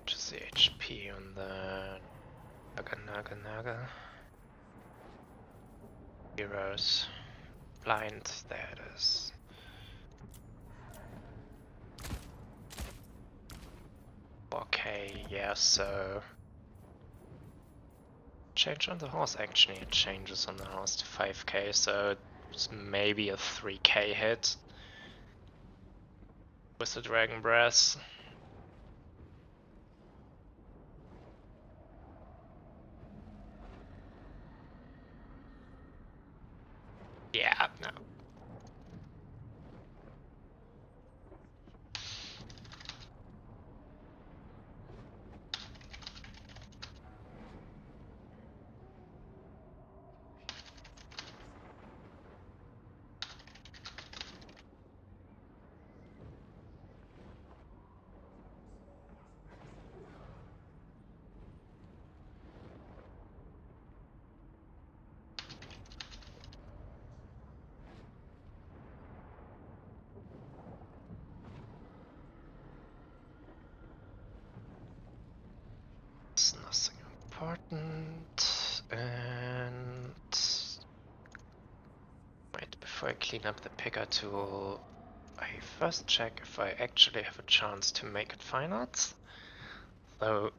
Just the HP on the Naga. Heroes. Blind, there it is. Okay, yeah, so change on the horse, actually it changes on the horse to 5k, so it's maybe a 3k hit with the Dragon Breath. Yeah, no. It's nothing important, and wait, before I clean up the picker tool, I first check if I actually have a chance to make it finals. Though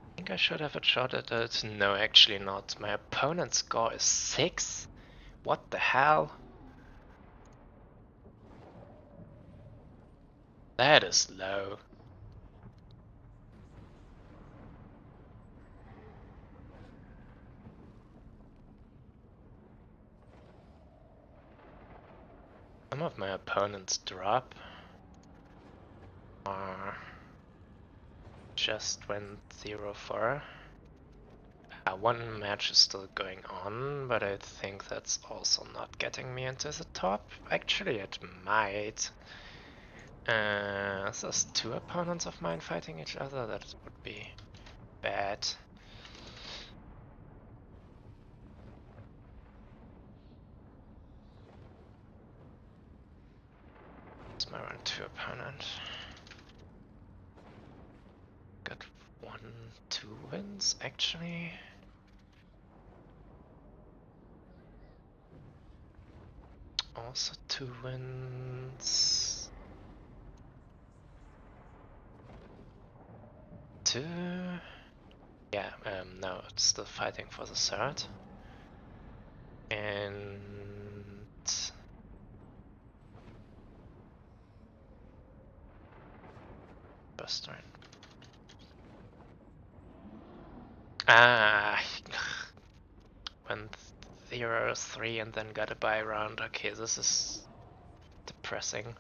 I think I should have a shot at it. No, actually not. My opponent's score is 6? What the hell? That is low. Some of my opponents drop or just went 0-4. One match is still going on, but I think that's also not getting me into the top. Actually, it might. There's 2 opponents of mine fighting each other, that would be bad. It's my round 2 opponent. Got 1-2 wins, actually. Also 2 wins. 2. Yeah, no, it's still fighting for the 3rd. And first turn. Went 0-3 and then got a bye round. Okay, this is depressing.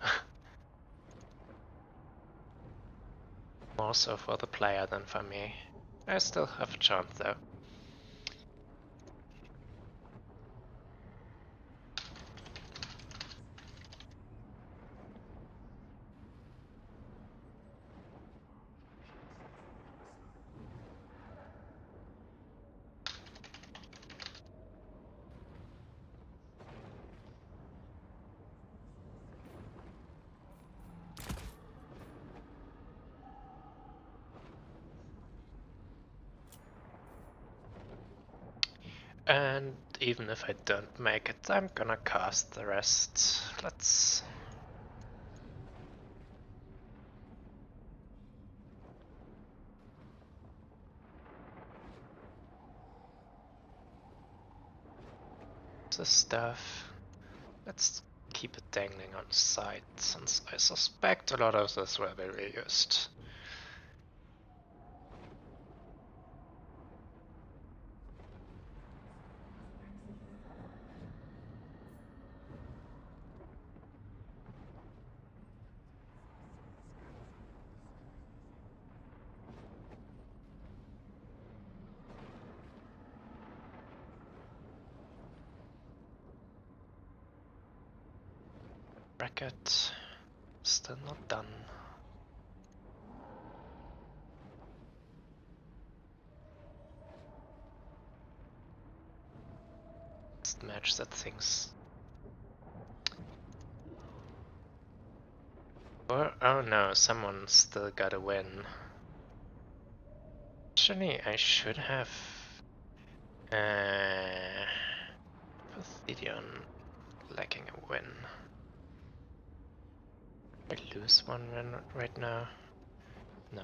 More so for the player than for me. I still have a chance though. And even if I don't make it, I'm gonna cast the rest. Let's... this stuff. Let's keep it dangling on the side, since I suspect a lot of this will be reused. Bracket still not done. It's the match that thinks. Or, oh no, someone still got a win. Actually, I should have Posthedion lacking a win. I lose one win right now? No.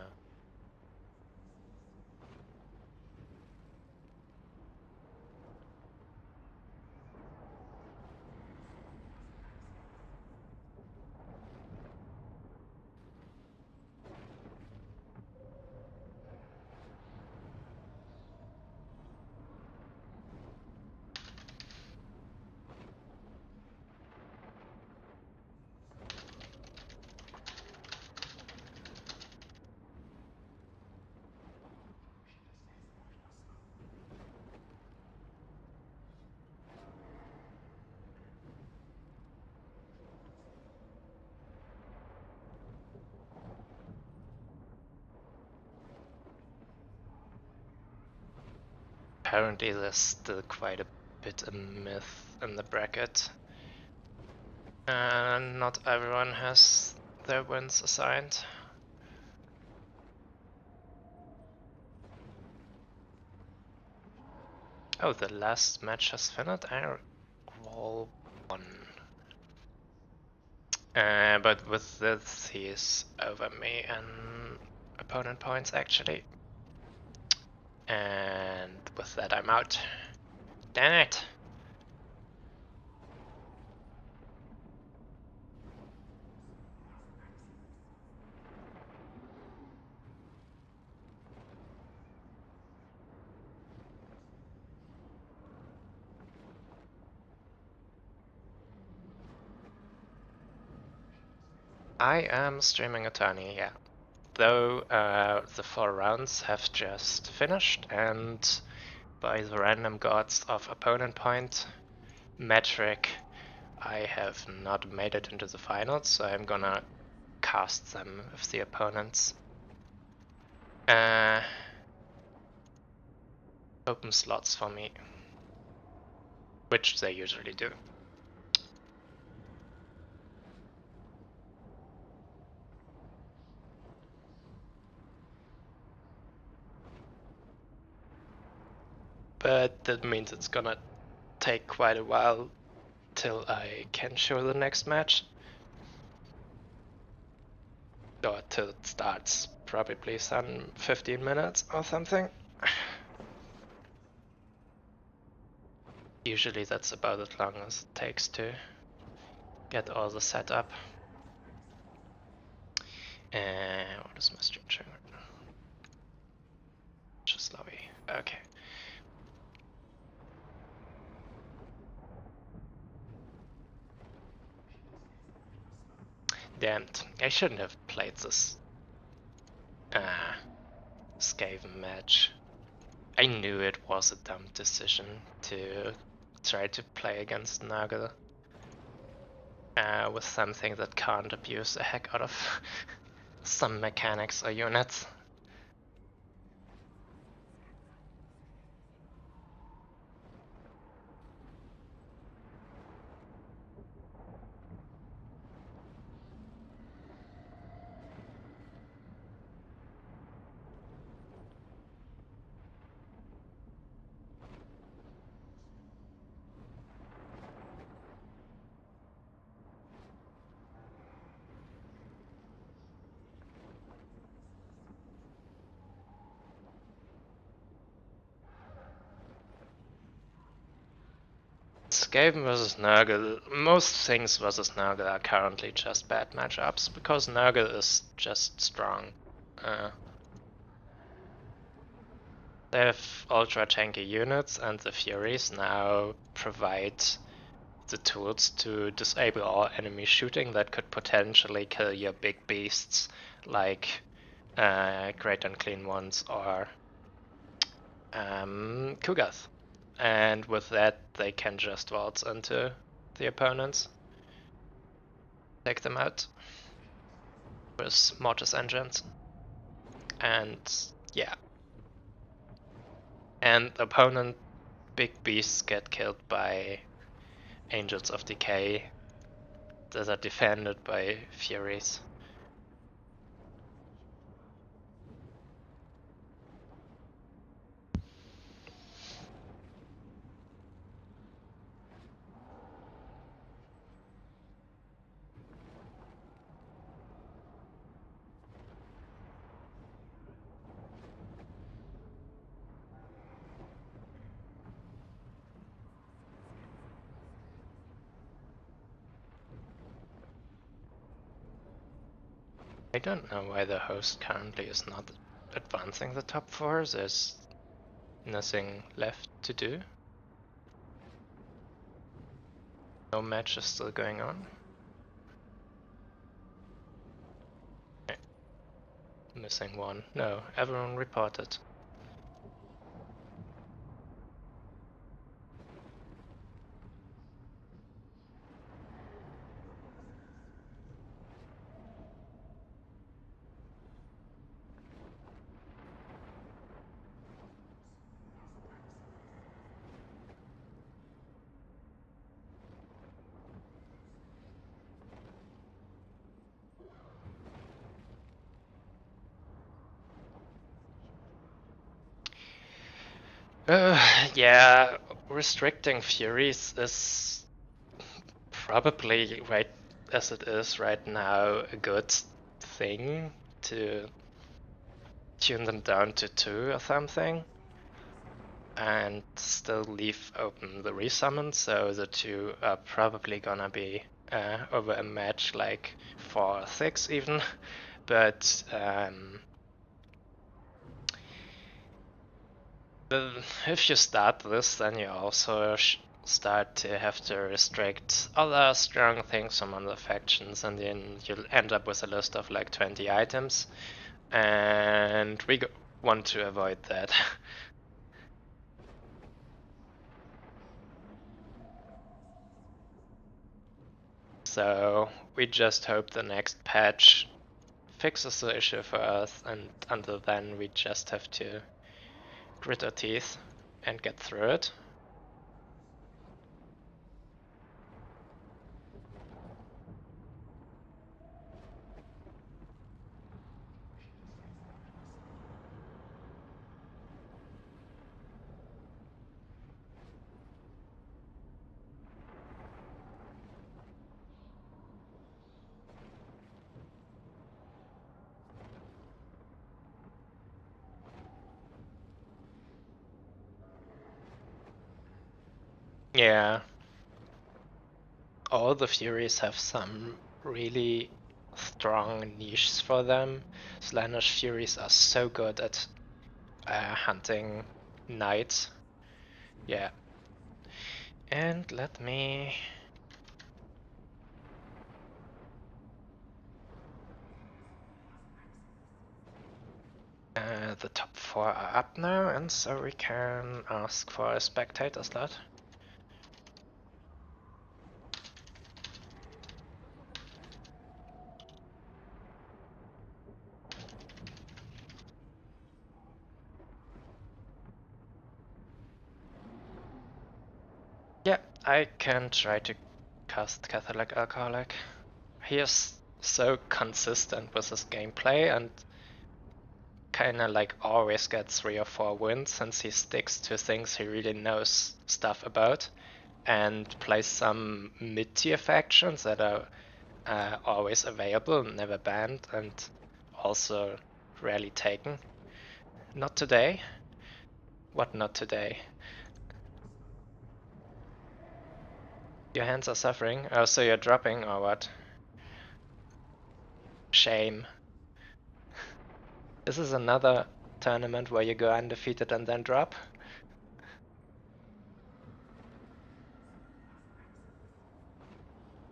Apparently there's still quite a bit of myth in the bracket. Not everyone has their wins assigned. Oh, the last match has finished. I recall one. But with this, he's over me and opponent points actually. And with that, I'm out. Damn it! I am streaming Attorney, yeah. Though the 4 rounds have just finished, and by the random gods of opponent point metric, I have not made it into the finals, so I'm gonna cast them with the opponents. Open slots for me, which they usually do. But that means it's gonna take quite a while till I can show the next match. Or till it starts, probably some 15 minutes or something. Usually that's about as long as it takes to get all the setup. What is my structure? Czechoslovakia. Okay. Damned. I shouldn't have played this Skaven match. I knew it was a dumb decision to try to play against Nurgle with something that can't abuse the heck out of some mechanics or units. Skaven versus Nurgle, most things versus Nurgle are currently just bad matchups, because Nurgle is just strong. They have ultra tanky units, and the Furies now provide the tools to disable all enemy shooting that could potentially kill your big beasts, like Great Unclean Ones or Kugath. And with that, they can just waltz into the opponents, take them out with Mortis engines. And yeah. And opponent big beasts get killed by Angels of Decay that are defended by Furies. I don't know why the host currently is not advancing the top 4, there's nothing left to do. No match is still going on. Okay. Missing one. No, everyone reported. Yeah, restricting Furies is probably right as it is right now, a good thing to tune them down to 2 or something, and still leave open the resummon, so the 2 are probably gonna be over a match like 4 or 6 even, but if you start this, then you also start to have to restrict other strong things from other factions, and then you'll end up with a list of like 20 items, and we want to avoid that. So we just hope the next patch fixes the issue for us, and until then we just have to grit our teeth and get through it. Yeah. All the Furies have some really strong niches for them. Slaanesh Furies are so good at hunting knights. Yeah. And let me... the top 4 are up now, and so we can ask for a spectator slot. Yeah, I can try to cast Catholic Alcoholic. He is so consistent with his gameplay and kinda like always gets 3 or 4 wins, since he sticks to things he really knows stuff about and plays some mid-tier factions that are always available, never banned, and also rarely taken. Not today. What not today? Your hands are suffering. Oh, so you're dropping or what? Shame. This is another tournament where you go undefeated and then drop.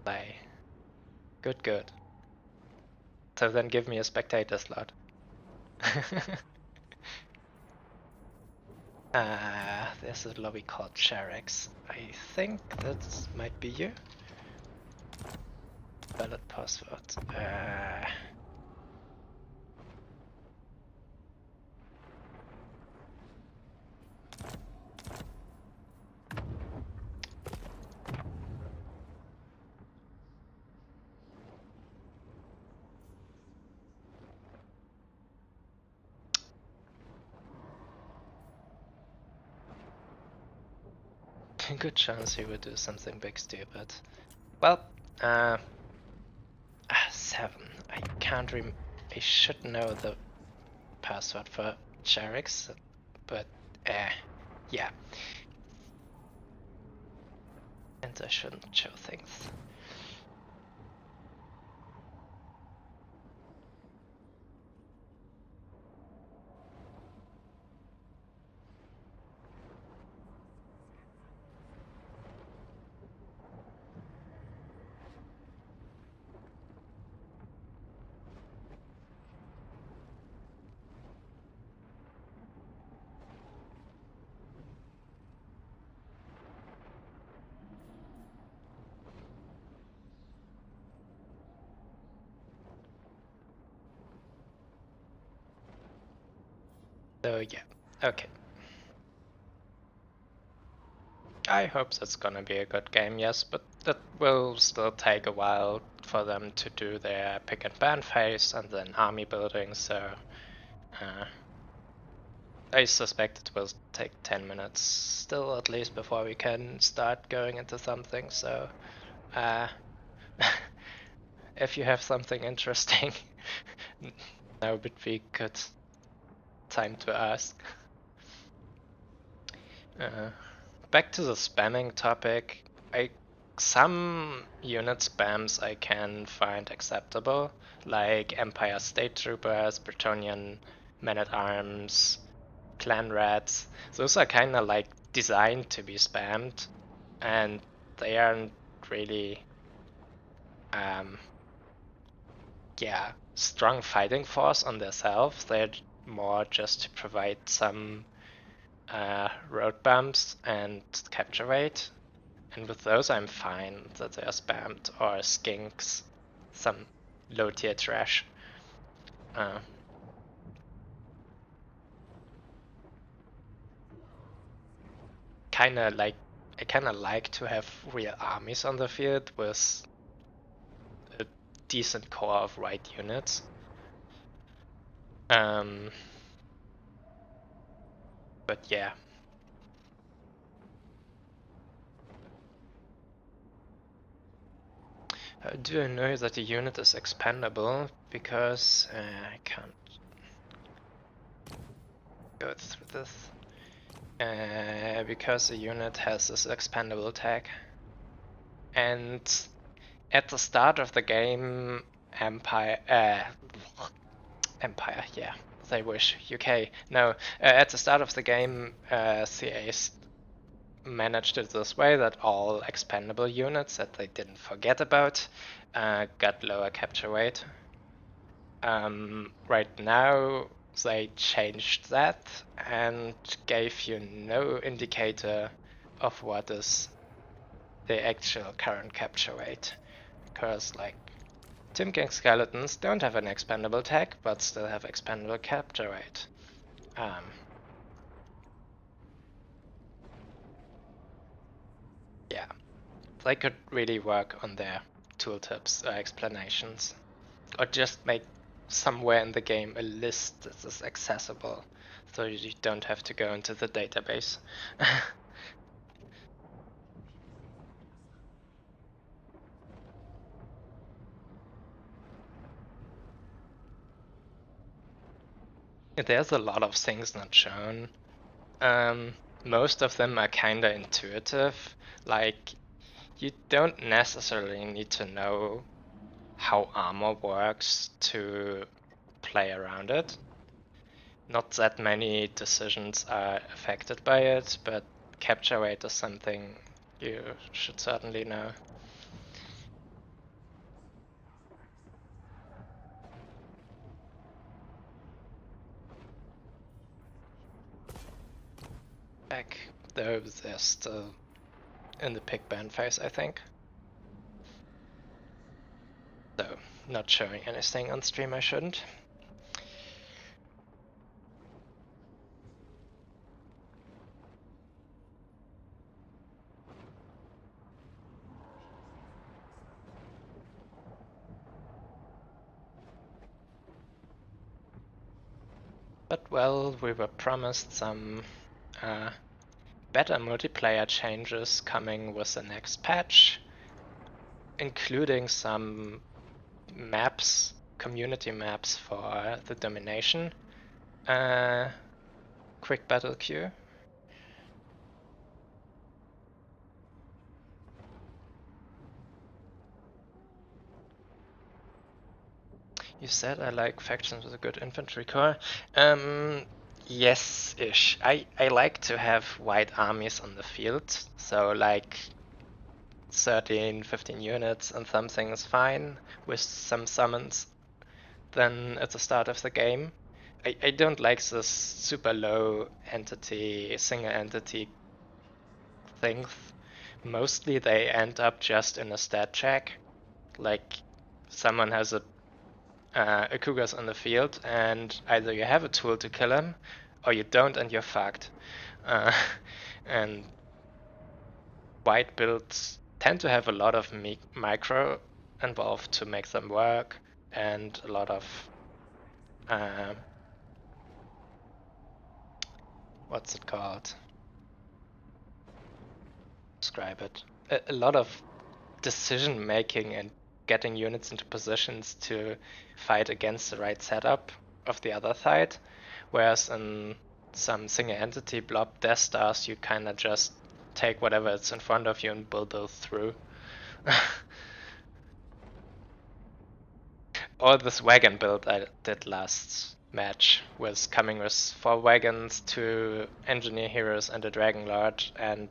Play. Good, good. So then give me a spectator slot. There's a lobby called Charex. I think that might be you. Valid password. Good chance he would do something big stupid. Well, 7. I can't I should know the password for Charex, but yeah. And I shouldn't show things. So yeah, okay. I hope that's gonna be a good game, yes, but that will still take a while for them to do their pick and ban phase and then army building, so I suspect it will take 10 minutes still at least before we can start going into something, so if you have something interesting, now would be good time to ask. Back to the spamming topic, some unit spams I can find acceptable, like Empire State Troopers, Bretonnian Men-at-Arms, Clan Rats. Those are kind of like designed to be spammed, and they aren't really, strong fighting force on themselves. They're more just to provide some road bumps and capture rate. And with those I'm fine that they are spammed, or skinks, some low tier trash. I kinda like to have real armies on the field with a decent core of right units. But yeah. Do I know that a unit is expandable? Because I can't go through this. Because a unit has this expandable tag. And at the start of the game, Empire, yeah, they wish, UK. No, at the start of the game, CAs managed it this way that all expandable units that they didn't forget about got lower capture rate. Right now, they changed that and gave you no indicator of what is the actual current capture rate. Because, like, Tim King Skeletons don't have an expandable tag, but still have expandable capture rate. Yeah, they could really work on their tooltips or explanations. Or just make somewhere in the game a list that is accessible, so you don't have to go into the database. There's a lot of things not shown. Most of them are kinda intuitive, like you don't necessarily need to know how armor works to play around it. Not that many decisions are affected by it, but capture rate is something you should certainly know. Back, though they're still in the pick ban phase, I think. So, not showing anything on stream I shouldn't. But well, we were promised some better multiplayer changes coming with the next patch, including some maps, community maps for the Domination quick battle queue. You said I like factions with a good infantry core. Yes-ish. I like to have white armies on the field, so like 13, 15 units and something is fine with some summons then at the start of the game. I don't like this super low entity, single entity things. Mostly they end up just in a stat check. Like someone has a Akugas on the field and either you have a tool to kill him or you don't and you're fucked. And white builds tend to have a lot of micro involved to make them work and a lot of what's it called? Describe it. A lot of decision making and getting units into positions to fight against the right setup of the other side. Whereas in some single entity blob Death Stars, you kind of just take whatever is in front of you and build those through. Or this wagon build I did last match was coming with 4 wagons, 2 engineer heroes and a dragon lord, and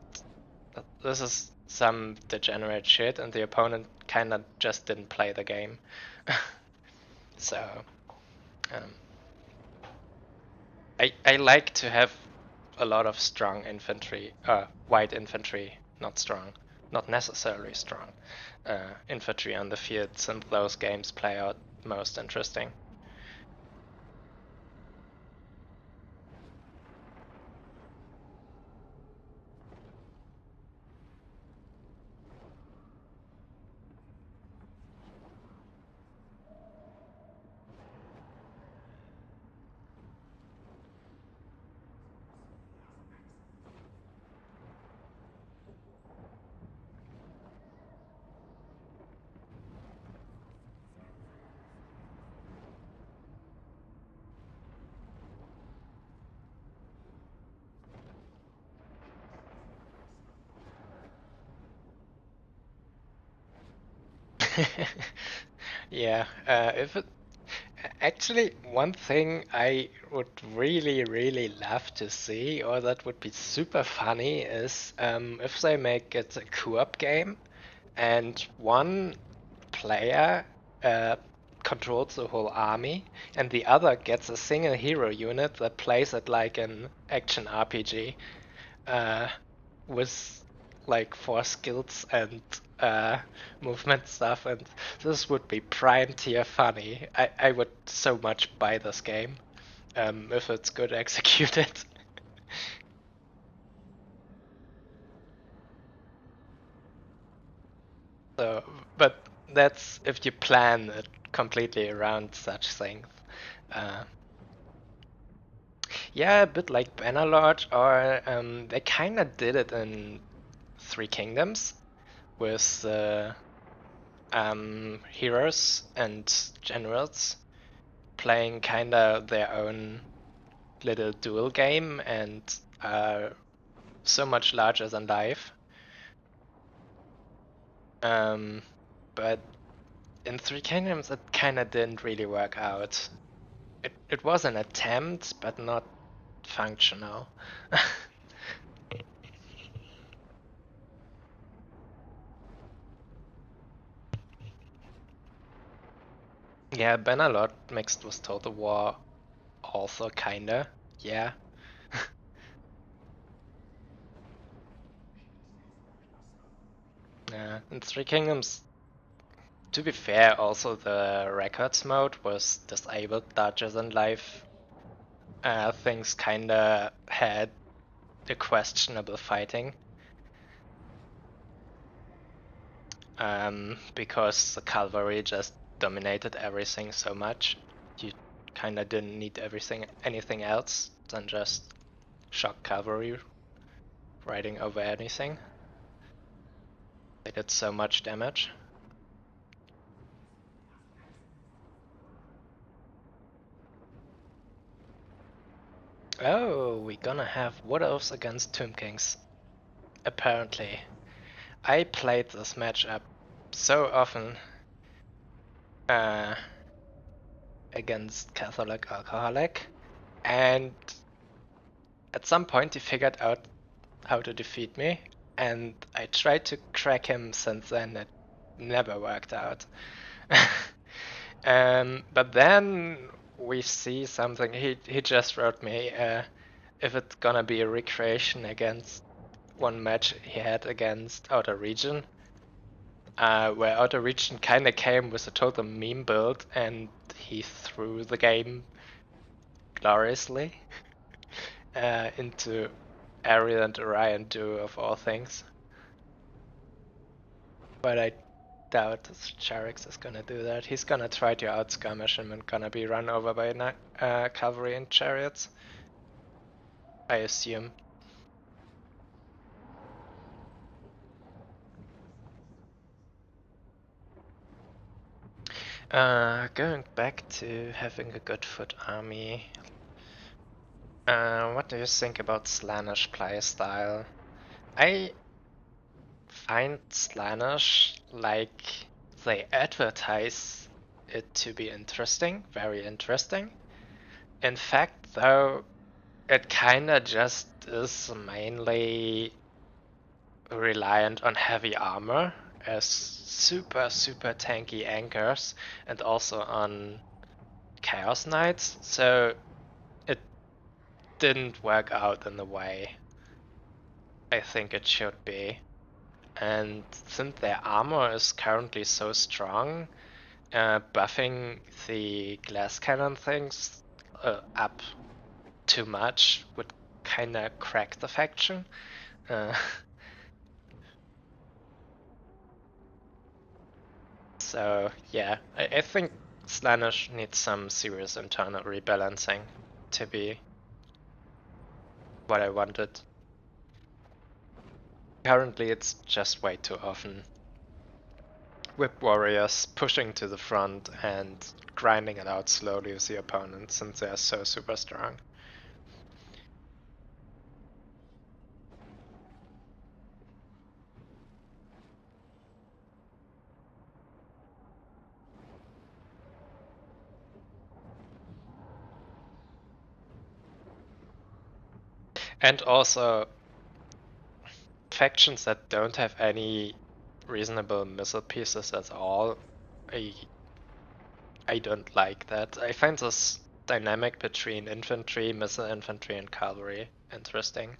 this is some degenerate shit, and the opponent kinda just didn't play the game. So I like to have a lot of strong infantry, white infantry, not strong, not necessarily strong, infantry on the field, since those games play out most interesting. Yeah, if it actually one thing I would really love to see, or that would be super funny, is if they make it a co-op game and one player controls the whole army and the other gets a single hero unit that plays it like an action RPG with like 4 skills and movement stuff, and this would be prime tier funny. I would so much buy this game if it's good executed. So, but that's if you plan it completely around such things. Uh, yeah, a bit like Bannerlord, or they kind of did it in Three Kingdoms with heroes and generals playing kind of their own little duel game and so much larger than life. But in Three Kingdoms, it kind of didn't really work out. It was an attempt, but not functional. Yeah, Bannerlord mixed with Total War also kinda, yeah. In Three Kingdoms, to be fair, also the records mode was disabled larger than life. Things kinda had a questionable fighting. Because the cavalry just dominated everything so much. You kinda didn't need anything else than just shock cavalry riding over anything. They did so much damage. Oh, we're gonna have Wood Elves against Tomb Kings. Apparently. I played this matchup so often against Catholic Alcoholic, and at some point he figured out how to defeat me, and I tried to crack him since then. It never worked out. But then we see something. He just wrote me if it's gonna be a recreation against one match he had against Outer Region, where Outer Region kinda came with a total meme build, and he threw the game gloriously into Ariel and Orion duo of all things. But I doubt Charix is gonna do that. He's gonna try to outskirmish him and gonna be run over by cavalry and chariots, I assume. Going back to having a good foot army. What do you think about Slaanesh playstyle? I find Slaanesh, like, they advertise it to be interesting, very interesting. In fact, though, it kinda just is mainly reliant on heavy armor as super tanky anchors and also on Chaos Knights, so it didn't work out in the way I think it should be. And since their armor is currently so strong, buffing the glass cannon things up too much would kinda crack the faction. So yeah, I think Slaanesh needs some serious internal rebalancing to be what I wanted. Currently it's just way too often whip warriors pushing to the front and grinding it out slowly with the opponent since they are so super strong. And also factions that don't have any reasonable missile pieces at all, I don't like that. I find this dynamic between infantry, missile infantry, and cavalry interesting.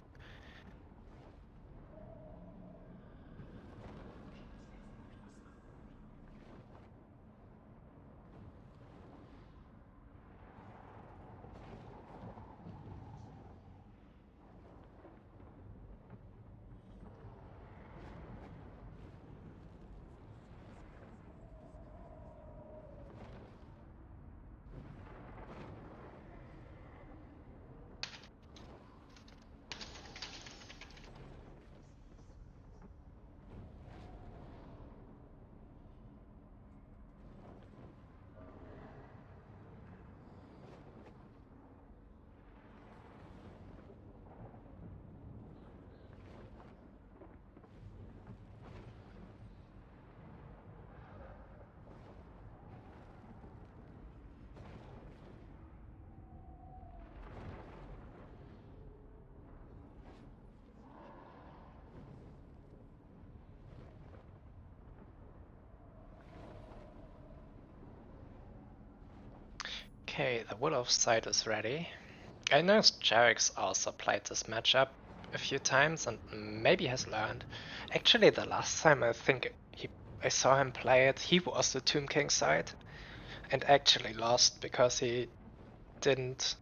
Okay, the Will of Sight is ready. I know Jarix also played this matchup a few times and maybe has learned. Actually, the last time I think I saw him play it, he was the Tomb King side and actually lost because he didn't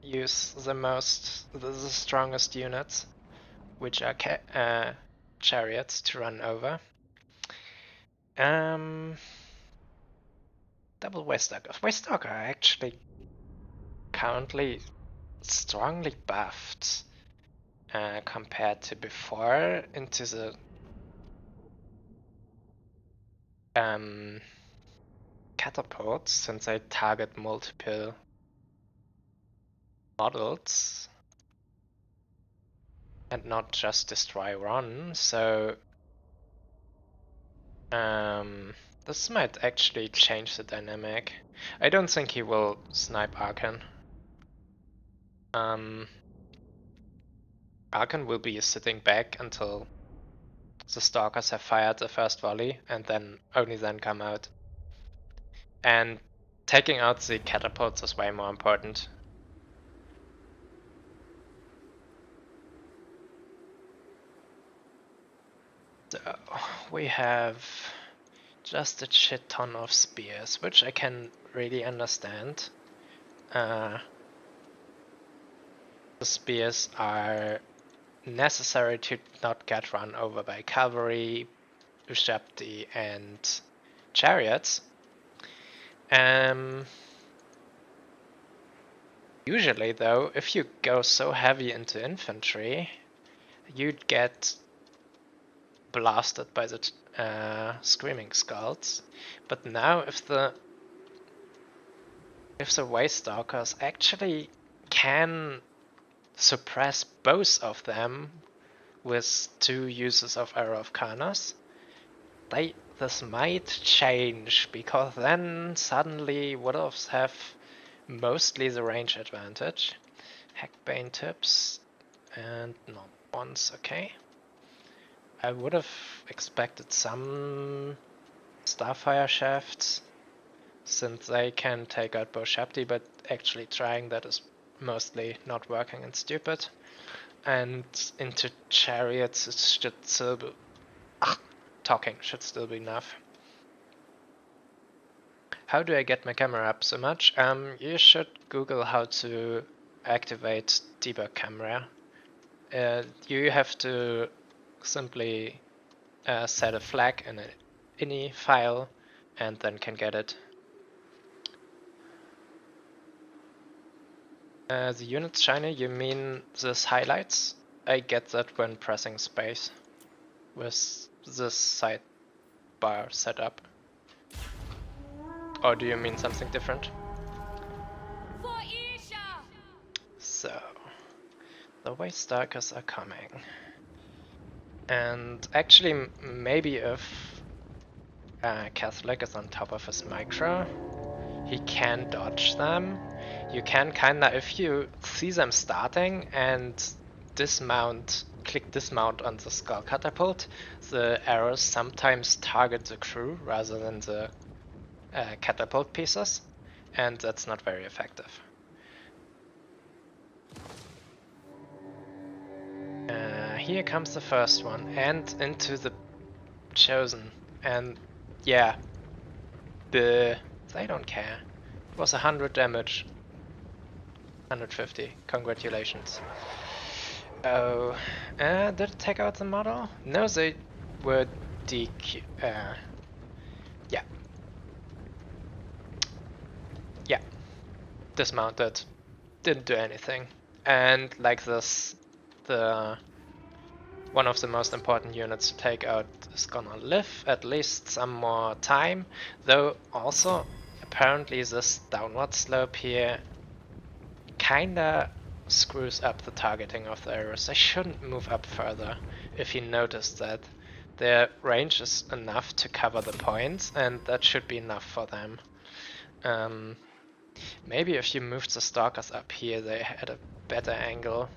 use the strongest units, which are chariots to run over. Double Waystalker. Waystalker are actually currently strongly buffed compared to before into the catapults, since they target multiple models and not just destroy one. So this might actually change the dynamic. I don't think he will snipe Arkan. Arkan will be sitting back until the Stalkers have fired the first volley and then only then come out. And taking out the catapults is way more important. So we have just a shit ton of spears, which I can really understand. The spears are necessary to not get run over by cavalry, Ushabti, and chariots. Usually though, if you go so heavy into infantry, you'd get blasted by the Screaming Skulls. But now if the Waste Stalkers actually can suppress both of them with 2 uses of Arrow of Karnas, this might change, because then suddenly Wood Elves have mostly the range advantage. Hackbane tips and not once, okay. I would have expected some Starfire Shafts, since they can take out Boshapti, but actually trying that is mostly not working and stupid. And into Chariots it should still be... talking should still be enough. How do I get my camera up so much? You should Google how to activate debug camera. You have to simply set a flag in an ini file and then can get it. The unit's shiny, you mean this highlights? I get that when pressing space with this sidebar set up. Or do you mean something different? So, the Waste Stalkers are coming. And actually, maybe if Catholic is on top of his micro, he can dodge them. You can kinda, if you see them starting and dismount, click dismount on the skull catapult, the arrows sometimes target the crew rather than the catapult pieces, and that's not very effective. Here comes the first one, and into the Chosen, and yeah, they don't care. It was 100 damage. 150, congratulations. Oh, did it take out the model? No, they were yeah. Yeah, dismounted, didn't do anything. And like this, one of the most important units to take out is gonna live at least some more time, though also apparently this downward slope here kinda screws up the targeting of the arrows. They shouldn't move up further if you notice that. Their range is enough to cover the points, and that should be enough for them. Maybe if you moved the Stalkers up here, they had a better angle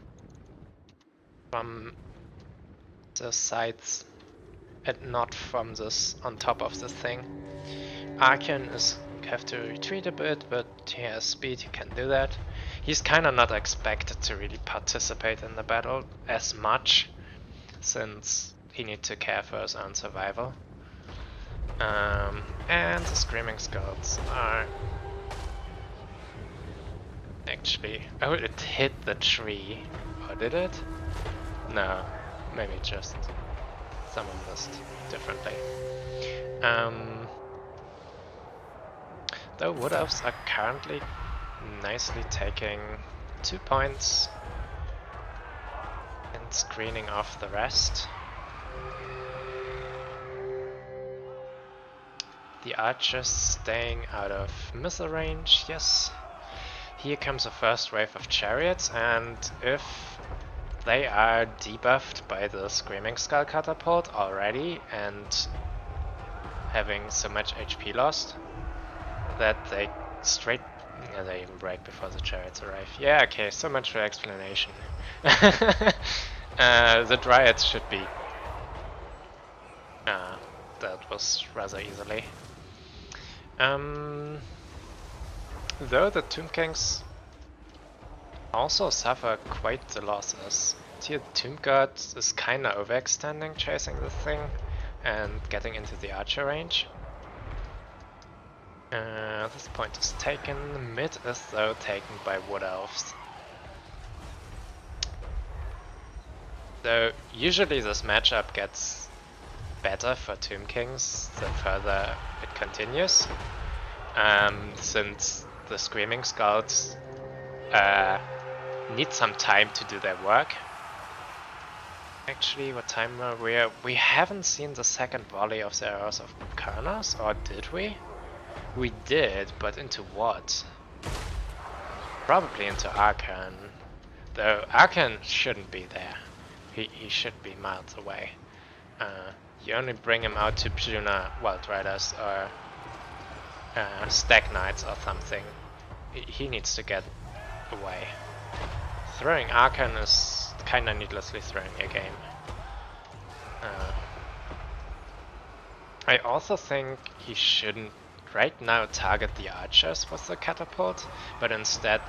from the sides and not from this on top of the thing. Archeon is have to retreat a bit, but he has speed, he can do that. He's kinda not expected to really participate in the battle as much, since he needs to care for his own survival. And the Screaming Skulls are actually... oh, it hit the tree. Or did it? No, maybe just someone missed differently. Though Wood Elves are currently nicely taking 2 points and screening off the rest. The archers staying out of missile range, yes. Here comes the first wave of chariots, and if they are debuffed by the Screaming Skull catapult already and having so much HP lost that they they break before the chariots arrive. Yeah, okay, so much for explanation. The dryads should be that was rather easily. Though the Tomb Kings also suffer quite the losses. Here Tomb God is kinda overextending, chasing the thing and getting into the archer range. This point is taken. Mid is though taken by Wood Elves. So usually this matchup gets better for Tomb Kings the further it continues, since the Screaming Skulls need some time to do their work. Actually, what time are we? We haven't seen the second volley of the arrows of Karnas, or did we? We did, but into what? Probably into Arkan. Though Arkan shouldn't be there. He should be miles away. You only bring him out to Pjuna Wild Riders or Stag Knights or something. He needs to get away. Throwing Arkan is kinda needlessly throwing a game. I also think he shouldn't right now target the archers with the catapult, but instead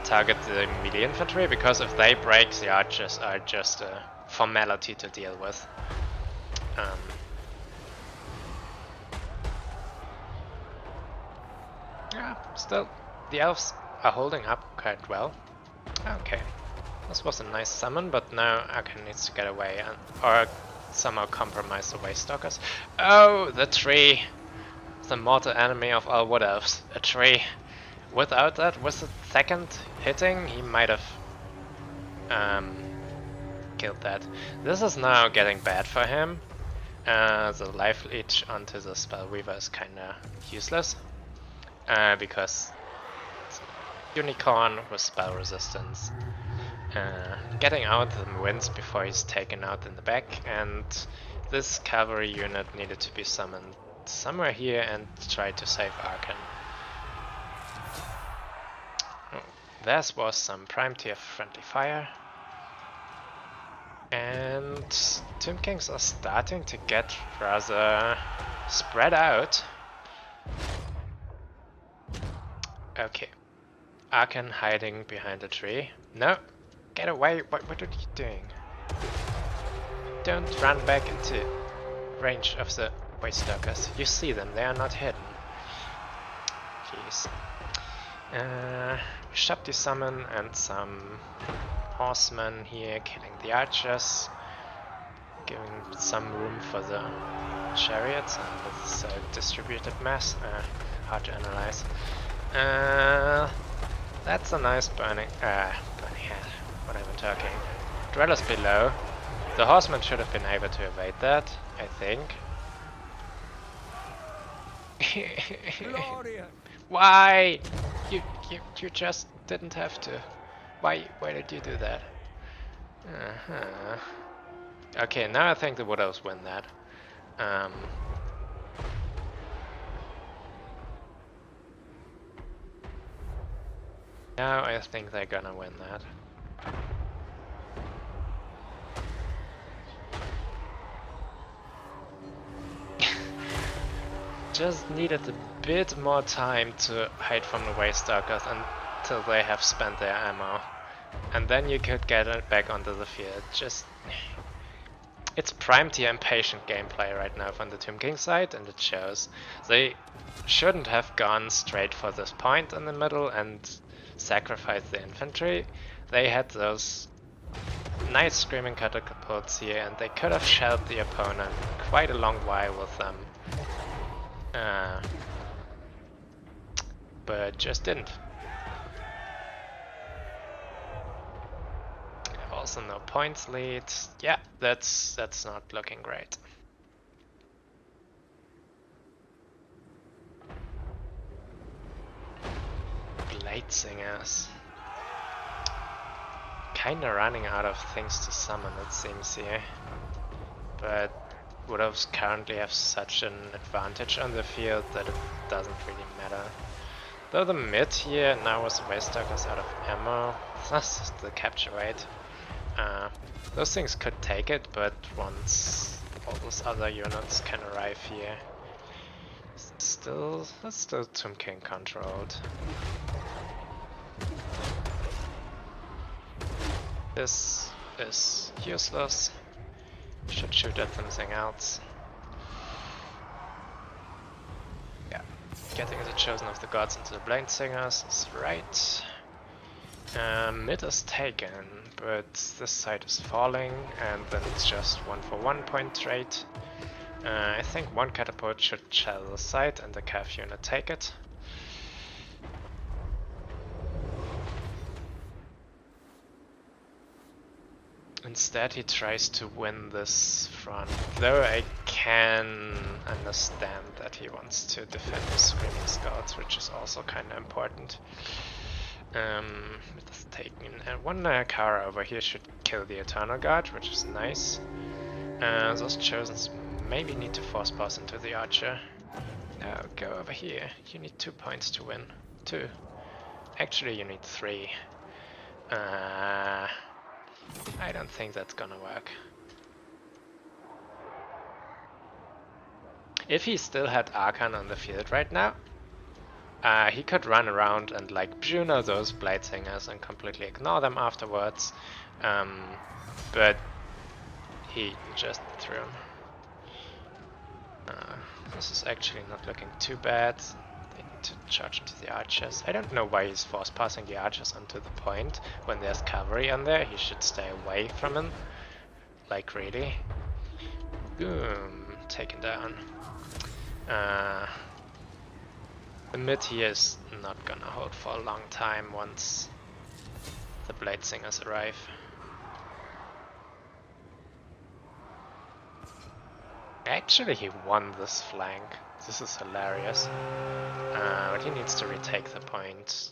target the melee infantry, because if they break, the archers are just a formality to deal with. Yeah, still, the elves are holding up quite well. Okay, this was a nice summon, but now Arkan needs to get away or somehow compromise the Waystalkers. Oh, the tree! The mortal enemy of all wood elves, a tree. Without that, with the second hitting, he might have killed that. This is now getting bad for him. The life leech onto the Spellweaver is kinda useless. Because Unicorn with spell resistance. Getting out the winds before he's taken out in the back, and this cavalry unit needed to be summoned somewhere here and try to save Arkan. Oh, there was some prime tier friendly fire. And Tomb Kings are starting to get rather spread out. Okay. Arkan hiding behind a tree. No! Get away! What are you doing? Don't run back into range of the Waystalkers. You see them, they are not hidden. Jeez. Shabdi summon and some horsemen here killing the archers. Giving some room for the chariots and this distributed mass. Hard to analyze. That's a nice burning head. What am I talking? Dwellers below. The horseman should have been able to evade that, I think. Why? You just didn't have to. Why did you do that? Okay, now I think the Wood Elves win that. Now I think they're gonna win that. Just needed a bit more time to hide from the Waystalkers until they have spent their ammo. And then you could get it back onto the field. It's prime tier impatient gameplay right now from the Tomb King side, and it shows. They shouldn't have gone straight for this point in the middle and sacrificed the infantry. They had those nice screaming catapults here, and they could have shelled the opponent quite a long while with them. But just didn't. Also no points lead. Yeah, that's not looking great. Blade Singers. Kinda running out of things to summon, it seems here. But Wood Elves currently have such an advantage on the field that it doesn't really matter. Though the mid here now with Waystalkers out of ammo, that's the capture rate. Those things could take it, but once all those other units can arrive here, that's still Tomb King controlled. This is useless. Should shoot at something else. Yeah, getting the Chosen of the Gods into the Blade Singers is right. Mid is taken, but this side is falling, and then it's just 1-for-1 point trade. I think one catapult should shell the side and the Cav unit take it. Instead he tries to win this front, though I can understand that he wants to defend the Screaming Scouts, which is also kind of important. It's taking one car over here should kill the Eternal Guard, which is nice. Those Chosens maybe need to force pass into the Archer. No, go over here. You need 2 points to win. 2. Actually, you need 3. I don't think that's gonna work. If he still had Archon on the field right now, he could run around and like Juno those Bladesingers and completely ignore them afterwards, but he just threw them. This is actually not looking too bad. They need to charge into the archers. I don't know why he's force passing the archers onto the point when there's cavalry on there. He should stay away from them. Like really. Boom, taken down. The mid here is not gonna hold for a long time once the Bladesingers arrive. Actually, he won this flank. This is hilarious. But he needs to retake the point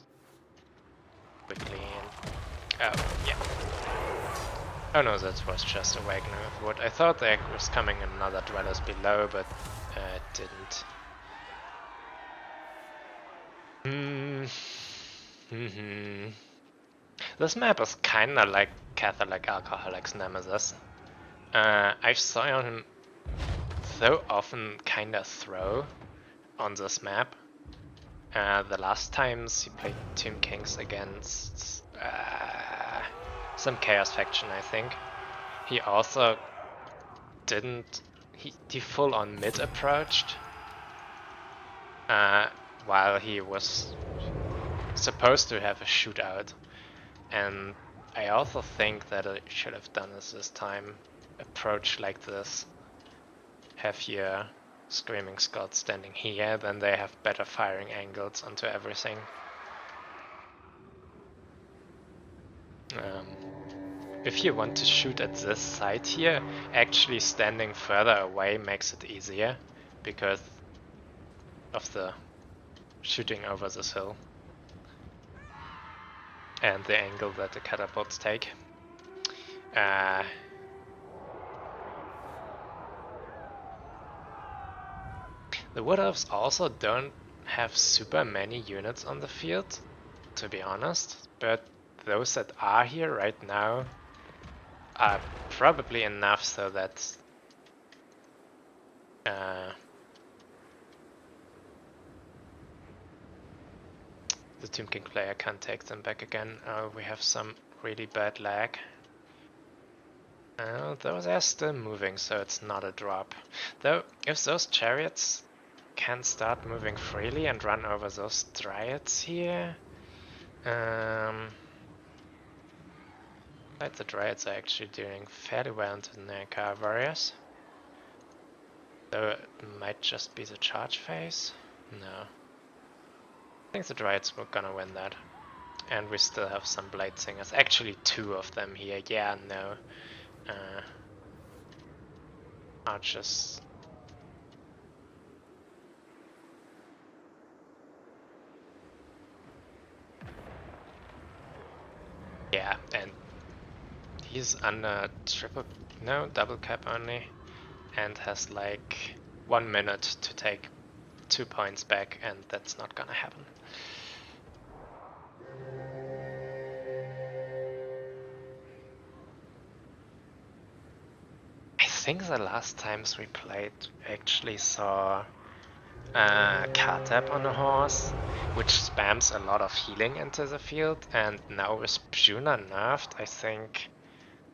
quickly. And, oh, yeah. Oh no, that was just a wagon of wood. I thought there was coming another dwellers below, but it didn't. This map is kinda like Catholic Alcoholics Nemesis. I saw him so often kinda throw on this map. The last times he played Tomb Kings against some Chaos faction, I think. He also didn't. He full on mid approached while he was supposed to have a shootout, and I also think that I should have done this time. Approach like this. Have your Screaming Scouts standing here, then they have better firing angles onto everything. If you want to shoot at this side here, actually standing further away makes it easier because of the shooting over this hill and the angle that the catapults take. The Wood Elves also don't have super many units on the field, to be honest, but those that are here right now are probably enough so that the Tomb King player can't take them back again. Oh, we have some really bad lag. Though they're still moving, so it's not a drop. Though, if those chariots can start moving freely and run over those dryads here. But the dryads are actually doing fairly well into the Nekar warriors. Though it might just be the charge phase. No. I think the dryads were gonna win that. And we still have some Bladesingers. Actually 2 of them here. Yeah, no. Archers. Yeah, and he's under double cap only, and has like 1 minute to take 2 points back, and that's not gonna happen. I think the last times we played actually saw Katep on a horse, which spams a lot of healing into the field, and now with Puna nerfed, I think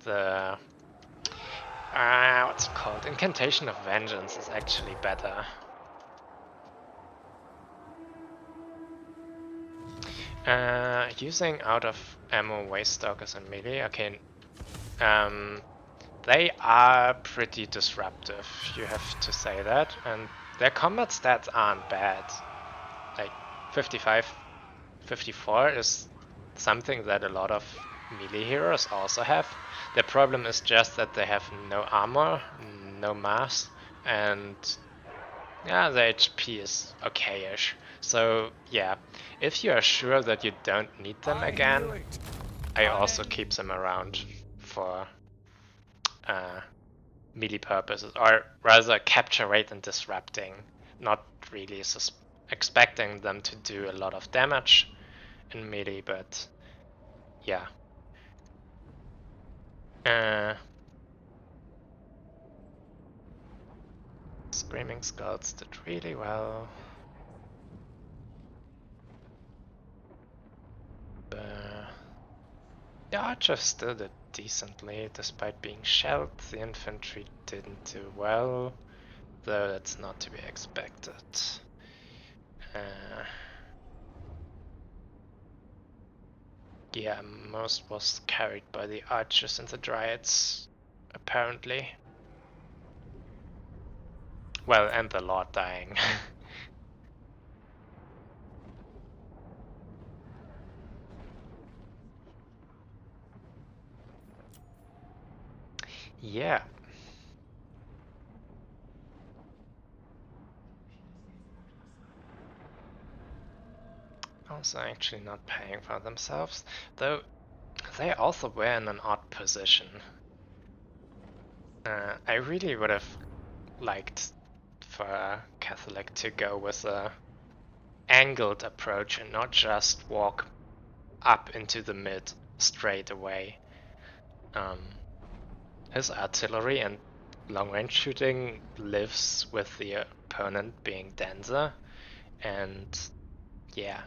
the what's it called? Incantation of Vengeance is actually better. Using out of ammo waste stalkers and melee, okay. They are pretty disruptive, you have to say that, and their combat stats aren't bad. Like 55, 54 is something that a lot of melee heroes also have. Their problem is just that they have no armor, no mass, and yeah, the HP is okay-ish. So yeah, if you are sure that you don't need them again, I also keep them around for melee purposes, or rather capture rate and disrupting, not really expecting them to do a lot of damage in melee, but yeah. Screaming Skulls did really well. The archers still did decently, despite being shelled. The infantry didn't do well, though that's not to be expected. Yeah, most was carried by the archers and the dryads, apparently. Well, and the lord dying. Yeah. Also actually not paying for themselves, though they also were in an odd position. I really would have liked for Catholic to go with a angled approach and not just walk up into the mid straight away. His artillery and long-range shooting lives with the opponent being denser, and yeah.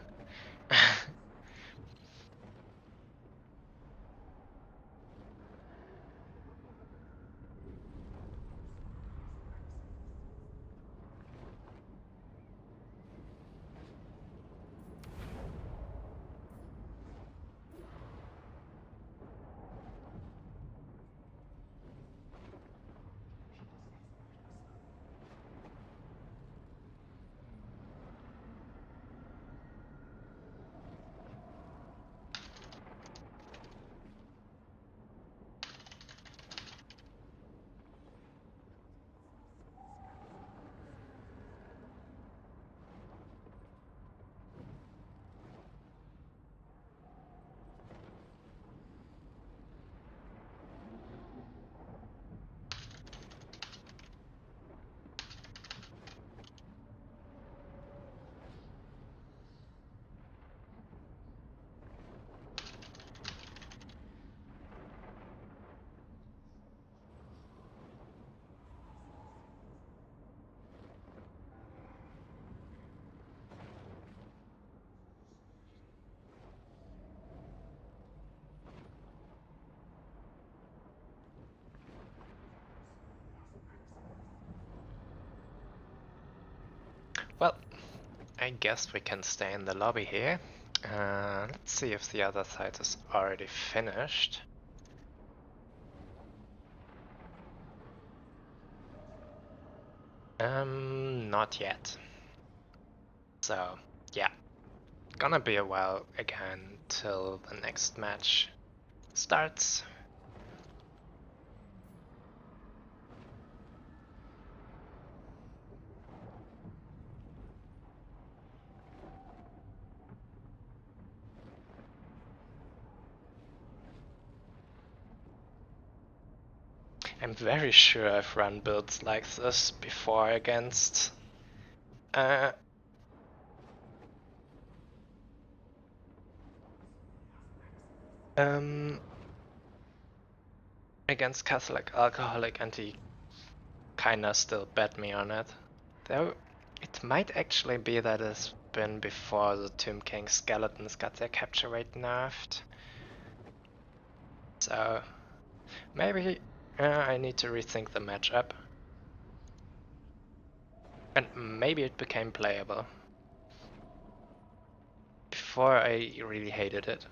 Well, I guess we can stay in the lobby here. Let's see if the other side is already finished. Not yet. So, yeah. Gonna be a while again till the next match starts. I'm very sure I've run builds like this before against against Catholic Alcoholic, and he kinda still bet me on it. Though it might actually be that it's been before the Tomb King skeletons got their capture rate nerfed. So maybe I need to rethink the matchup. And maybe it became playable. Before I really hated it.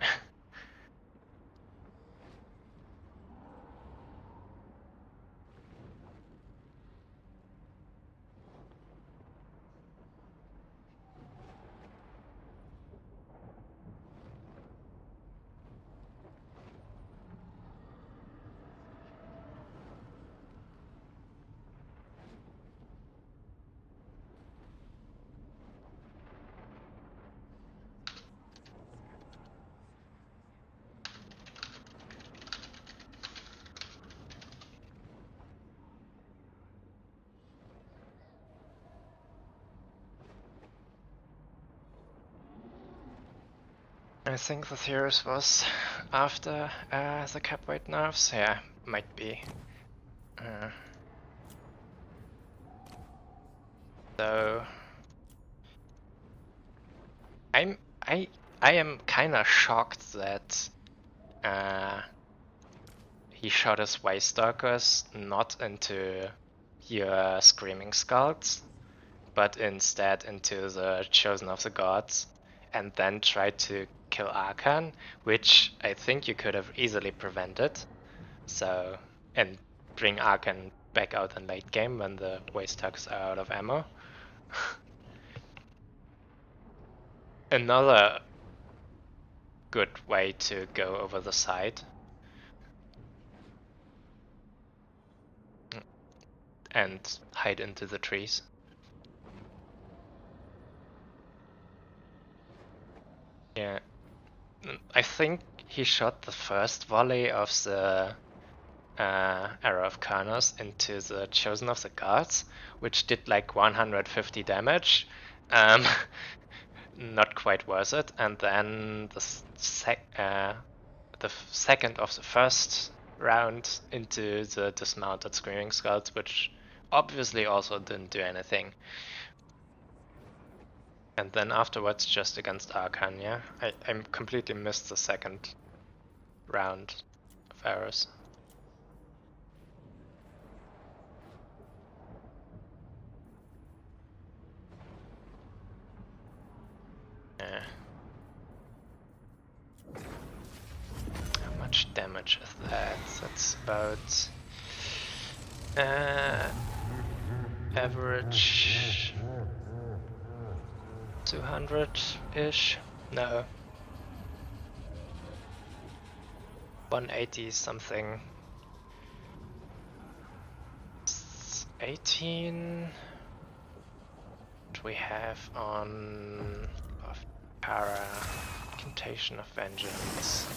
I think the series was after the cap weight nerfs. Yeah, might be. So I am kind of shocked that he shot his Way Stalkers not into your Screaming Skulls, but instead into the Chosen of the Gods, and then tried to kill Arkan, which I think you could have easily prevented. So, and bring Arkan back out in late game when the Way Stalkers are out of ammo. Another good way to go over the side. And hide into the trees. Yeah. I think he shot the first volley of the Arrow of Karnos into the Chosen of the Gods, which did like 150 damage. Not quite worth it. And then the second of the first round into the dismounted Screaming Skulls, which obviously also didn't do anything. And then afterwards just against Arkan, yeah? I completely missed the second round of arrows. Yeah. How much damage is that? That's about average 200-ish? No. 180 something. 18. What we have on Para, Incantation of Vengeance.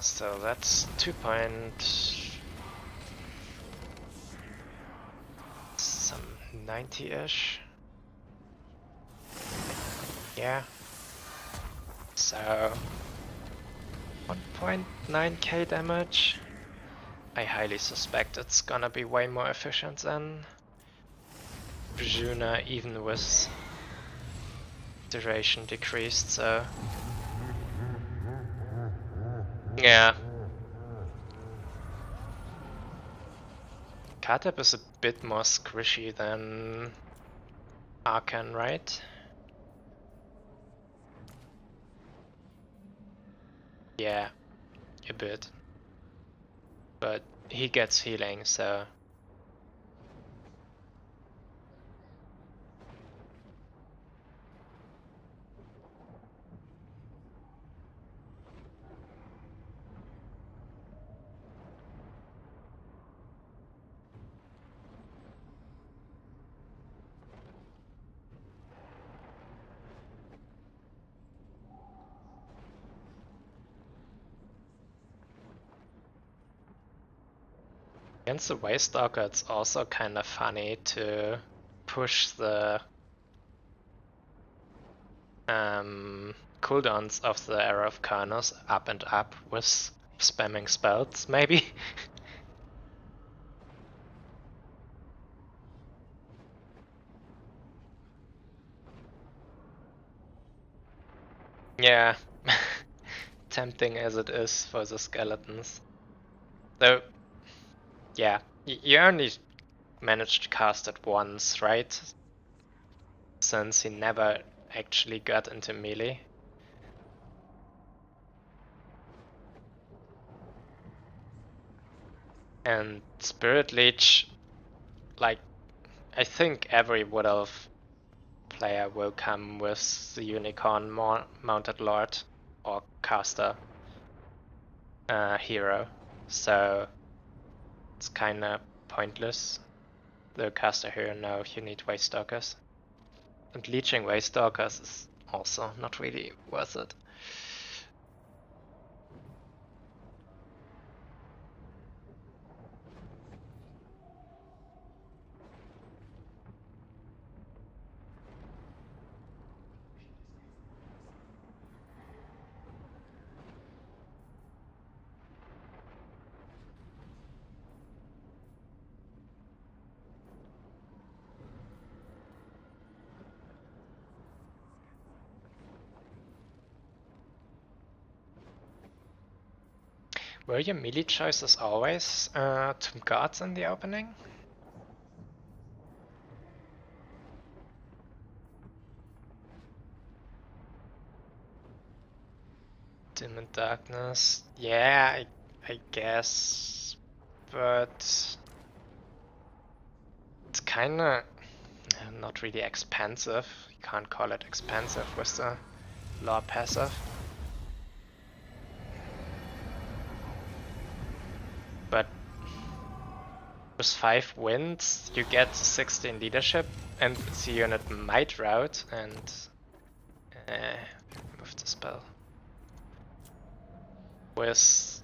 So that's 90-ish. Yeah. So 1.9k damage. I highly suspect it's gonna be way more efficient than Juna, even with duration decreased, so yeah. Kateb is a bit more squishy than Arkan, right? Yeah, a bit. But he gets healing, so against the Waystalker it's also kind of funny to push the cooldowns of the Arrow of Karnos up and up with spamming spells, maybe? Yeah, tempting as it is for the skeletons. Though, yeah, you only managed to cast it once, right? Since he never actually got into melee. And Spirit Leech, like, I think every Wood Elf player will come with the Unicorn Mounted Lord or Caster hero, so it's kinda pointless. The Caster hero, no, you need Waystalkers. And leeching Waystalkers is also not really worth it. Were your melee choices always Tomb Guards in the opening? Dim and Darkness, yeah, I guess, but it's kinda not really expensive. You can't call it expensive with the lore passive. But with 5 wins, you get 16 leadership, and the unit might rout and remove the spell. With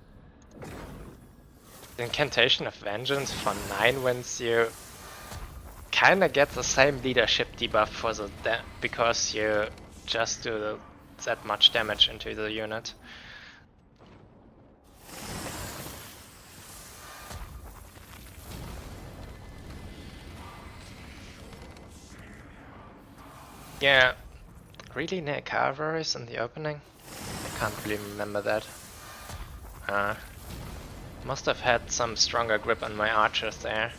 the Incantation of Vengeance for 9 wins, you kinda get the same leadership debuff for the because you just do that much damage into the unit. Yeah, really near cavalries in the opening? I can't really remember that. Must have had some stronger grip on my archers there.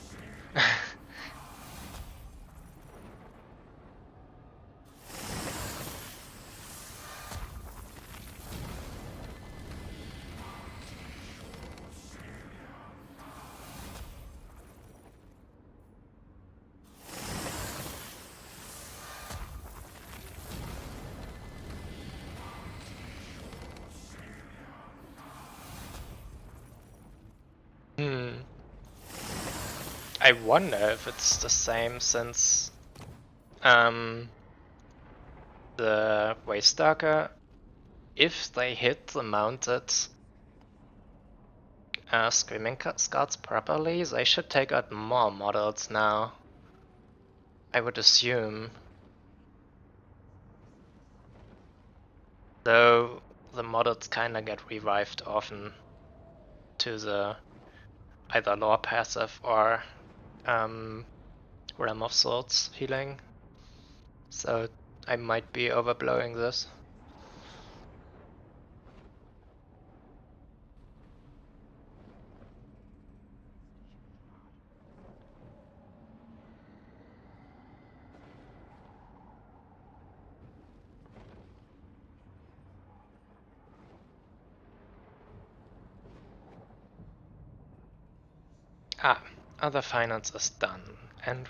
I wonder if it's the same since the Waystalker, if they hit the mounted Screaming Scouts properly, they should take out more models now. I would assume. Though the models kinda get revived often to the either lore passive or Realm of Swords healing. So I might be overblowing this. Other finance is done, and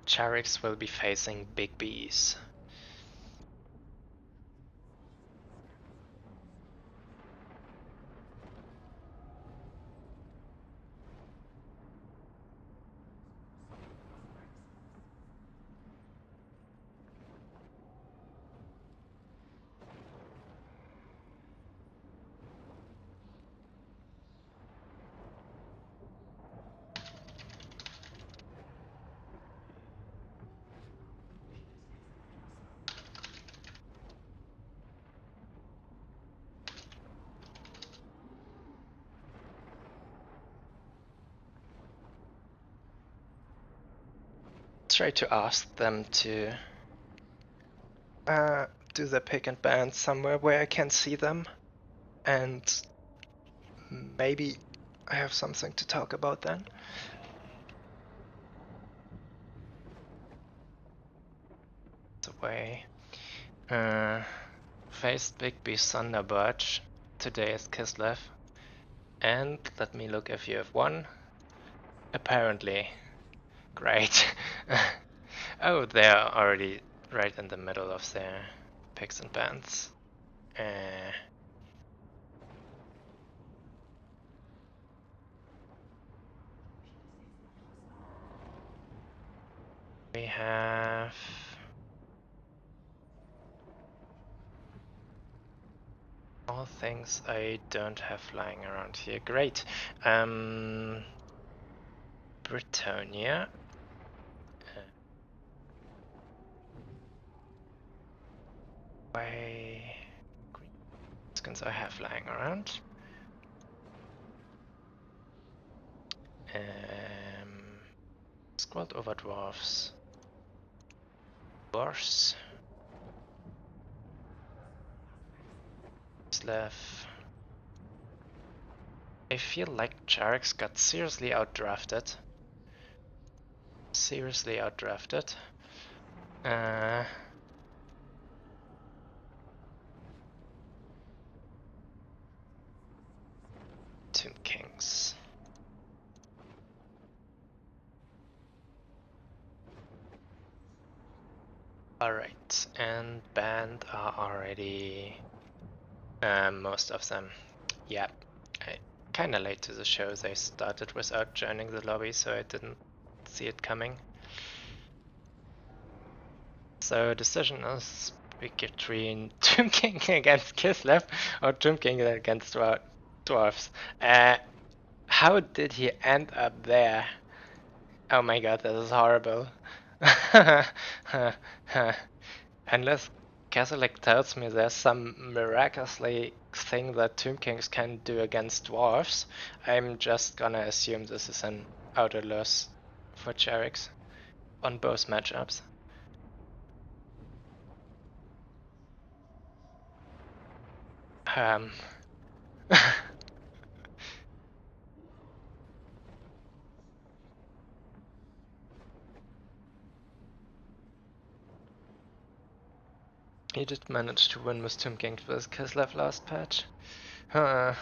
Charix will be facing Big Bees. Try to ask them to do the pick and ban somewhere where I can see them, and maybe I have something to talk about then. The way faced Big B Thunderbird. Today is Kislev. And let me look if you have won. Apparently. Great. Oh, they're already right in the middle of their picks and bans. We have all things I don't have flying around here. Great. Britannia. Why green skins I have flying around? Squad over dwarves. Boars. Slav. I feel like Jarix got seriously outdrafted. Seriously outdrafted. Tomb Kings. Alright, and banned are already most of them. Yeah, kinda late to the show. They started without joining the lobby, so I didn't see it coming. So decision is between Tomb King against Kislev or Tomb King against dwarves. How did he end up there? Oh my god, this is horrible. Unless Catholic tells me there's some miraculously thing that Tomb Kings can do against dwarves, I'm just gonna assume this is an outer loss for Jarix on both matchups. He did manage to win with Tomb King with Kislev last patch. So,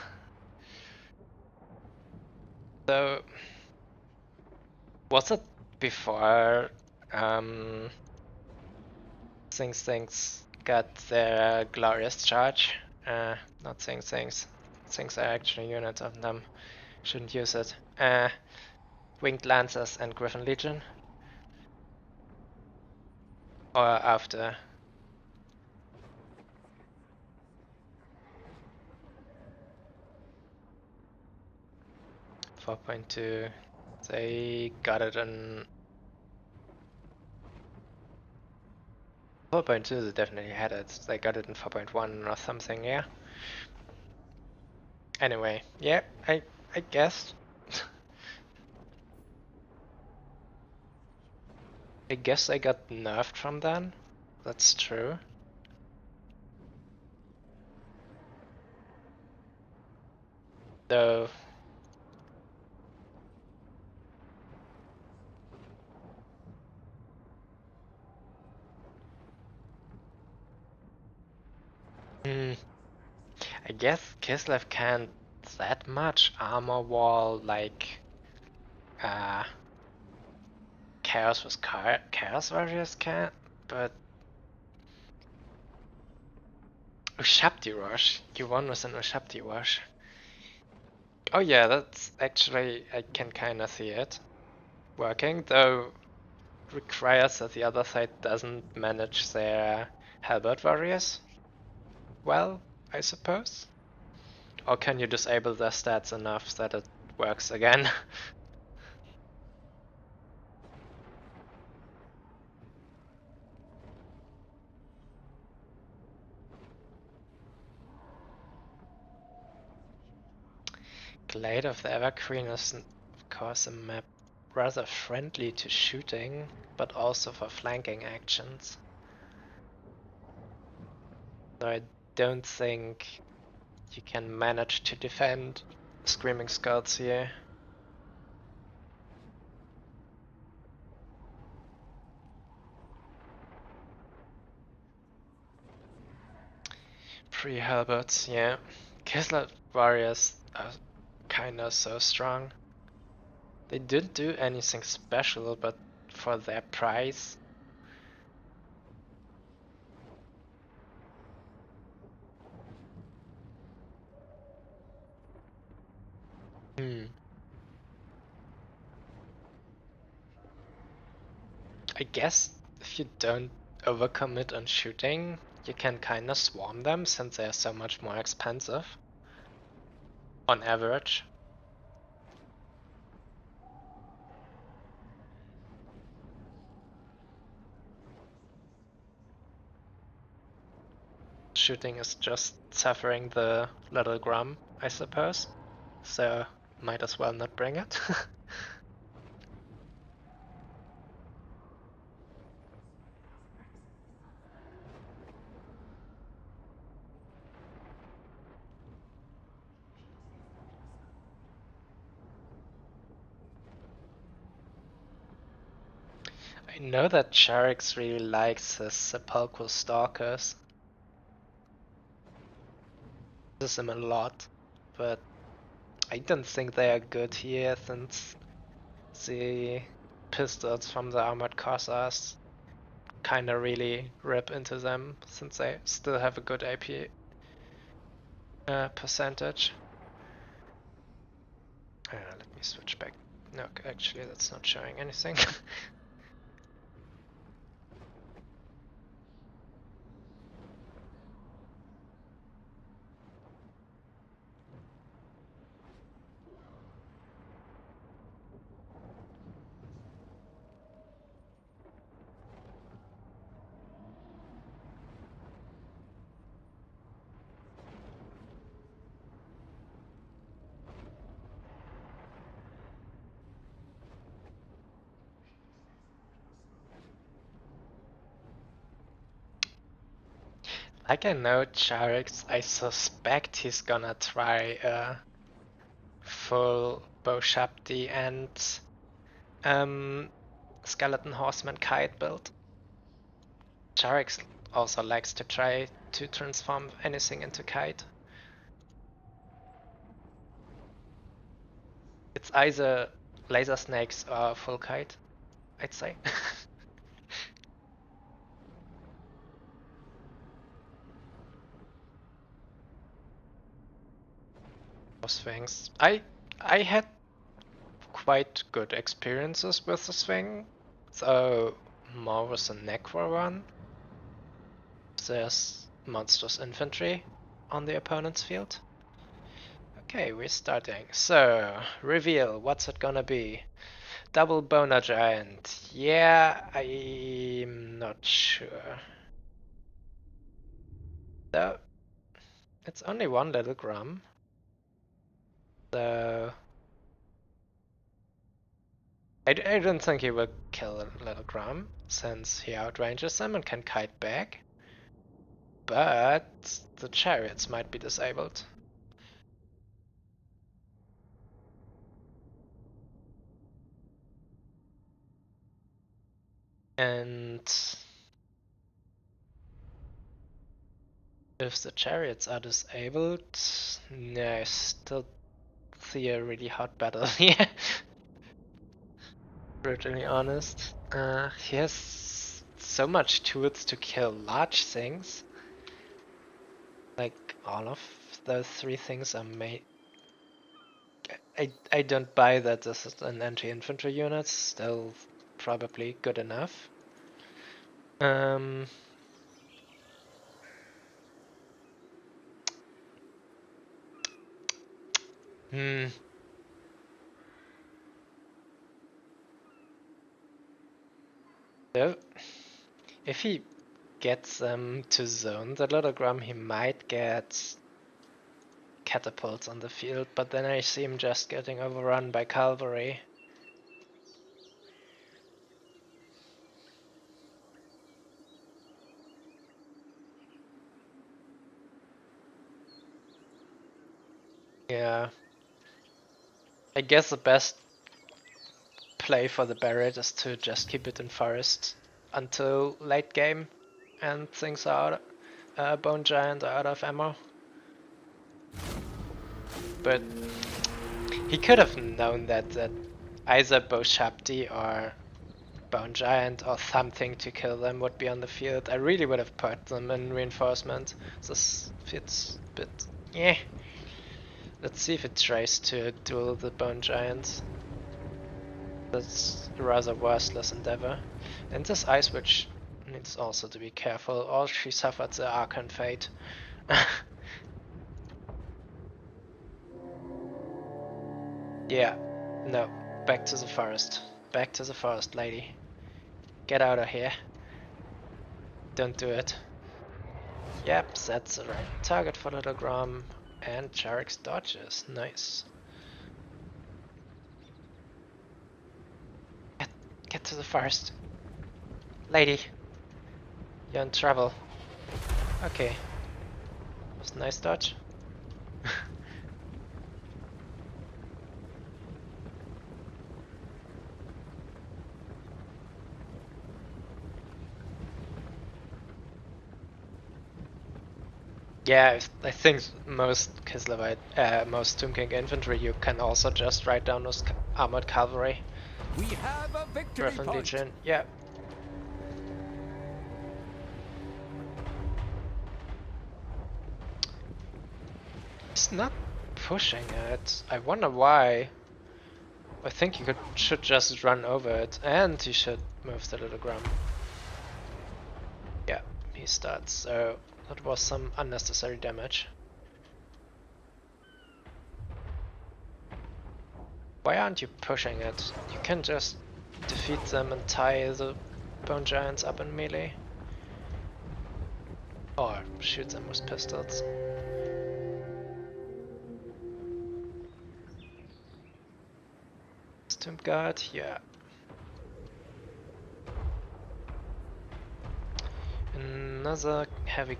was it before things got their glorious charge? Not things. Things are actually units of them. Shouldn't use it. Winged Lancers and Griffin Legion? Or after? .2. They got it in 4.2. They definitely had it. They got it in 4.1 or something, yeah. Anyway, yeah, I guess. I guess I got nerfed from then. That's true. Though I guess Kislev can't that much armor wall like Chaos with Chaos Warriors can, but Ushabti Rush. You won with an Ushabti Rush. Oh yeah, that's actually, I can kinda see it working, though requires that the other side doesn't manage their Halberd Warriors well, I suppose? Or can you disable their stats enough that it works again? Glade of the Evergreen is, of course, a map rather friendly to shooting, but also for flanking actions. So I don't think you can manage to defend Screaming Skulls here. Pre-Halberds, yeah. Kislev Warriors are kinda so strong. They didn't do anything special, but for their price. I guess if you don't overcommit on shooting, you can kinda swarm them since they're so much more expensive. On average. Shooting is just suffering the little Grum, I suppose. So might as well not bring it. I know that Charix really likes his sepulchral stalkers. Uses them a lot, but I don't think they are good here since the pistols from the armored Cossars kinda really rip into them since they still have a good AP percentage. Let me switch back. No, actually that's not showing anything. Like I know Charix, I suspect he's gonna try a full Boshabdi and Skeleton Horseman kite build. Charix also likes to try to transform anything into kite. It's either laser snakes or full kite, I'd say. Those things. I had quite good experiences with this thing, so more with the Necro one. There's monstrous infantry on the opponent's field. Okay, we're starting. So, reveal, what's it gonna be? Double Boner Giant. Yeah, I'm not sure. So, it's only one little Grum. So, I don't think he will kill a little Grum, since he outranges them and can kite back. But the chariots might be disabled. And if the chariots are disabled, no, I still see a really hot battle here. Brutally honest. He has so much tools to kill large things. Like all of those three things are made. I don't buy that this is an anti-infantry unit. Still probably good enough. Hmm. So, if he gets them to zone the little Grum, he might get catapults on the field, but then I see him just getting overrun by cavalry. Yeah. I guess the best play for the BRET is to just keep it in forest until late game and things are out, Bone Giant are out of ammo. But he could have known that either Boshabdi or Bone Giant or something to kill them would be on the field. I really would have put them in reinforcement. This fits a bit. Yeah. Let's see if it tries to duel the Bone Giant. That's a rather worthless endeavor. And this Ice Witch needs also to be careful, or she suffered the Archon fate. Yeah, no, back to the forest. Back to the forest, lady. Get out of here. Don't do it. Yep, that's the right target for Little Grum. And Charix dodges. Nice. Get to the forest. Lady. You're in trouble. Okay. That was a nice dodge. Yeah, I think most Kislevite, most Tomb King infantry you can also just write down as armored cavalry. We have a victory Griffin point. Legion, yeah. He's not pushing it. I wonder why. I think you should just run over it, and he should move the little Grum. Yeah, he starts. So that was some unnecessary damage. Why aren't you pushing it? You can just defeat them and tie the bone giants up in melee. Or shoot them with pistols. Tomb Guard, yeah. Another heavy...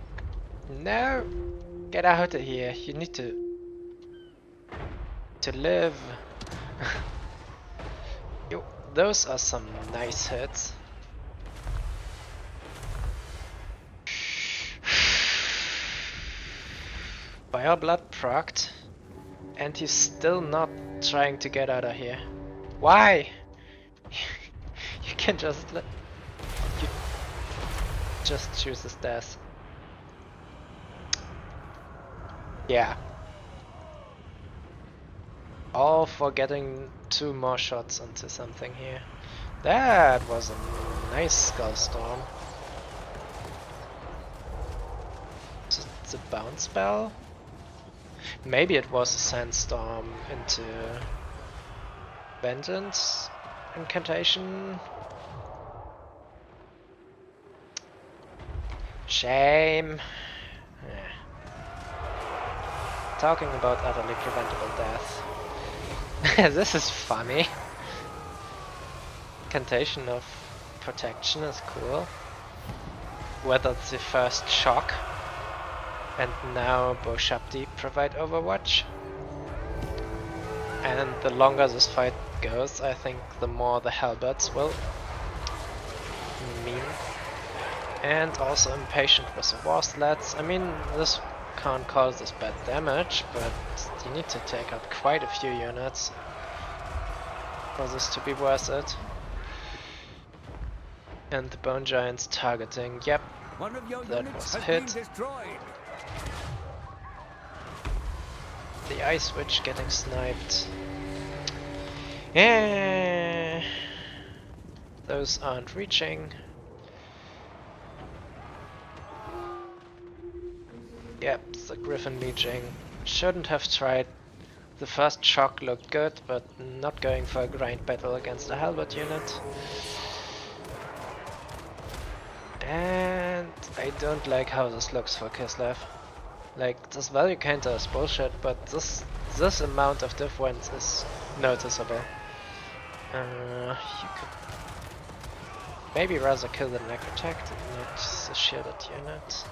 No! Get out of here, you need to live. Yo, those are some nice hits. Fire Blood procced, and he's still not trying to get out of here. Why? You can just let... You just choose his death. Yeah. All for getting 2 more shots onto something here. That was a nice Skull Storm. It's a bounce spell? Maybe it was a Sandstorm into Vengeance incantation. Shame. Talking about utterly preventable death. This is funny. Incantation of protection is cool. Weathered the first shock. And now Boshabdi provide Overwatch. And the longer this fight goes, I think the more the Halberds will mean. And also impatient with the war sleds. I mean, this can't cause this bad damage, but you need to take out quite a few units for this to be worth it. And the Bone Giants targeting, yep, One of your that units was has hit. been destroyed. The Ice Witch getting sniped. Yeah, those aren't reaching. Yep, the Griffin Legion shouldn't have tried. The first shock looked good, but not going for a grind battle against a Halberd unit. And I don't like how this looks for Kislev. Like, this value counter is bullshit, but this amount of difference is noticeable. You could maybe rather kill the Necrotect and not the shielded unit.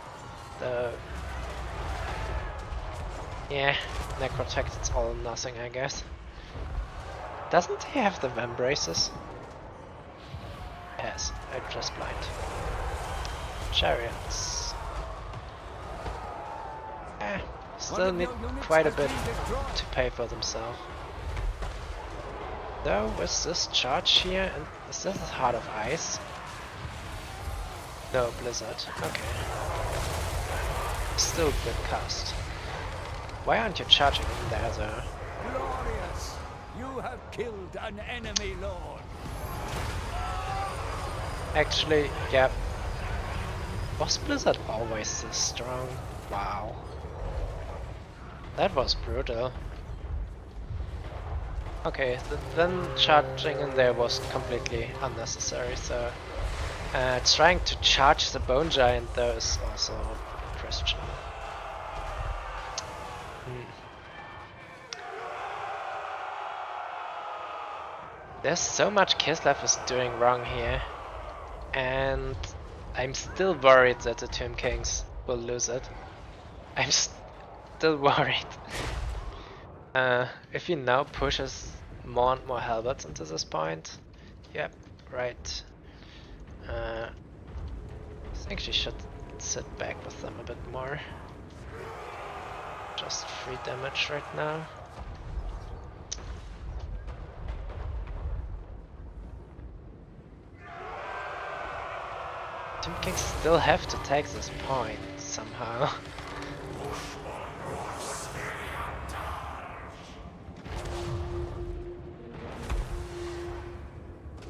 Yeah, Necrotect, it's all or nothing, I guess. Doesn't he have the Vambraces? Yes, I'm just blind. Chariots. Still need quite a bit to pay for themselves. Though, with this charge here, and is this Heart of Ice? No, Blizzard, okay. Still good cast. Why aren't you charging in there though? Glorious! You have killed an enemy lord. Actually, yeah. Was Blizzard always this strong? Wow. That was brutal. Okay, then charging in there was completely unnecessary, so... trying to charge the Bone Giant though is also Christian. There's so much Kislev is doing wrong here, and I'm still worried that the Tomb Kings will lose it. I'm still worried. If he now pushes more and more Halberds into this point, yep, right. I think she should sit back with them a bit more. just 3 damage right now. Tomb Kings still have to take this point somehow.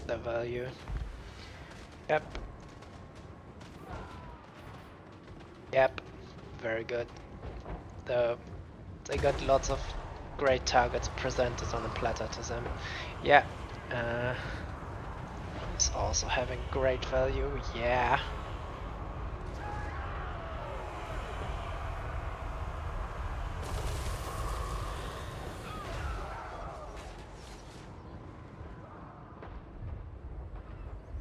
The value. Yep. Yep. Very good. They got lots of great targets presented on a platter to them. Yeah. It's also having great value. Yeah.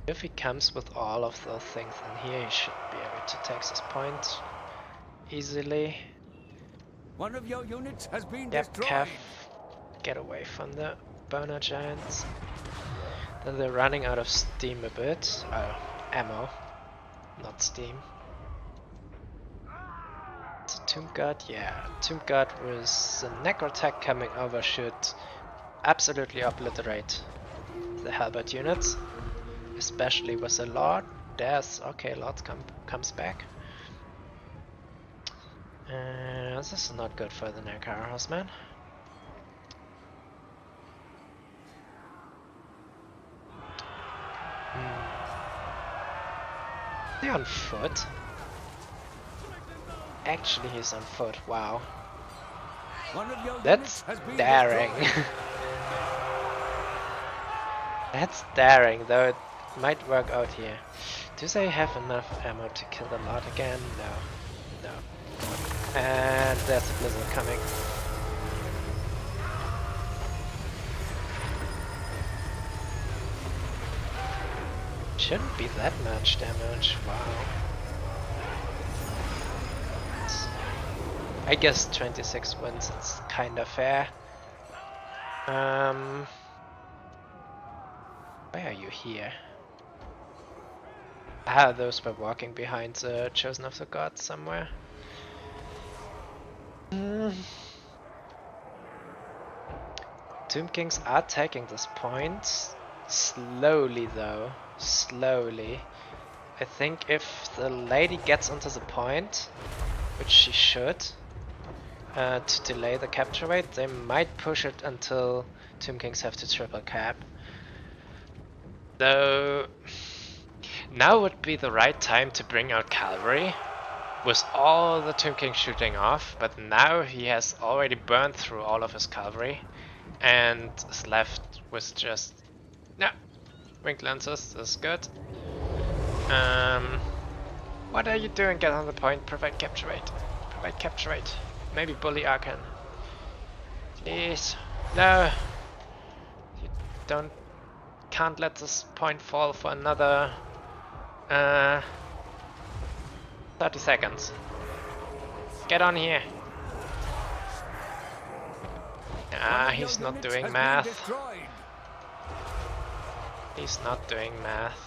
If he comes with all of those things in here, he should be able to take this point easily. One of your units has been Yep, destroyed. Cav, get away from the boner giants. Then they're running out of steam a bit. Ammo, not steam. It's a Tomb Guard, yeah. Tomb Guard with the Necro Tech coming over should absolutely obliterate the Halberd units. Especially with the Lord. Okay, Lord comes back. This is not good for the Nekar Horseman. Is he on foot? Actually, he's on foot. Wow. That's daring. That's daring, though it might work out here. Do they have enough ammo to kill the Lord again? No. No. And there's a blizzard coming. Shouldn't be that much damage. Wow. I guess 26 wins, it's kinda fair. Why are you here? Ah, those were walking behind the Chosen of the Gods somewhere. Tomb Kings are taking this point. Slowly though. Slowly. I think if the lady gets onto the point, which she should, to delay the capture rate, they might push it until Tomb Kings have to triple cap. So now would be the right time to bring out cavalry with all the Tomb King shooting off, but now he has already burned through all of his cavalry and is left with just winged lancers. This is good. What are you doing? Get on the point. Provide capture rate. Provide capture rate. Maybe bully Arkan. Please. No. You can't let this point fall for another 30 seconds. Get on here. He's not doing math. He's not doing math.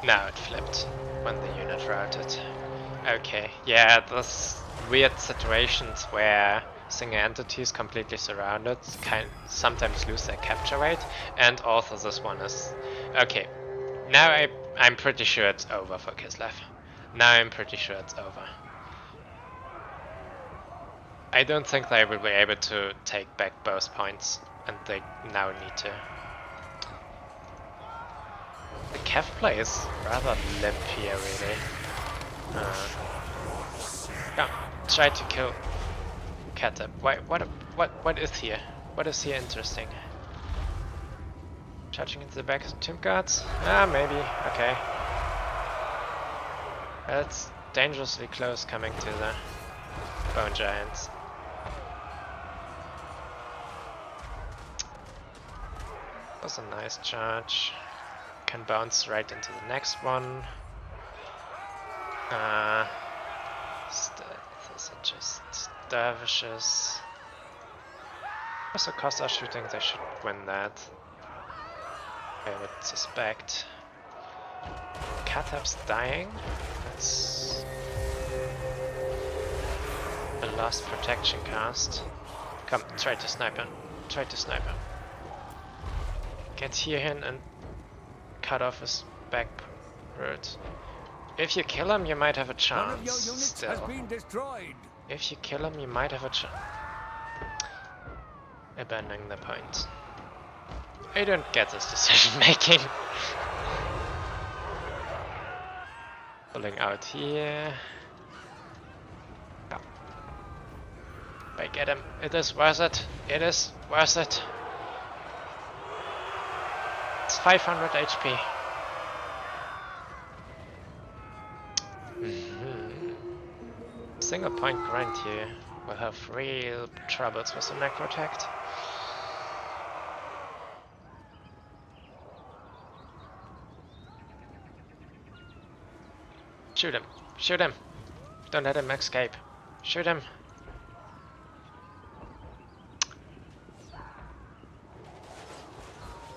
No, it flipped when the unit routed. Okay, yeah, those weird situations where single entities completely surrounded sometimes lose their capture rate, and also this one is... Okay, now I'm pretty sure it's over for Kislev. Now I'm pretty sure it's over. I don't think they will be able to take back both points, and they now need to. The Kev play is rather limp here, really. Yeah, try to kill Kata. What is here? What is here interesting? Charging into the back of the Tomb Guards? Maybe. Okay. That's dangerously close coming to the Bone Giants. That was a nice charge. Can bounce right into the next one. Those are just dervishes. So Costa shooting, they should win that. I would suspect. Catap's dying. That's a lost protection cast. Come, try to snipe him. Try to snipe him. Get here in and cut off his back root. If you kill him, you might have a chance. One of your units still. has been destroyed. If you kill him, you might have a chance. Abandoning the point. I don't get this decision making. Pulling out here. Oh. If I get him, it is worth it. It is worth it. It's 500 HP. Single point grind here will have real troubles with the necrotect. Shoot him! Shoot him! Don't let him escape. Shoot him!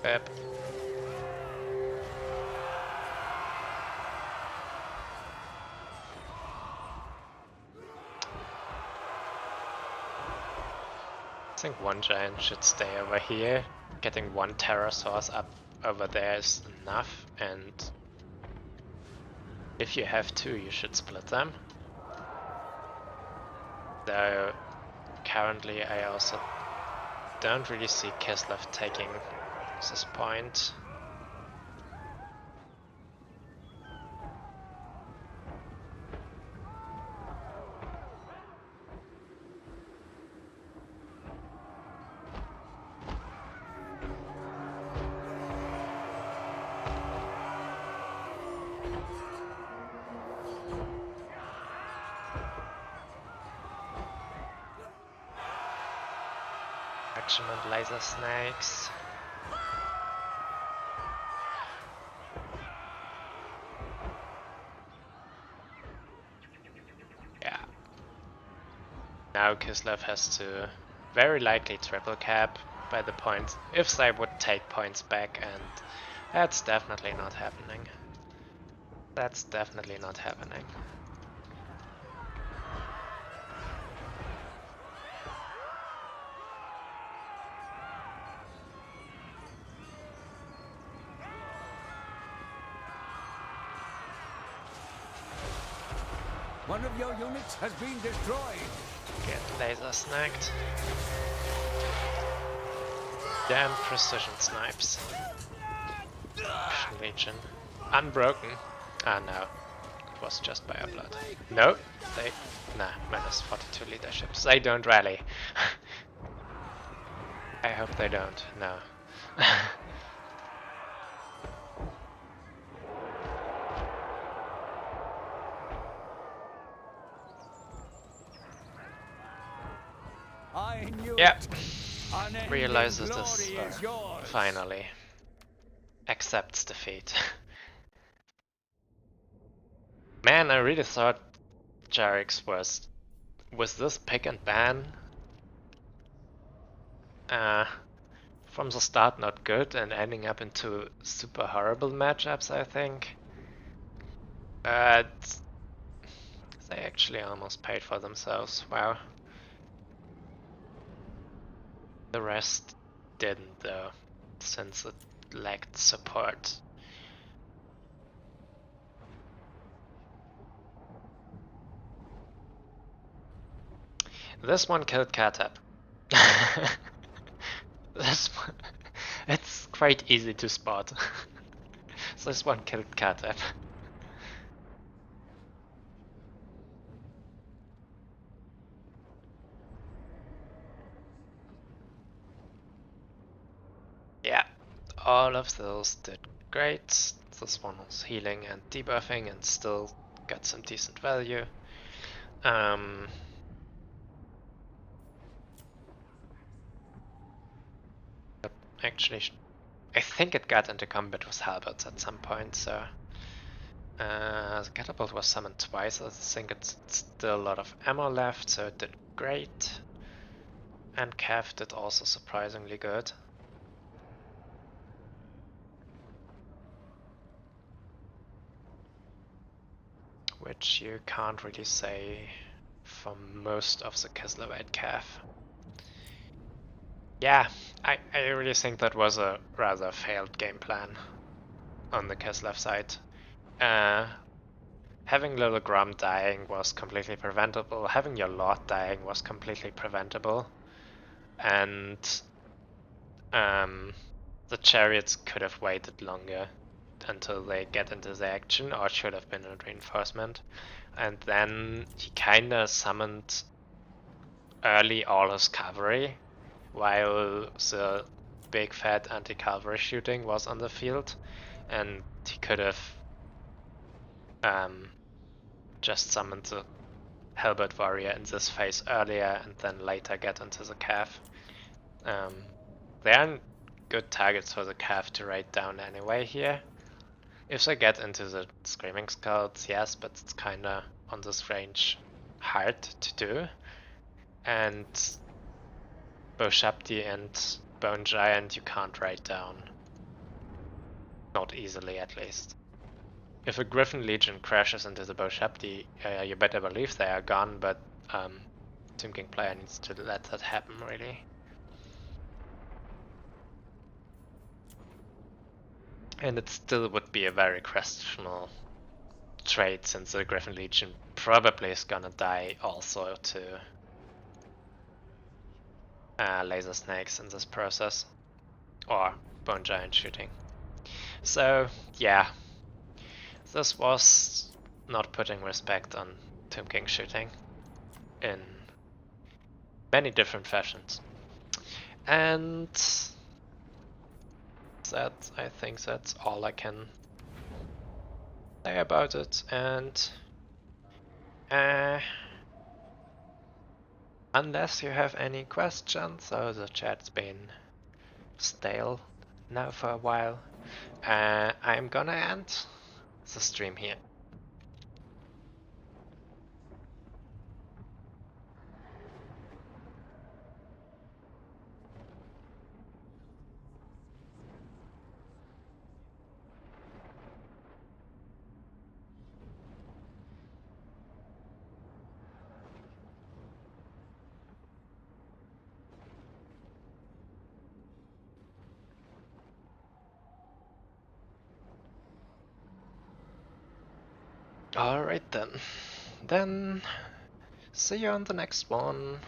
Yep. I think one giant should stay over here. Getting one pterosaurs up over there is enough, and if you have two, you should split them. Though currently I also don't really see Kislev taking this point. And laser snakes. Yeah. Now Kislev has to very likely triple cap by the points if they would take points back, and that's definitely not happening. That's definitely not happening. One of your units has been destroyed. Get laser snagged. Damn precision snipes. Legion. Unbroken. Ah no. It was just by blood. No, they... Nah, minus 42 leaderships. They don't rally. I hope they don't. No. Yep. Realizes this finally. Accepts defeat. Man, I really thought Jarix was this pick and ban from the start not good and ending up into super horrible matchups, I think. But they actually almost paid for themselves. Wow. The rest didn't though, since it lacked support. This one killed Katap. This one, it's quite easy to spot. This one killed Katap. Yeah, all of those did great. This one was healing and debuffing and still got some decent value. But actually, I think it got into combat with halberds at some point, so... the catapult was summoned twice. I think it's still a lot of ammo left, so it did great. And Cav did also surprisingly good. Which you can't really say for most of the Kislev Cav. Yeah, I really think that was a rather failed game plan on the Kislev side. Having Little Grum dying was completely preventable, having your Lord dying was completely preventable, and the chariots could have waited longer until they get into the action, or it should have been a reinforcement. And then he kinda summoned early all his cavalry, while the big fat anti-cavalry shooting was on the field, and he could have just summoned the Halberd warrior in this phase earlier and then later get into the Cav. They aren't good targets for the Cav to raid down anyway here. If they get into the Screaming Skulls, yes, but it's kinda on this range hard to do. And Boshabdi and Bone Giant you can't raid down. Not easily, at least. If a Griffin Legion crashes into the Boshabdi, you better believe they are gone, but Tomb King player needs to let that happen, really. And it still would be a very questionable trade, since the Griffin Legion probably is gonna die also to laser snakes in this process, or Bone Giant shooting. So yeah, this was not putting respect on Tomb King shooting in many different fashions. And that, I think that's all I can say about it. And unless you have any questions, so the chat's been stale now for a while, I'm gonna end the stream here. Alright then. Then see you on the next one.